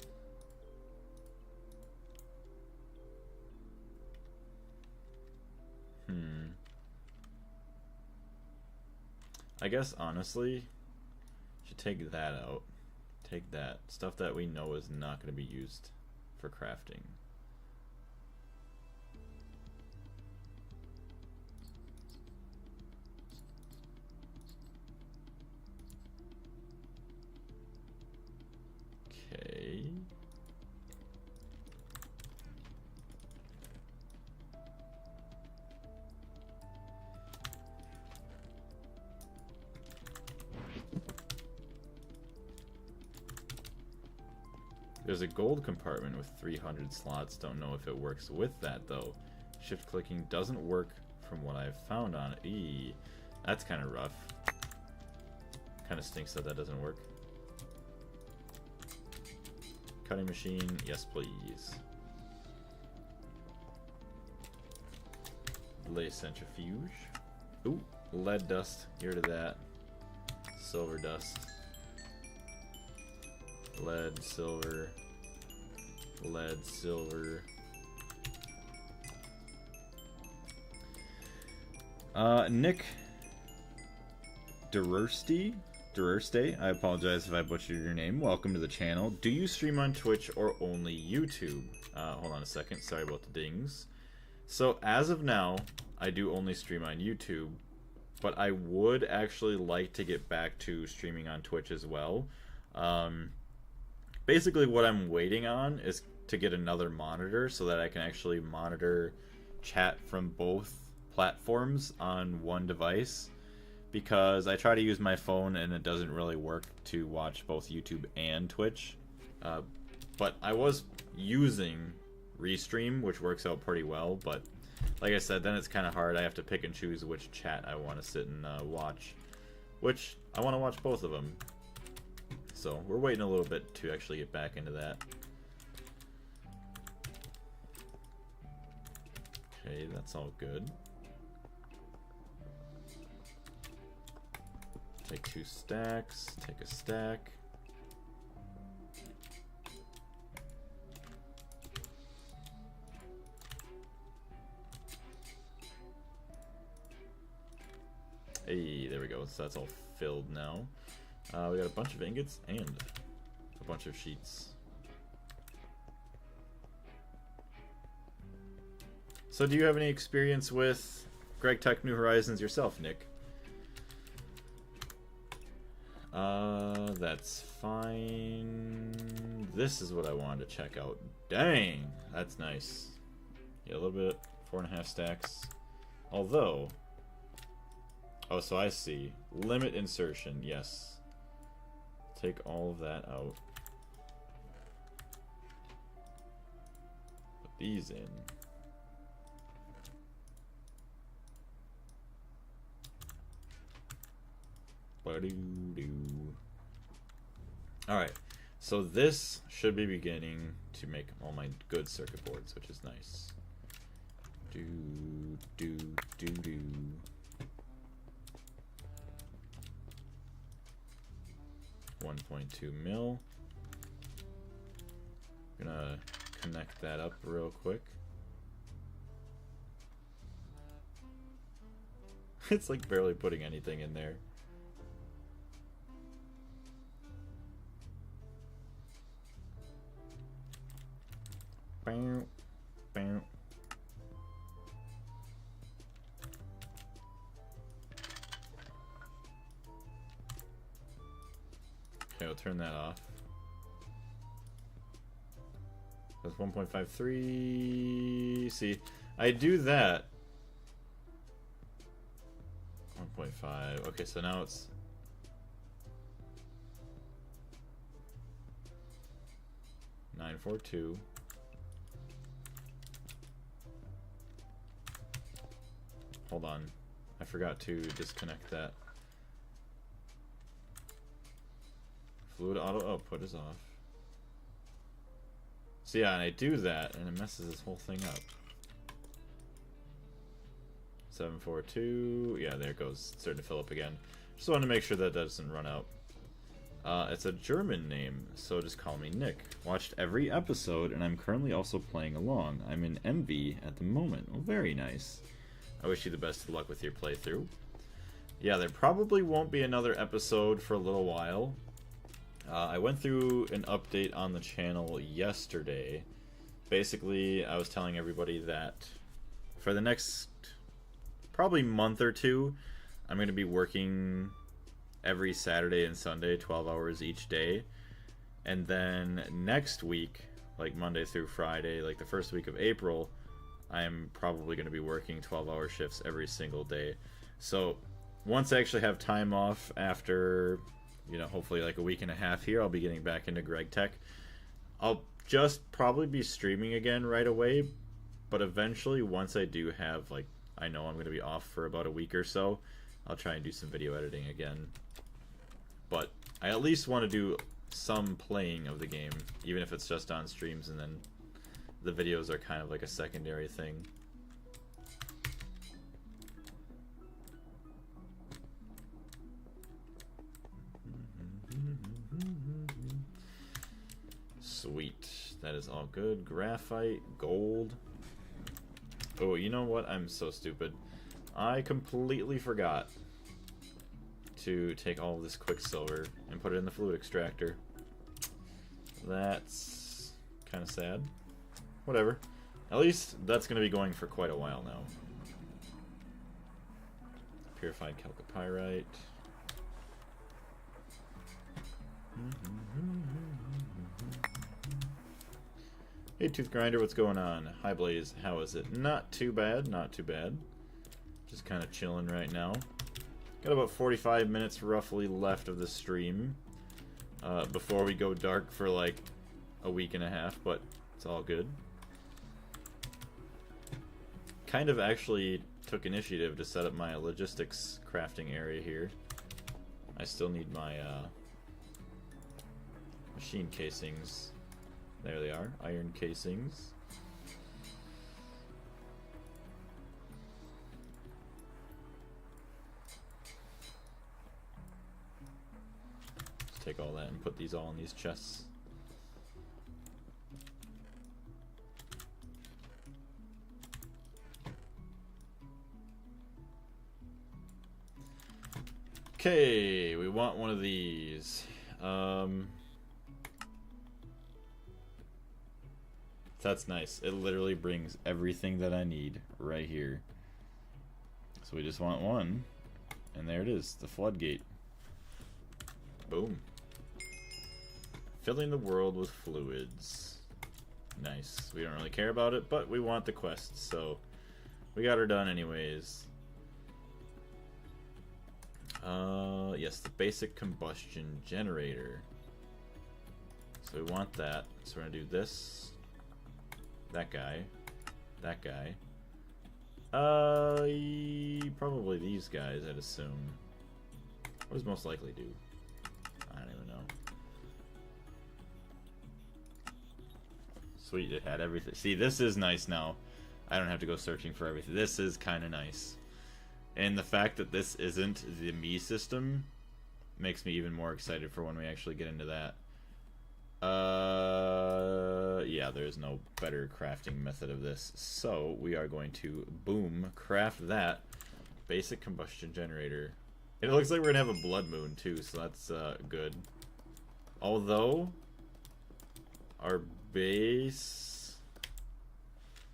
I guess honestly, should take that out. Take that. Stuff that we know is not going to be used for crafting. Okay. There's a gold compartment with 300 slots. Don't know if it works with that though. Shift clicking doesn't work from what I've found on it. Eee, that's kind of rough. Kind of stinks that that doesn't work. Cutting machine, yes please. Lay centrifuge. Ooh, lead dust, get rid of that. Silver dust. Lead, silver. Lead, silver. Nick Durste, I apologize if I butchered your name. Welcome to the channel. Do you stream on Twitch or only YouTube? Hold on a second. Sorry about the dings. So as of now, I do only stream on YouTube, but I would actually like to get back to streaming on Twitch as well. Basically what I'm waiting on is to get another monitor so that I can actually monitor chat from both platforms on one device, because I try to use my phone and it doesn't really work to watch both YouTube and Twitch. But I was using Restream, which works out pretty well, but like I said, then it's kind of hard. I have to pick and choose which chat I want to sit and watch, which I want to watch both of them. So we're waiting a little bit to actually get back into that. Okay, that's all good. Take 2 stacks, take a stack. Hey, there we go. So that's all filled now. We got a bunch of ingots and a bunch of sheets. So do you have any experience with Gregtech New Horizons yourself, Nick? That's fine. This is what I wanted to check out. Dang, that's nice. Yeah, a little bit, 4.5 stacks. Although, oh, so I see. Limit insertion, yes. Take all of that out. Put these in. Alright, so this should be beginning to make all my good circuit boards, which is nice. 1.2 mil. Gonna connect that up real quick. It's like barely putting anything in there. Bow, bow. Okay, I'll turn that off. That's 1.53. See, I do that. 1.5. Okay, so now it's 942. Hold on, I forgot to disconnect that. Fluid auto output is off. So yeah, and I do that, and it messes this whole thing up. 742, yeah, there it goes. It's starting to fill up again. Just wanted to make sure that doesn't run out. It's a German name, so just call me Nick. Watched every episode, and I'm currently also playing along. I'm in MV at the moment. Oh, very nice. I wish you the best of luck with your playthrough. Yeah, there probably won't be another episode for a little while. I went through an update on the channel yesterday. Basically, I was telling everybody that for the next probably month or two, I'm going to be working every Saturday and Sunday, 12 hours each day. And then next week, like Monday through Friday, like the first week of April, I'm probably going to be working 12-hour shifts every single day. So once I actually have time off after, you know, hopefully like a week and a half here, I'll be getting back into Gregtech. I'll just probably be streaming again right away, but eventually once I do have, like, I know I'm going to be off for about a week or so, I'll try and do some video editing again. But I at least want to do some playing of the game, even if it's just on streams, and then the videos are kind of like a secondary thing. Sweet. That is all good. Graphite, gold. Oh, you know what? I'm so stupid. I completely forgot to take all of this quicksilver and put it in the fluid extractor. That's kind of sad. Whatever. At least that's going to be going for quite a while now. Purified chalcopyrite. Hey Tooth Grinder, what's going on? Hi Blaze, how is it? Not too bad, not too bad. Just kind of chilling right now. Got about 45 minutes roughly left of the stream before we go dark for like a week and a half, but it's all good. Kind of actually took initiative to set up my logistics crafting area here. I still need my machine casings. There they are, iron casings. Just take all that and put these all in these chests. Okay, we want one of these. That's nice. It literally brings everything that I need right here. So we just want one. And there it is, the floodgate. Boom. Filling the world with fluids. Nice. We don't really care about it, but we want the quest, so we got her done anyways. Yes, the basic combustion generator. So we want that. So we're gonna do this. That guy. That guy. Probably these guys, I'd assume. What does most likely do? I don't even know. Sweet, it had everything. See, this is nice now. I don't have to go searching for everything. This is kind of nice. And the fact that this isn't the me system makes me even more excited for when we actually get into that. Yeah, there's no better crafting method of this. So we are going to, boom, craft that basic combustion generator. And it looks like we're gonna have a blood moon too, so that's good. Although our base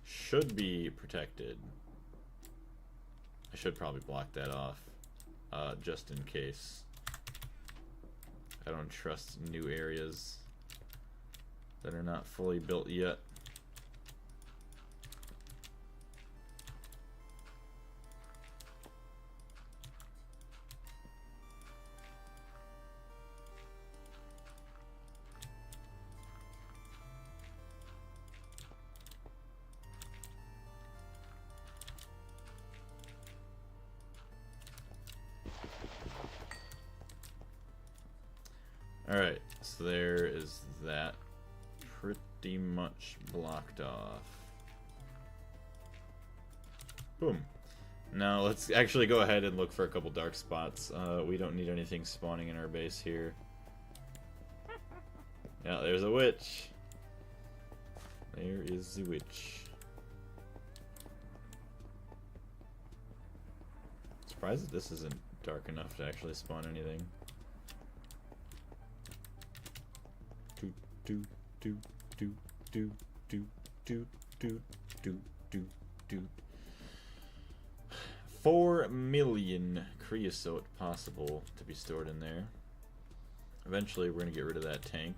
should be protected. I should probably block that off, just in case. I don't trust new areas that are not fully built yet. Alright, so there is that pretty much blocked off. Boom. Now let's actually go ahead and look for a couple dark spots. We don't need anything spawning in our base here. Yeah, there's a witch. There is the witch. Surprised that this isn't dark enough to actually spawn anything. Do do do do do do do do do do. 4 million creosote possible to be stored in there. Eventually we're gonna get rid of that tank.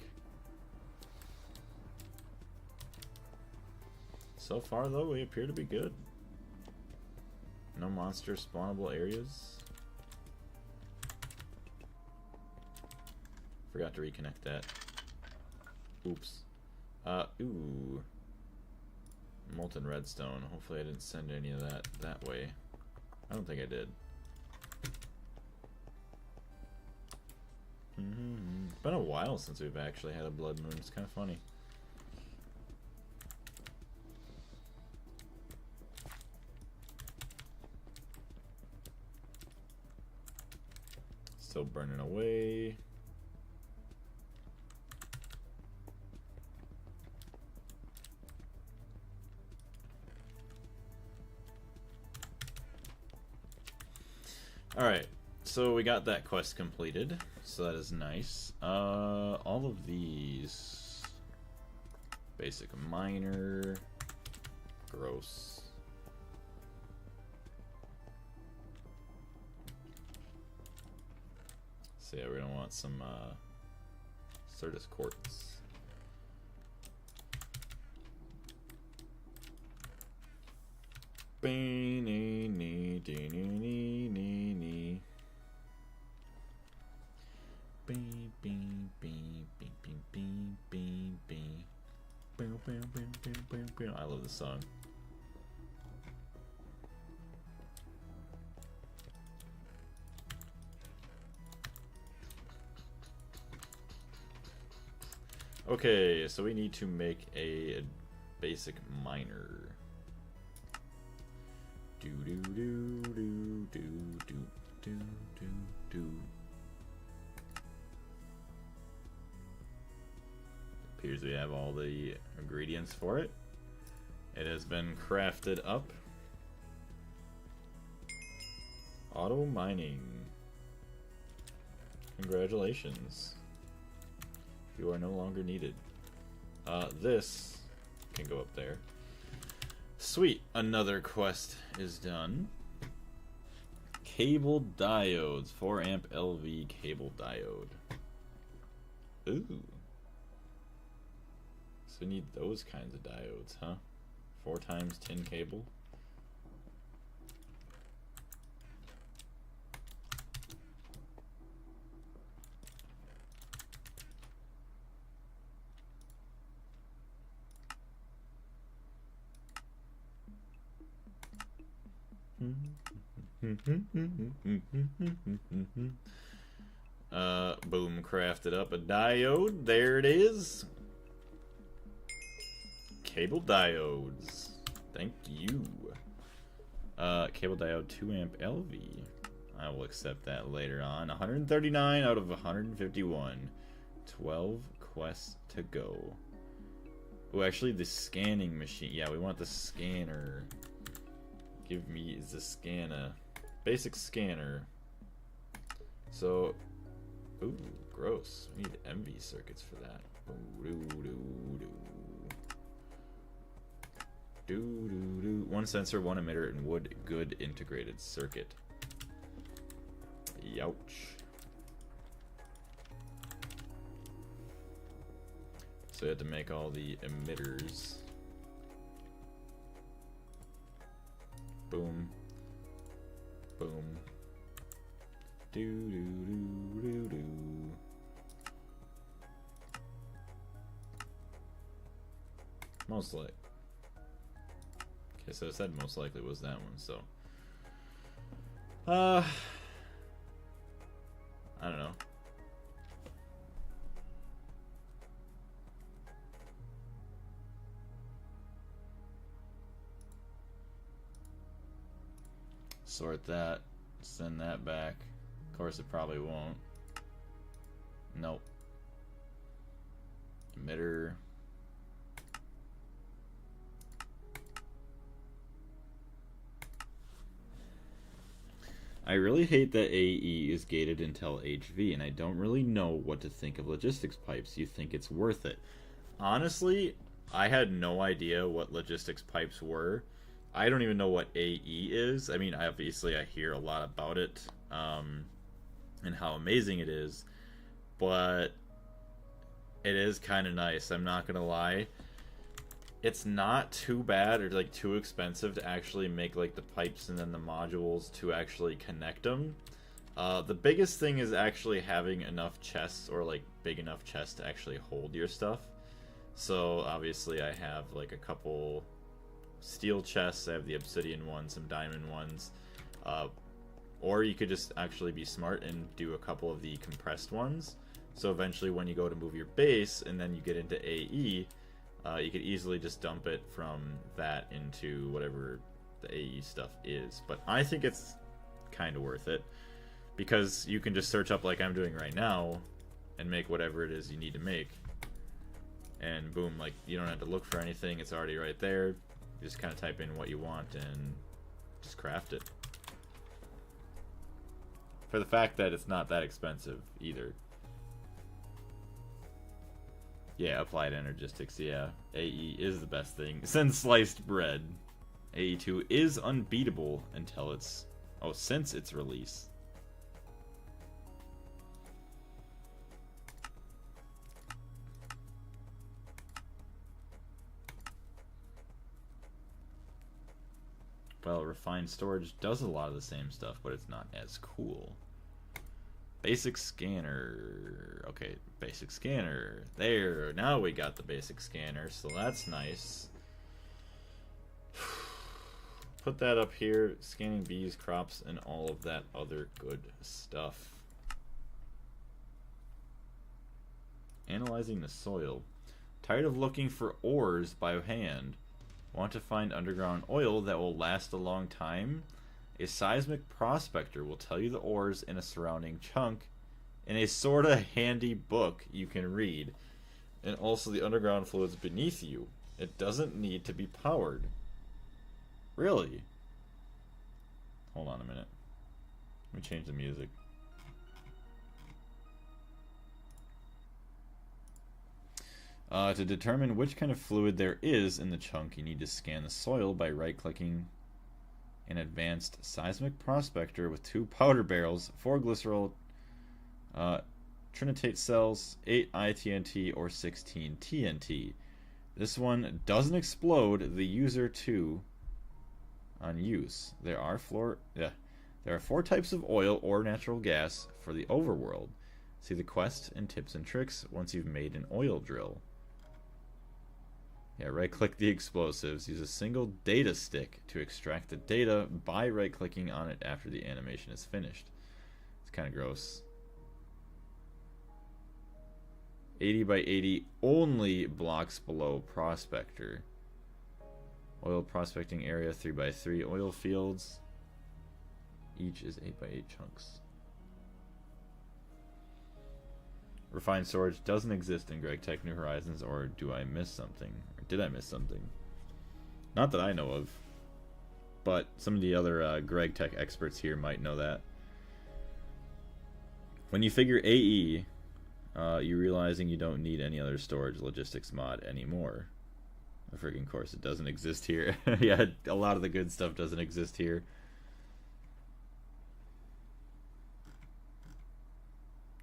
So far though, we appear to be good. No monster spawnable areas. Forgot to reconnect that. Oops. Ooh. Molten redstone. Hopefully I didn't send any of that way. I don't think I did. It's been a while since we've actually had a blood moon. It's kind of funny. Still burning away. Alright, so we got that quest completed, so that is nice. All of these... Basic miner... Gross. So yeah, we're gonna want some, Certus quartz. I love this song. Okay, so we need to make a basic miner. Do do do do do do do do do. Appears we have all the ingredients for it. It has been crafted up. Auto mining. Congratulations. You are no longer needed. This can go up there. Sweet. Another quest is done. Cable diodes. 4 amp LV cable diode. Ooh. So we need those kinds of diodes, huh? 4 times 10 cable. Boom, crafted up a diode. There it is. Cable diodes. Thank you. Cable diode 2 amp LV. I will accept that later on. 139 out of 151. 12 quests to go. Oh, actually the scanning machine. Yeah, we want the scanner. Give me the scanner. Basic scanner. So, ooh, gross. We need MV circuits for that. One sensor, one emitter, and wood. Good integrated circuit. Youch. So you had to make all the emitters. Boom. Boom. Do. Most likely. Okay, so it said most likely was that one, so. I don't know. Sort that, send that back. Of course it probably won't. Nope. Emitter. I really hate that AE is gated until HV, and I don't really know what to think of logistics pipes. You think it's worth it? Honestly, I had no idea what logistics pipes were. I don't even know what AE is. I mean, obviously I hear a lot about it, and how amazing it is, but it is kind of nice, I'm not gonna lie. It's not too bad or like too expensive to actually make like the pipes and then the modules to actually connect them. The biggest thing is actually having enough chests, or like big enough chests to actually hold your stuff. So obviously I have like a couple steel chests, I have the obsidian ones, some diamond ones, or you could just actually be smart and do a couple of the compressed ones. So eventually when you go to move your base and then you get into AE, you could easily just dump it from that into whatever the AE stuff is. But I think it's kind of worth it, because you can just search up like I'm doing right now and make whatever it is you need to make. And boom, like you don't have to look for anything, it's already right there. You just kind of type in what you want and just craft it. For the fact that it's not that expensive either. Yeah, applied energistics, yeah. AE is the best thing since sliced bread. AE2 is unbeatable until it's... oh, since its release. Well, refined storage does a lot of the same stuff, but it's not as cool. Basic scanner. Okay, basic scanner. There, now we got the basic scanner, so that's nice. Put that up here, scanning bees, crops, and all of that other good stuff. Analyzing the soil. Tired of looking for ores by hand? Want to find underground oil that will last a long time? A seismic prospector will tell you the ores in a surrounding chunk in a sorta handy book you can read, and also the underground fluids beneath you. It doesn't need to be powered. Really? Hold on a minute. Let me change the music. To determine which kind of fluid there is in the chunk, you need to scan the soil by right-clicking an advanced seismic prospector with 2 powder barrels, 4 glycerol trinitate cells, 8 ITNT, or 16 TNT. This one doesn't explode the user 2 on use. There are 4 types of oil or natural gas for the overworld. See the quest and tips and tricks once you've made an oil drill. Yeah, right-click the explosives. Use a single data stick to extract the data by right-clicking on it after the animation is finished. It's kind of gross. 80 by 80 only blocks below prospector. Oil prospecting area 3 by 3 oil fields. Each is 8 by 8 chunks. Refined storage doesn't exist in Gregtech New Horizons, or do I miss something? Or did I miss something? Not that I know of, but some of the other Gregtech experts here might know that. When you figure AE, you're realizing you don't need any other storage logistics mod anymore. Of freaking course, it doesn't exist here. Yeah, a lot of the good stuff doesn't exist here.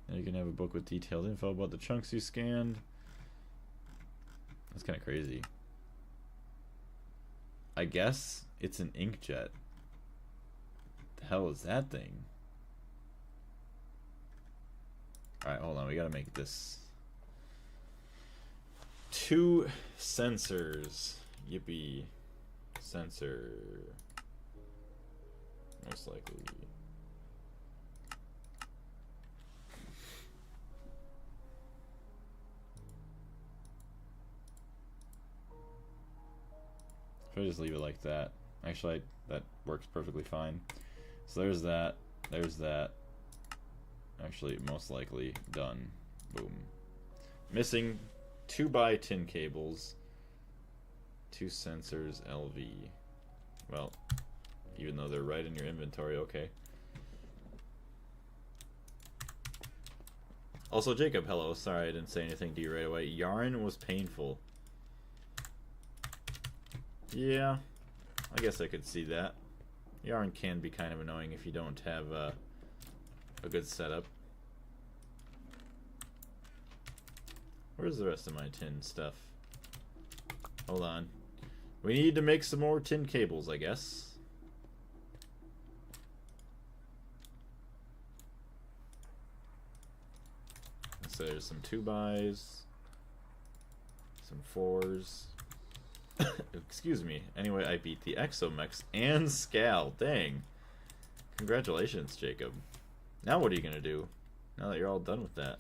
And you can have a book with detailed info about the chunks you scanned. That's kind of crazy. I guess it's an inkjet. The hell is that thing? Alright, hold on. We gotta make this 2 sensors. Yippee. Sensor. Most likely. Should I just leave it like that? Actually, that works perfectly fine. So there's that. There's that. Actually, most likely done. Boom. Missing 2 x tin cables. 2 sensors LV. Well, even though they're right in your inventory, okay. Also, Jacob, hello. Sorry I didn't say anything to you right away. Yarn was painful. Yeah, I guess I could see that. Yarn can be kind of annoying if you don't have a good setup. Where's the rest of my tin stuff? Hold on. We need to make some more tin cables, I guess. So there's some 2x, some 4s. Excuse me. Anyway, I beat the Exomex and Scal. Dang. Congratulations, Jacob. Now what are you going to do? Now that you're all done with that.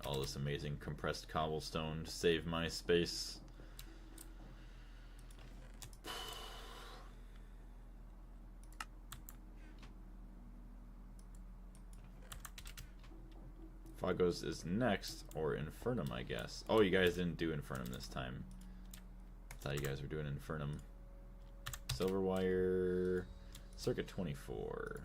All this amazing compressed cobblestone to save my space. Phagos is next, or Infernum, I guess. Oh, you guys didn't do Infernum this time. I thought you guys were doing Infernum. Silver wire, circuit 24.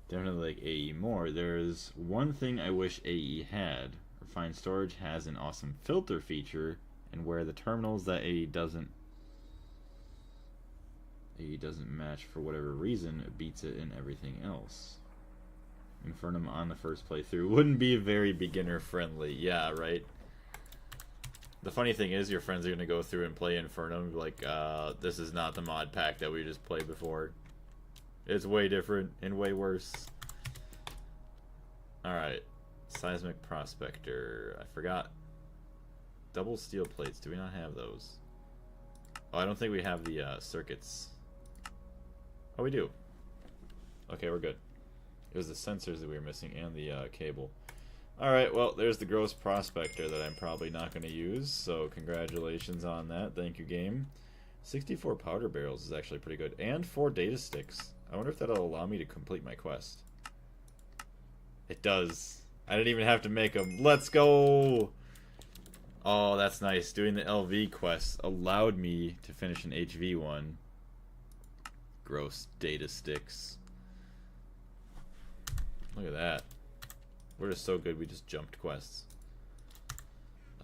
Definitely like AE more. There's one thing I wish AE had. Refined Storage has an awesome filter feature, and where the terminals that AE doesn't match for whatever reason, it beats it in everything else. Infernum on the first playthrough wouldn't be very beginner friendly. Yeah, right. The funny thing is, your friends are gonna go through and play Infernum like, this is not the mod pack that we just played before. It's way different and way worse. Alright. Seismic Prospector. I forgot. Double steel plates. Do we not have those? Oh, I don't think we have the circuits. Oh, we do. Okay, we're good. It was the sensors that we were missing and the cable. Alright, well, there's the gross prospector that I'm probably not going to use. So, congratulations on that. Thank you, game. 64 powder barrels is actually pretty good. And 4 data sticks. I wonder if that'll allow me to complete my quest. It does. I didn't even have to make them. Let's go! Oh, that's nice. Doing the LV quest allowed me to finish an HV one. Gross data sticks. Look at that. We're just so good we just jumped quests.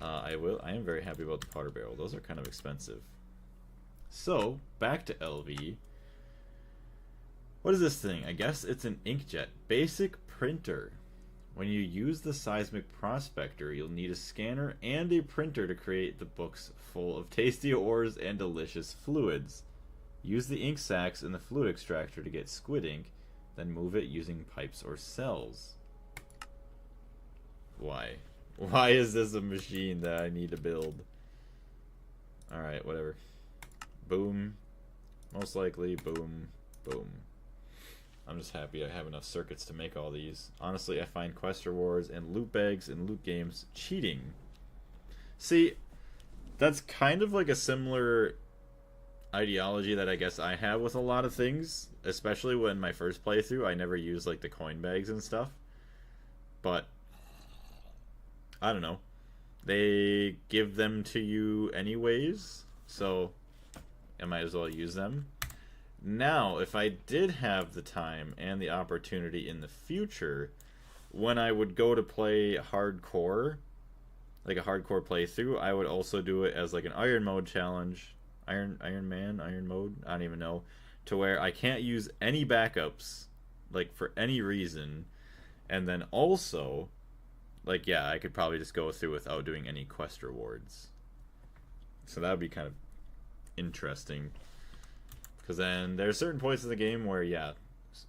I am very happy about the powder barrel. Those are kind of expensive. So, back to LV. What is this thing? I guess it's an inkjet. Basic printer. When you use the seismic prospector, you'll need a scanner and a printer to create the books full of tasty ores and delicious fluids. Use the ink sacs and the fluid extractor to get squid ink, then move it using pipes or cells. Why? Why is this a machine that I need to build? Alright, whatever. Boom. Most likely, boom, boom. I'm just happy I have enough circuits to make all these. Honestly, I find quest rewards and loot bags and loot games cheating. See, that's kind of like a similar ideology that I guess I have with a lot of things. Especially when my first playthrough, I never used like the coin bags and stuff. But I don't know. They give them to you anyways, so I might as well use them. Now, if I did have the time and the opportunity in the future, when I would go to play hardcore, like a hardcore playthrough, I would also do it as like an Iron Mode challenge. Iron Mode? I don't even know. To where I can't use any backups, like for any reason. And then also, like, yeah, I could probably just go through without doing any quest rewards. So that would be kind of interesting. Because then there's certain points in the game where, yeah,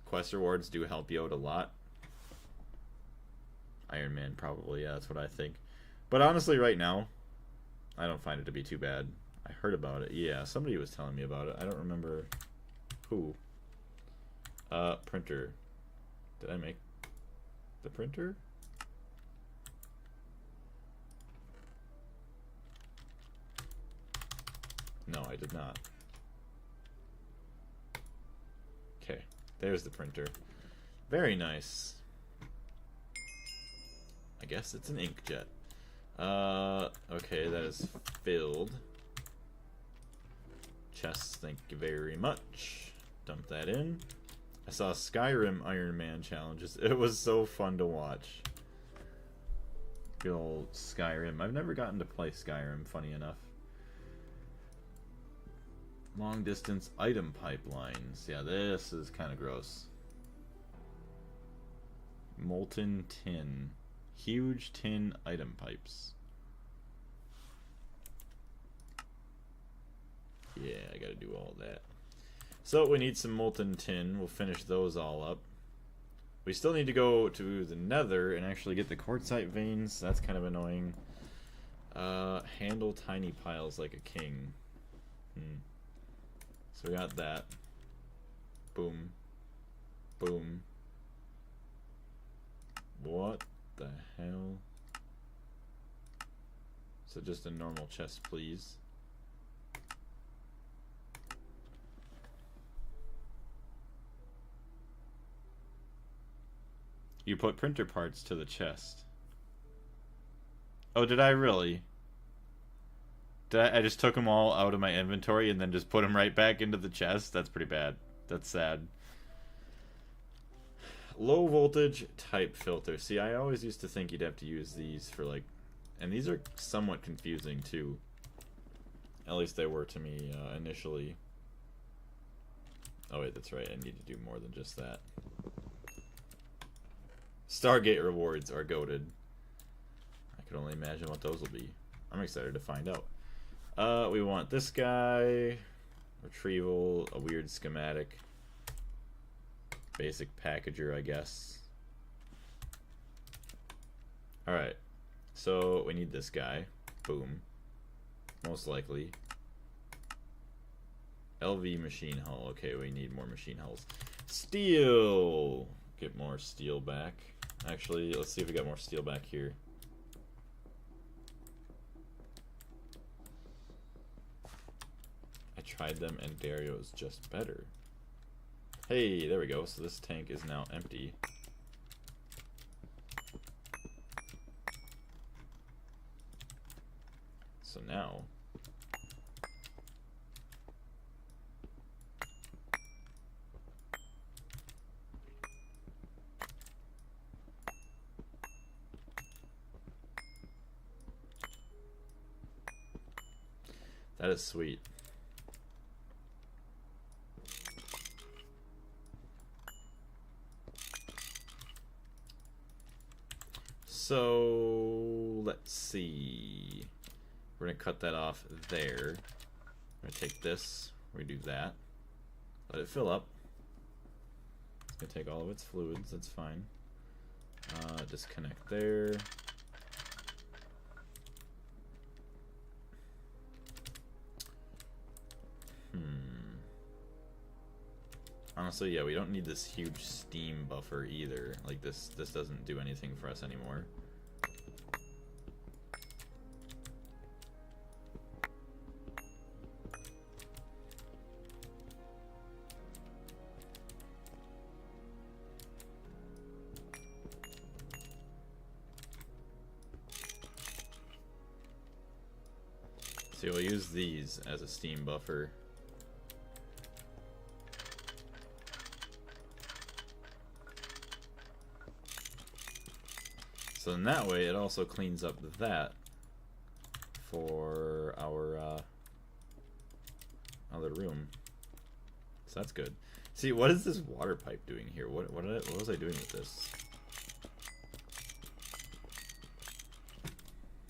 quest rewards do help you out a lot. Iron Man, probably, yeah, that's what I think. But honestly, right now, I don't find it to be too bad. I heard about it. Yeah, somebody was telling me about it. I don't remember who. Printer. Did I make the printer? No, I did not. Okay, there's the printer. Very nice. I guess it's an inkjet. Okay, that is filled. Chests, thank you very much. Dump that in. I saw Skyrim Iron Man challenges. It was so fun to watch. Good old Skyrim. I've never gotten to play Skyrim, funny enough. Long distance item pipelines. Yeah, this is kind of gross. Molten tin. Huge tin item pipes. Yeah, I gotta do all that. So we need some molten tin. We'll finish those all up. We still need to go to the nether and actually get the quartzite veins. That's kind of annoying. Handle tiny piles like a king. So we got that. Boom. Boom. What the hell? So just a normal chest, please. You put printer parts to the chest. Oh, did I really? I just took them all out of my inventory and then just put them right back into the chest? That's pretty bad. That's sad. Low voltage type filter. See, I always used to think you'd have to use these for like... And these are somewhat confusing too. At least they were to me initially. Oh wait, that's right. I need to do more than just that. Stargate rewards are goated. I can only imagine what those will be. I'm excited to find out. We want this guy. Retrieval, a weird schematic. Basic packager, I guess. Alright. So, we need this guy. Boom. Most likely. LV machine hull. Okay, we need more machine hulls. Steel! Get more steel back. Actually, let's see if we got more steel back here. I tried them and Dario is just better. Hey, there we go. So this tank is now empty. So now that is sweet. So let's see. We're gonna cut that off there. We're gonna take this, redo that, let it fill up. It's gonna take all of its fluids, that's fine. Disconnect there. Honestly, yeah, we don't need this huge steam buffer either. Like this doesn't do anything for us anymore. So we'll use these as a steam buffer. So in that way, it also cleans up that for our other room. So that's good. See, what is this water pipe doing here? What was I doing with this?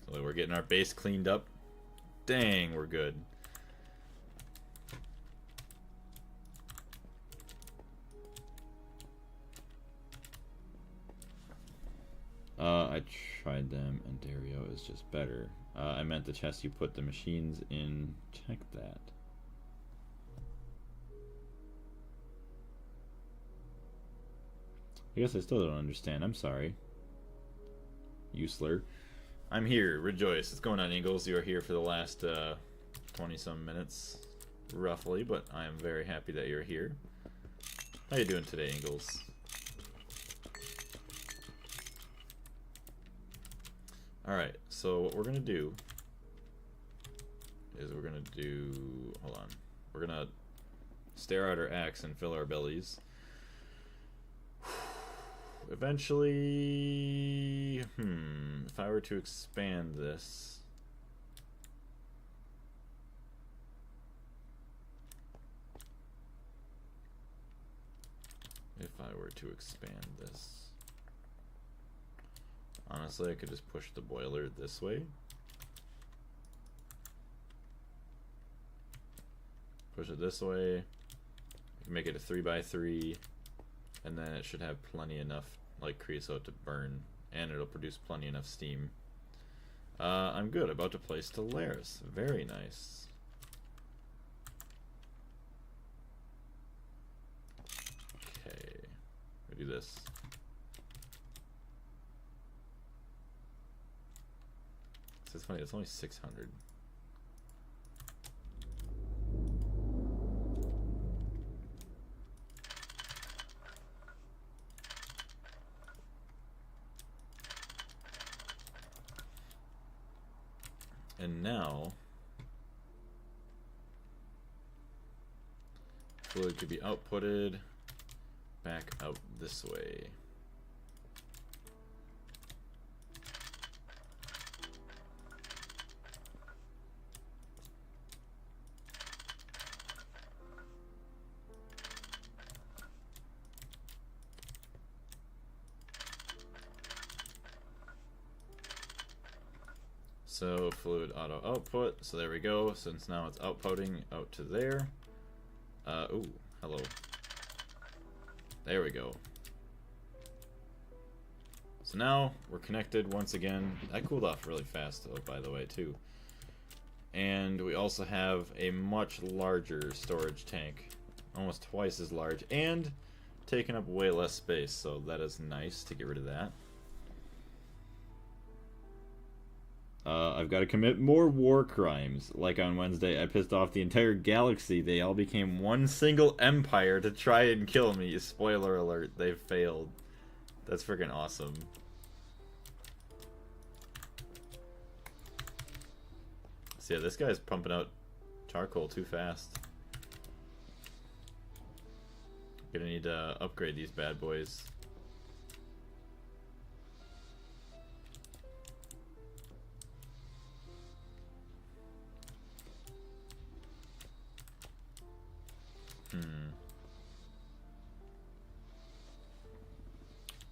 So we're getting our base cleaned up. Dang, we're good. I tried them and Dario is just better. I meant the chest you put the machines in. Check that. I guess I still don't understand. I'm sorry. Usler. I'm here. Rejoice. What's going on, Ingles? You are here for the last 20-some minutes, roughly, but I am very happy that you're here. How you doing today, Ingles? Alright, so what we're going to do is we're going to do... Hold on. We're going to stare at our axe and fill our bellies. Eventually... if I were to expand this... If I were to expand this... Honestly, I could just push the boiler this way. Push it this way. I can make it a 3x3, and then it should have plenty enough like creosote to burn, and it'll produce plenty enough steam. I'm good. About to place Stellaris. Very nice. Okay, we do this. It's funny, it's only 600. And now fluid could be outputted back out this way. So fluid auto output, so there we go. Since now it's outputting out to there. Ooh, hello. There we go. So now we're connected once again. That cooled off really fast though, by the way, too. And we also have a much larger storage tank. Almost twice as large and taking up way less space, so that is nice to get rid of that. I've got to commit more war crimes. Like on Wednesday, I pissed off the entire galaxy. They all became one single empire to try and kill me. Spoiler alert, they failed. That's freaking awesome. So yeah, this guy's pumping out charcoal too fast. Gonna need to upgrade these bad boys.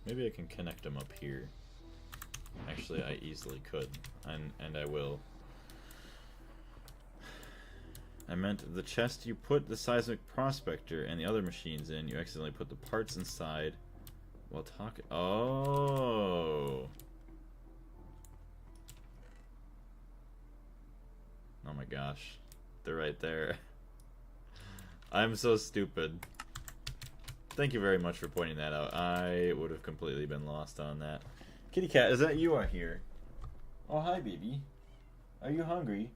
Maybe I can connect them up here. Actually, I easily could, and I will. I meant the chest you put the seismic prospector and the other machines in, you accidentally put the parts inside while talking. Oh. Oh my gosh. They're right there. I'm so stupid. Thank you very much for pointing that out. I would have completely been lost on that. Kitty cat, is that you are here? Oh, hi, baby. Are you hungry?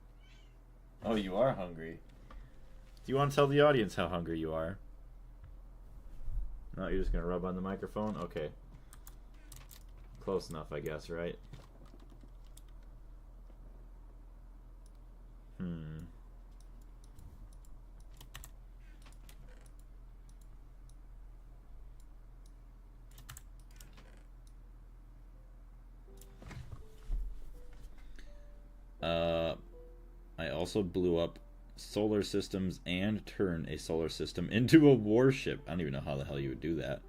Oh, you are hungry. Do you want to tell the audience how hungry you are? No, you're just going to rub on the microphone? Okay. Close enough, I guess, right? I also blew up solar systems and turned a solar system into a warship. I don't even know how the hell you would do that.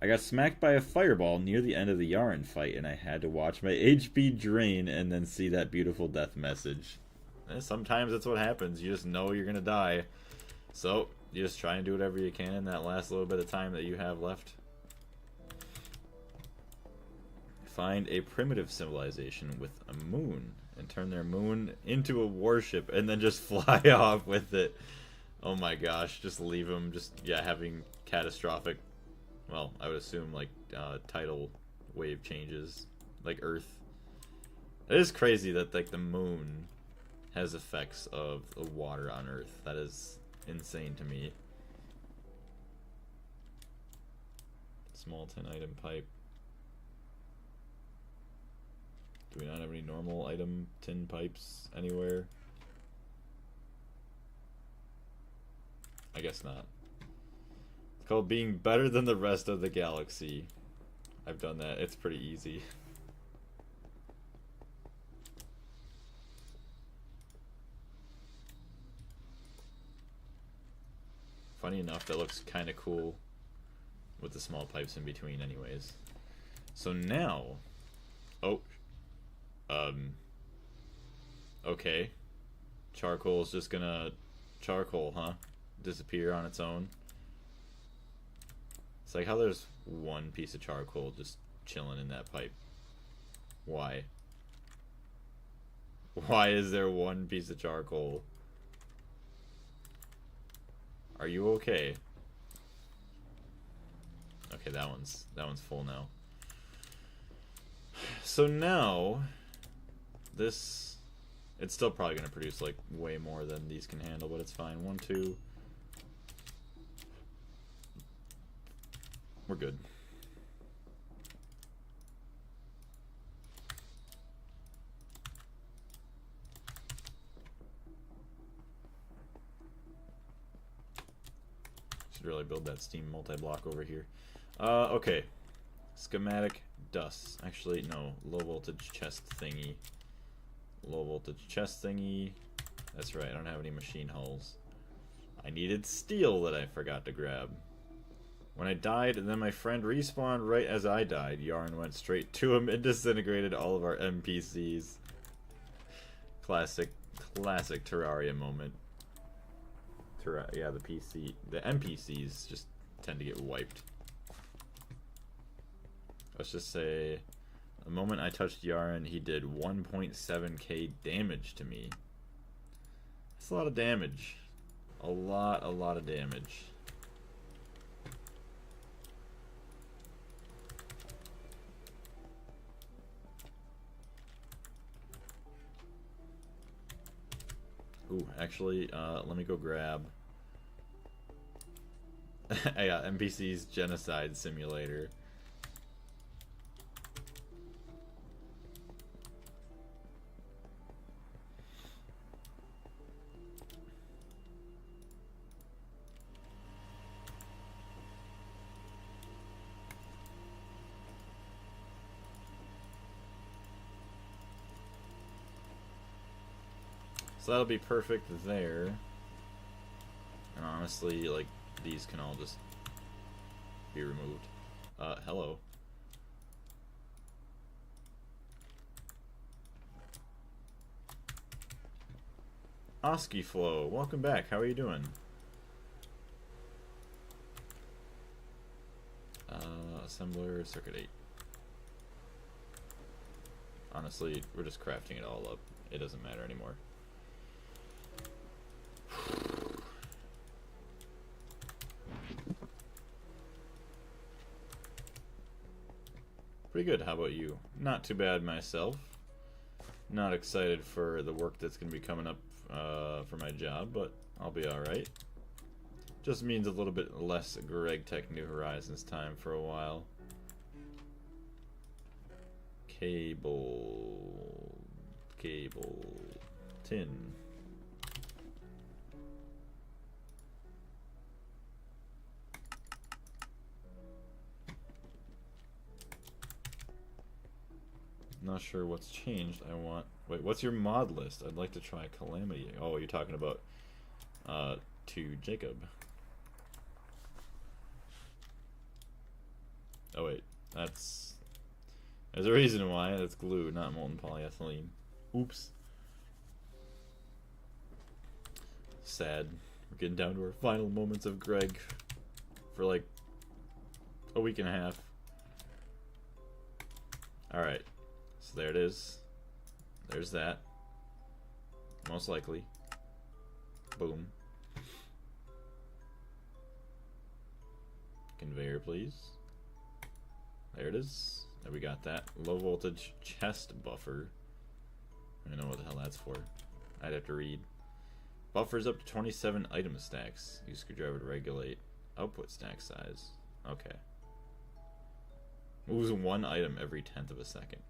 I got smacked by a fireball near the end of the Yaren fight, and I had to watch my HP drain and then see that beautiful death message. And sometimes that's what happens. You just know you're gonna die. So, you just try and do whatever you can in that last little bit of time that you have left. Find a primitive civilization with a moon and turn their moon into a warship and then just fly off with it. Oh my gosh, just leave them just, yeah, having catastrophic, well, I would assume like tidal wave changes, like Earth. It is crazy that like the moon has effects of the water on Earth. That is insane to me. Small tin item pipe. Do we not have any normal item tin pipes anywhere? I guess not. It's called being better than the rest of the galaxy. I've done that. It's pretty easy. Funny enough, that looks kind of cool with the small pipes in between anyways. So now... Oh. Okay. Charcoal's just gonna... Charcoal, huh? Disappear on its own. It's like how there's one piece of charcoal just chilling in that pipe. Why? Why is there one piece of charcoal? Are you okay? Okay, that one's full now. So now, this, it's still probably gonna produce like way more than these can handle, but it's fine. 1, 2. We're good. Should really build that steam multi-block over here. Okay. Schematic dust. Actually, no. Low voltage chest thingy. Low voltage chest thingy. That's right, I don't have any machine hulls. I needed steel that I forgot to grab. When I died, and then my friend respawned right as I died, Yaren went straight to him and disintegrated all of our NPCs. Classic Terraria moment. Yeah, the NPCs just tend to get wiped. Let's just say, the moment I touched Yaren, he did 1.7k damage to me. That's a lot of damage. A lot of damage. Ooh, actually, let me go grab. Yeah, NPC's Genocide Simulator. So that'll be perfect there. And honestly, like, these can all just be removed. Hello. Oski Flow, welcome back. How are you doing? Assembler, Circuit 8. Honestly, we're just crafting it all up. It doesn't matter anymore. Pretty good. How about you? Not too bad myself. Not excited for the work that's going to be coming up for my job, but I'll be alright. Just means a little bit less Gregtech New Horizons time for a while. Cable. Tin. Not sure what's changed. I want... Wait, what's your mod list? I'd like to try Calamity. Oh, you're talking about to Jacob. Oh wait, that's... There's a reason why. That's glue, not molten polyethylene. Oops. Sad. We're getting down to our final moments of Greg for like a week and a half. Alright. So there it is. There's that. Most likely. Boom. Conveyor, please. There it is. There we got that. Low voltage chest buffer. I don't know what the hell that's for. I'd have to read. Buffers up to 27 item stacks. Use screwdriver to regulate output stack size. Okay. Moves one item every 10th of a second.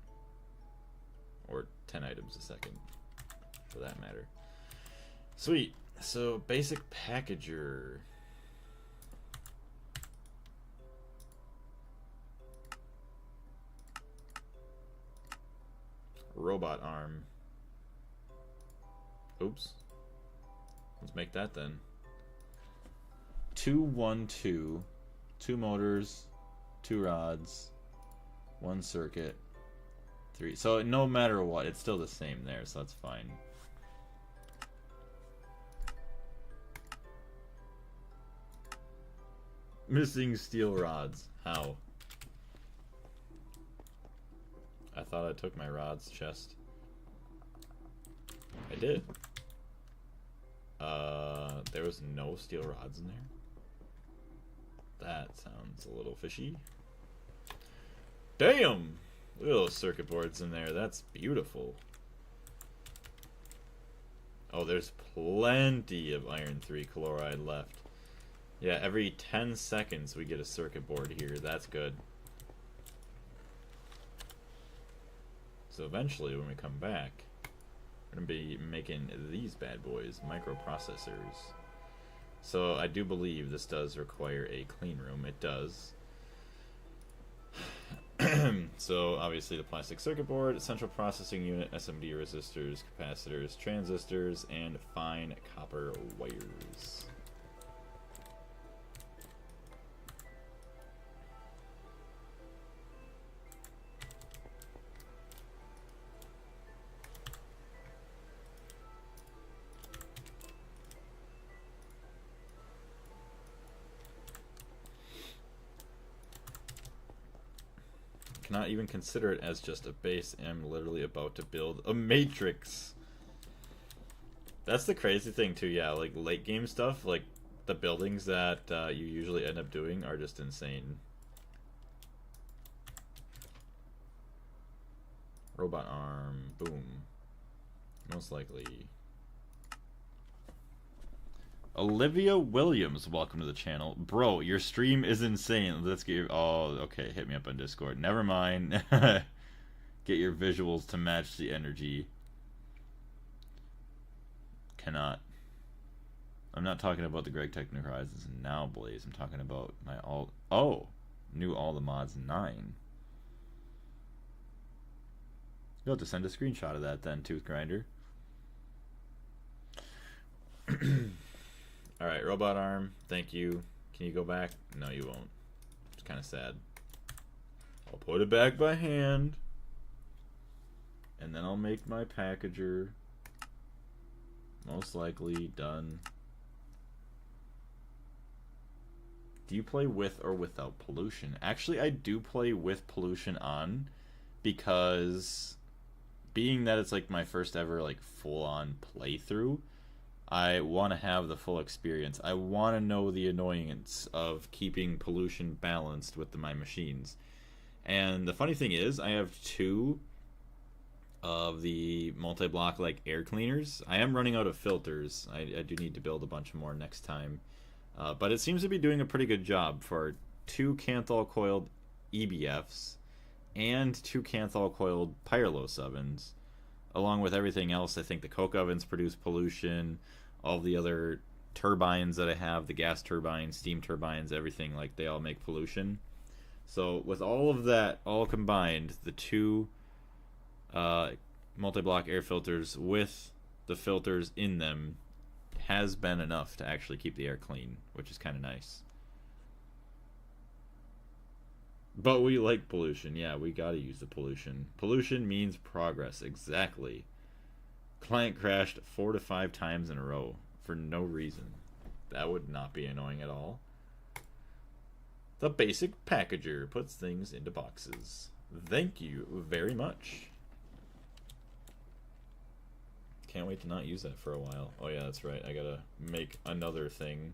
Or 10 items a second, for that matter. Sweet. So, basic packager. Robot arm. Oops. Let's make that then. 2, 1, 2. 2 motors, 2 rods, 1 circuit, 3. So no matter what, it's still the same there, so that's fine. Missing steel rods. How? I thought I took my rods chest. I did. There was no steel rods in there. That sounds a little fishy. Damn! Look at those circuit boards in there. That's beautiful. Oh, there's plenty of iron 3 chloride left. Yeah, every 10 seconds we get a circuit board here. That's good. So eventually, when we come back, we're going to be making these bad boys, microprocessors. So I do believe this does require a clean room. It does. So obviously the plastic circuit board, central processing unit, SMD resistors, capacitors, transistors, and fine copper wires. Cannot even consider it as just a base. I'm literally about to build a matrix. That's the crazy thing too, yeah, like late game stuff, like the buildings that you usually end up doing are just insane. Robot arm, boom. Most likely. Olivia Williams, welcome to the channel. Bro, your stream is insane. Let's get your... Oh, okay, hit me up on Discord. Never mind. Get your visuals to match the energy. Cannot. I'm not talking about the Gregtech New Horizons now, Blaze. I'm talking about my all... Oh! New All the Mods 9. You'll have to send a screenshot of that then, Tooth Grinder. Alright, robot arm, thank you. Can you go back? No, you won't. It's kind of sad. I'll put it back by hand. And then I'll make my packager. Most likely done. Do you play with or without pollution? Actually, I do play with pollution on, because being that it's like my first ever like full-on playthrough, I want to have the full experience. I want to know the annoyance of keeping pollution balanced with my machines. And the funny thing is, I have 2 of the multi-block like air cleaners. I am running out of filters. I do need to build a bunch more next time. But it seems to be doing a pretty good job for 2 Canthal coiled EBFs and 2 Canthal coiled Pyrolos ovens. Along with everything else, I think the coke ovens produce pollution. All the other turbines that I have, the gas turbines, steam turbines, everything, like they all make pollution. So with all of that all combined, the 2 multi-block air filters with the filters in them has been enough to actually keep the air clean, which is kind of nice. But we like pollution. Yeah, we gotta use the pollution. Pollution means progress. Exactly. Client crashed 4 to 5 times in a row for no reason. That would not be annoying at all. The basic packager puts things into boxes. Thank you very much. Can't wait to not use that for a while. Oh yeah, that's right. I gotta make another thing.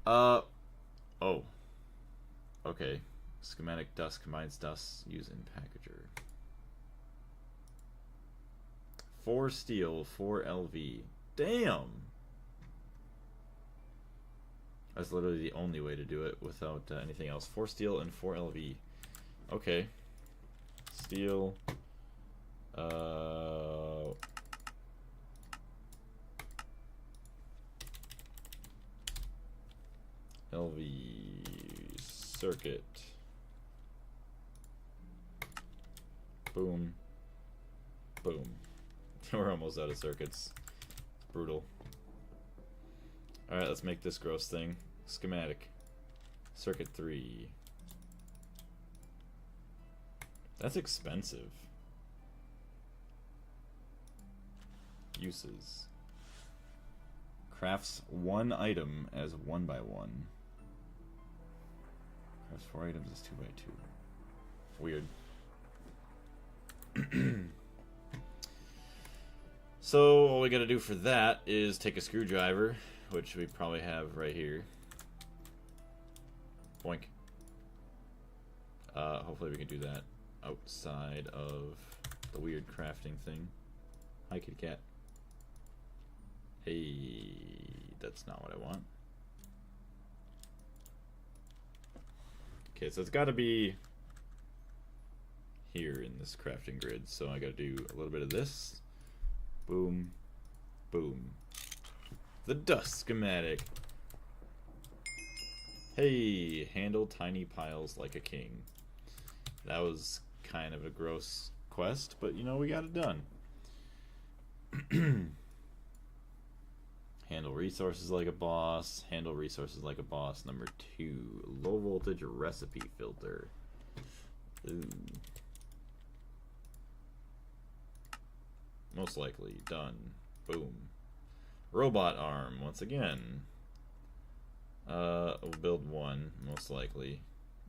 Oh. Okay. Schematic dust combines dust using packager. 4 steel, 4 LV. Damn! That's literally the only way to do it without anything else. 4 steel and 4 LV. Okay. Steel. LV circuit. Boom. Boom. We're almost out of circuits. It's brutal. Alright, let's make this gross thing. Schematic. Circuit 3. That's expensive. Uses. Crafts 1 item as 1 by 1. Crafts 4 items as 2 by 2. Weird. So all we gotta do for that is take a screwdriver, which we probably have right here. Boink. Hopefully we can do that outside of the weird crafting thing. Hi, kitty cat. Hey, that's not what I want. Okay, so it's got to be here in this crafting grid. So I got to do a little bit of this. Boom, boom. The dust schematic. Hey, handle tiny piles like a king. That was kind of a gross quest, but you know, we got it done. Handle resources like a boss. Handle resources like a boss. Number 2, low voltage recipe filter. Ooh. Most likely done. Boom. Robot arm once again. We'll build 1 most likely.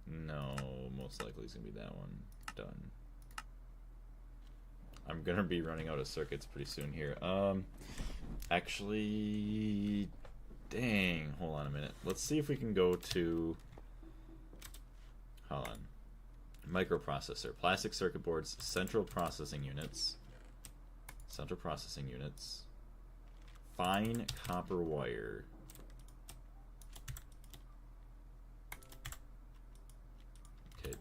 No, most likely it's gonna be that one. Done. I'm gonna be running out of circuits pretty soon here. Actually, dang, hold on a minute. Let's see if we can go to, hold on, microprocessor, plastic circuit boards, central processing units, Fine copper wire. Okay,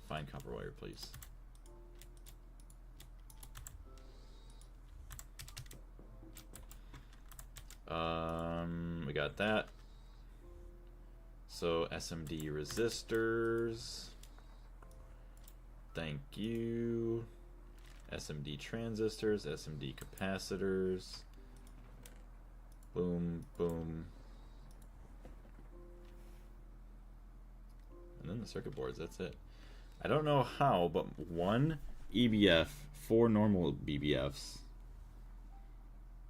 fine copper wire, please. We got that. So SMD resistors. Thank you. SMD transistors, SMD capacitors. Boom, boom. And then the circuit boards, that's it. I don't know how, but 1 EBF, 4 normal BBFs.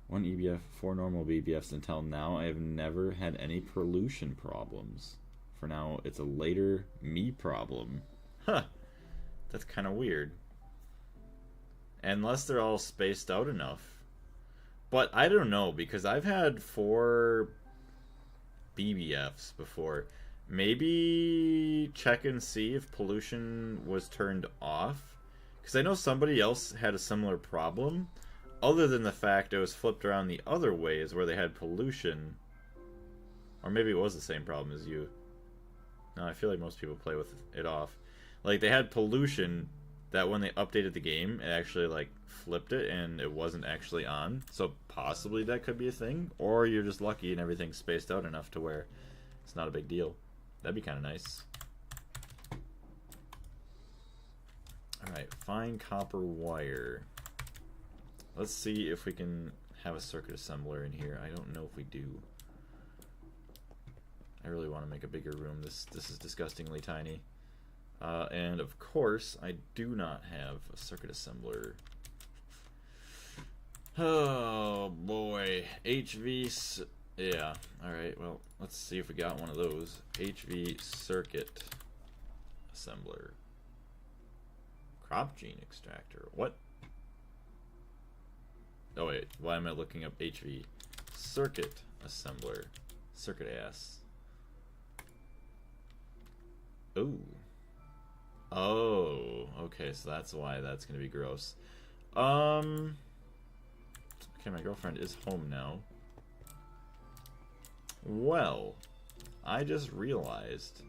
1 EBF, 4 normal BBFs until now. I have never had any pollution problems. For now, it's a later me problem. Huh. That's kind of weird. Unless they're all spaced out enough. But I don't know, because I've had 4 BBFs before. Maybe check and see if pollution was turned off. Because I know somebody else had a similar problem. Other than the fact it was flipped around the other ways where they had pollution. Or maybe it was the same problem as you. No, I feel like most people play with it off. Like, they had pollution that when they updated the game, it actually, like, flipped it and it wasn't actually on. So possibly that could be a thing. Or you're just lucky and everything's spaced out enough to where it's not a big deal. That'd be kind of nice. Alright, fine copper wire. Let's see if we can have a circuit assembler in here. I don't know if we do. I really want to make a bigger room. This is disgustingly tiny. And of course, I do not have a circuit assembler. Oh boy, yeah. All right. Well, let's see if we got one of those. HV circuit assembler. Crop gene extractor. What? Oh wait, why am I looking up HV circuit assembler? Circuit ass. Ooh. Oh, okay, so that's why that's gonna be gross. Okay, my girlfriend is home now. Well, I just realized.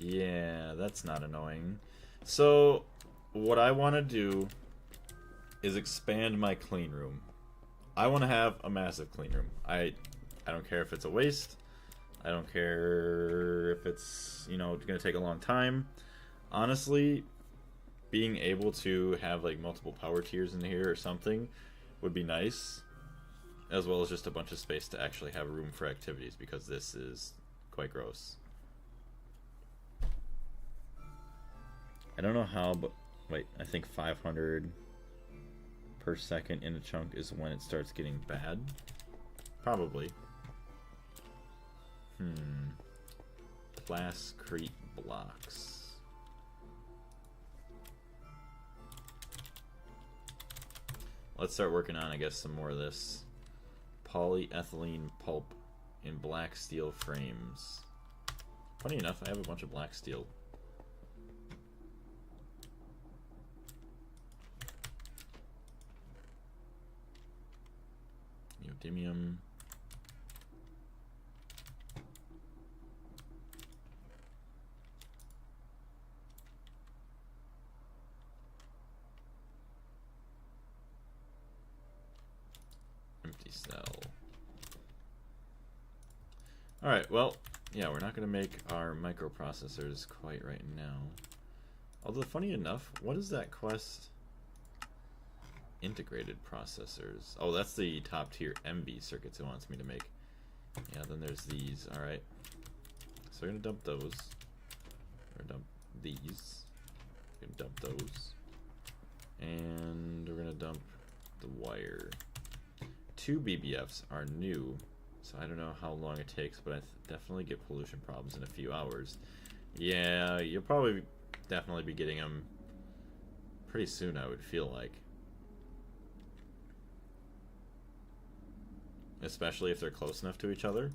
Yeah, that's not annoying. So, what I want to do is expand my clean room. I want to have a massive clean room. I don't care if it's a waste. I don't care if it's, you know, going to take a long time. Honestly, being able to have like multiple power tiers in here or something would be nice. As well as just a bunch of space to actually have room for activities, because this is quite gross. I don't know how, but wait, I think 500 per second in a chunk is when it starts getting bad. Probably. Plascrete blocks. Let's start working on, I guess, some more of this. Polyethylene pulp in black steel frames. Funny enough, I have a bunch of black steel. Neodymium. Empty cell. Alright, well, yeah, we're not going to make our microprocessors quite right now. Although, funny enough, what is that quest? Integrated processors. Oh, that's the top tier MB circuits it wants me to make. Yeah, then there's these. Alright. So we're going to dump those. Or dump these. We're going to dump those. And we're going to dump the wire. 2 BBFs are new. So I don't know how long it takes, but I definitely get pollution problems in a few hours. Yeah, you'll probably definitely be getting them pretty soon, I would feel like. Especially if they're close enough to each other.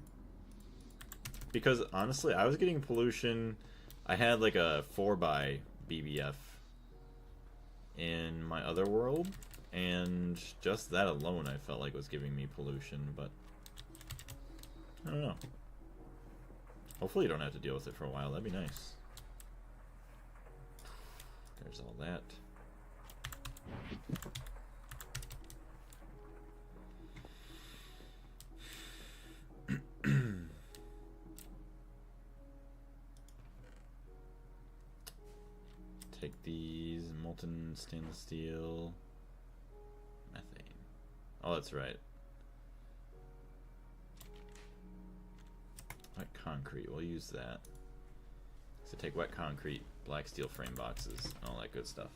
Because honestly, I was getting pollution. I had like a 4x BBF in my other world, and just that alone I felt like was giving me pollution, but I don't know. Hopefully you don't have to deal with it for a while. That'd be nice. There's all that. Take these. Molten stainless steel. Methane. Oh, that's right. Wet concrete. We'll use that. So take wet concrete, black steel frame boxes, and all that good stuff.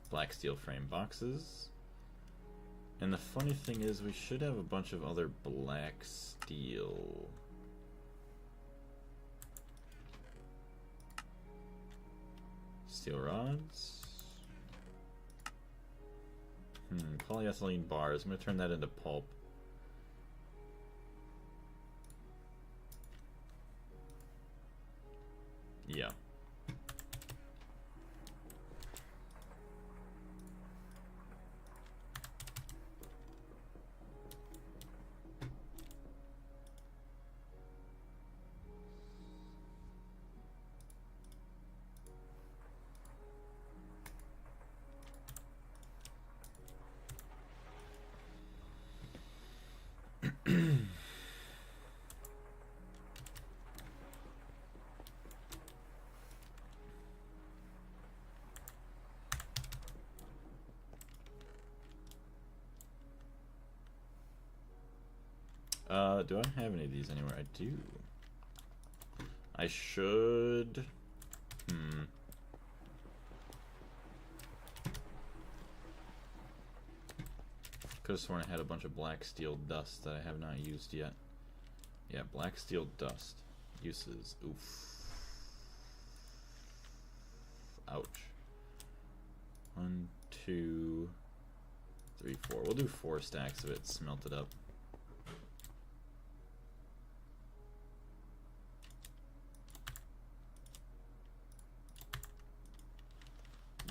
Black steel frame boxes. And the funny thing is, we should have a bunch of other black steel. Steel rods. Polyethylene bars. I'm going to turn that into pulp. Yeah. Do I have any of these anywhere? I do. I should... Could have sworn I had a bunch of black steel dust that I have not used yet. Yeah, black steel dust. Uses. Oof. Ouch. 1, 2, 3, 4. We'll do 4 stacks of it smelted up.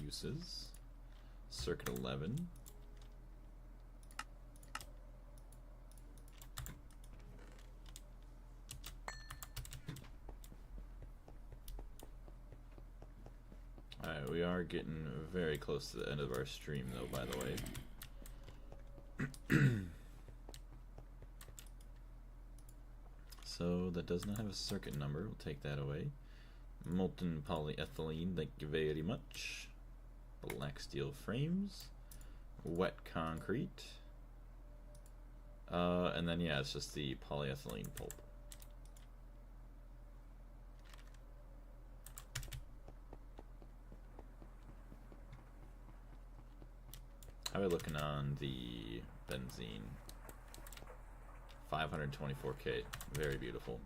Uses. Circuit 11. Alright, we are getting very close to the end of our stream though, by the way. So that does not have a circuit number. We'll take that away. Molten polyethylene, thank you very much. Black steel frames. Wet concrete. And then yeah, it's just the polyethylene pulp. How are we looking on the benzene? 524k. Very beautiful.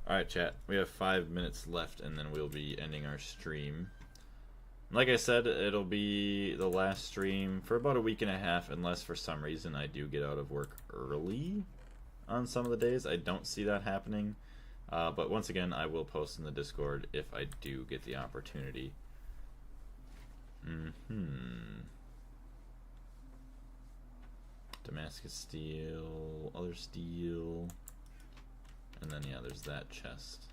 Alright chat, we have 5 minutes left and then we'll be ending our stream. Like I said, it'll be the last stream for about a week and a half unless for some reason I do get out of work early on some of the days. I don't see that happening, but once again I will post in the Discord if I do get the opportunity. Damascus steel, other steel. And then, yeah, there's that chest.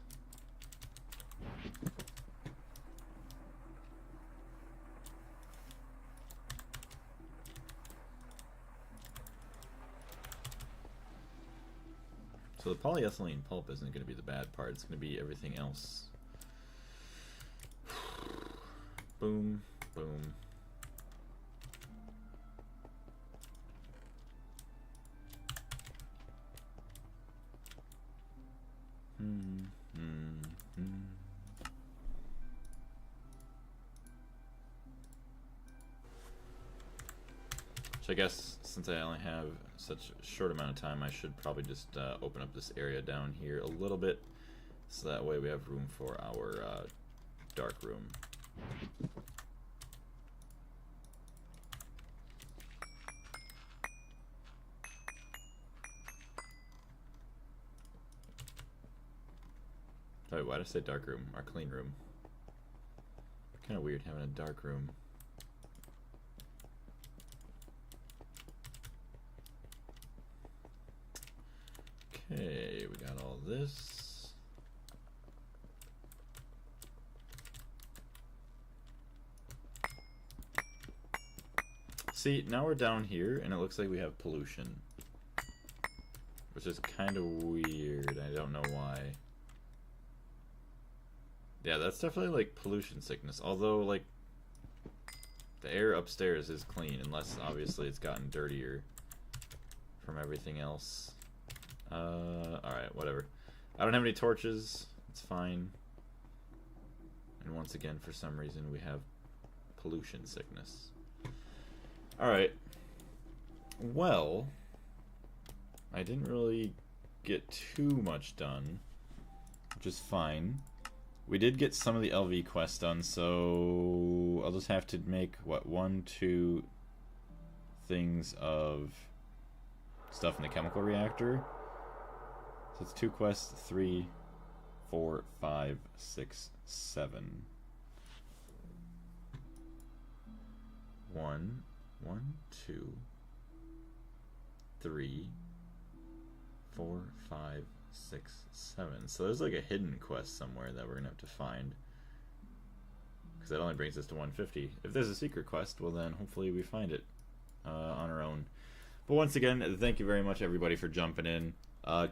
So the polyethylene pulp isn't going to be the bad part. It's going to be everything else. Boom, boom. So I guess since I only have such a short amount of time, I should probably just open up this area down here a little bit, so that way we have room for our dark room. Sorry, why did I say dark room? Our clean room. Kind of weird having a dark room. Okay, we got all this. See, now we're down here, and it looks like we have pollution. Which is kind of weird. I don't know why. Yeah, that's definitely like pollution sickness. Although, like, the air upstairs is clean, unless obviously it's gotten dirtier from everything else. Alright, whatever. I don't have any torches. It's fine. And once again, for some reason, we have pollution sickness. Alright. Well, I didn't really get too much done, which is fine. We did get some of the LV quests done, so I'll just have to make, what, 1, 2 things of stuff in the chemical reactor. So it's 2 quests, 3, 4, 5, 6, 7. 1, 2, 3, 4, 5, 6, 7. So there's like a hidden quest somewhere that we're gonna have to find, because that only brings us to 150. If there's a secret quest, well then hopefully we find it on our own. But once again, thank you very much everybody for jumping in.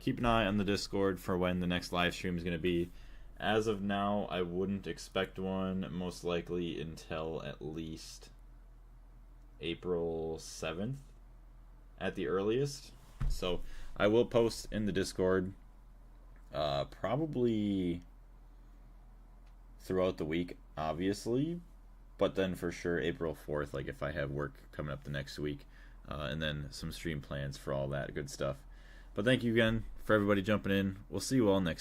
Keep an eye on the Discord for when the next live stream is going to be. As of now, I wouldn't expect one, most likely until at least April 7th at the earliest. So I will post in the Discord probably throughout the week, obviously, but then for sure April 4th, like if I have work coming up the next week, and then some stream plans for all that good stuff. But thank you again for everybody jumping in. We'll see you all next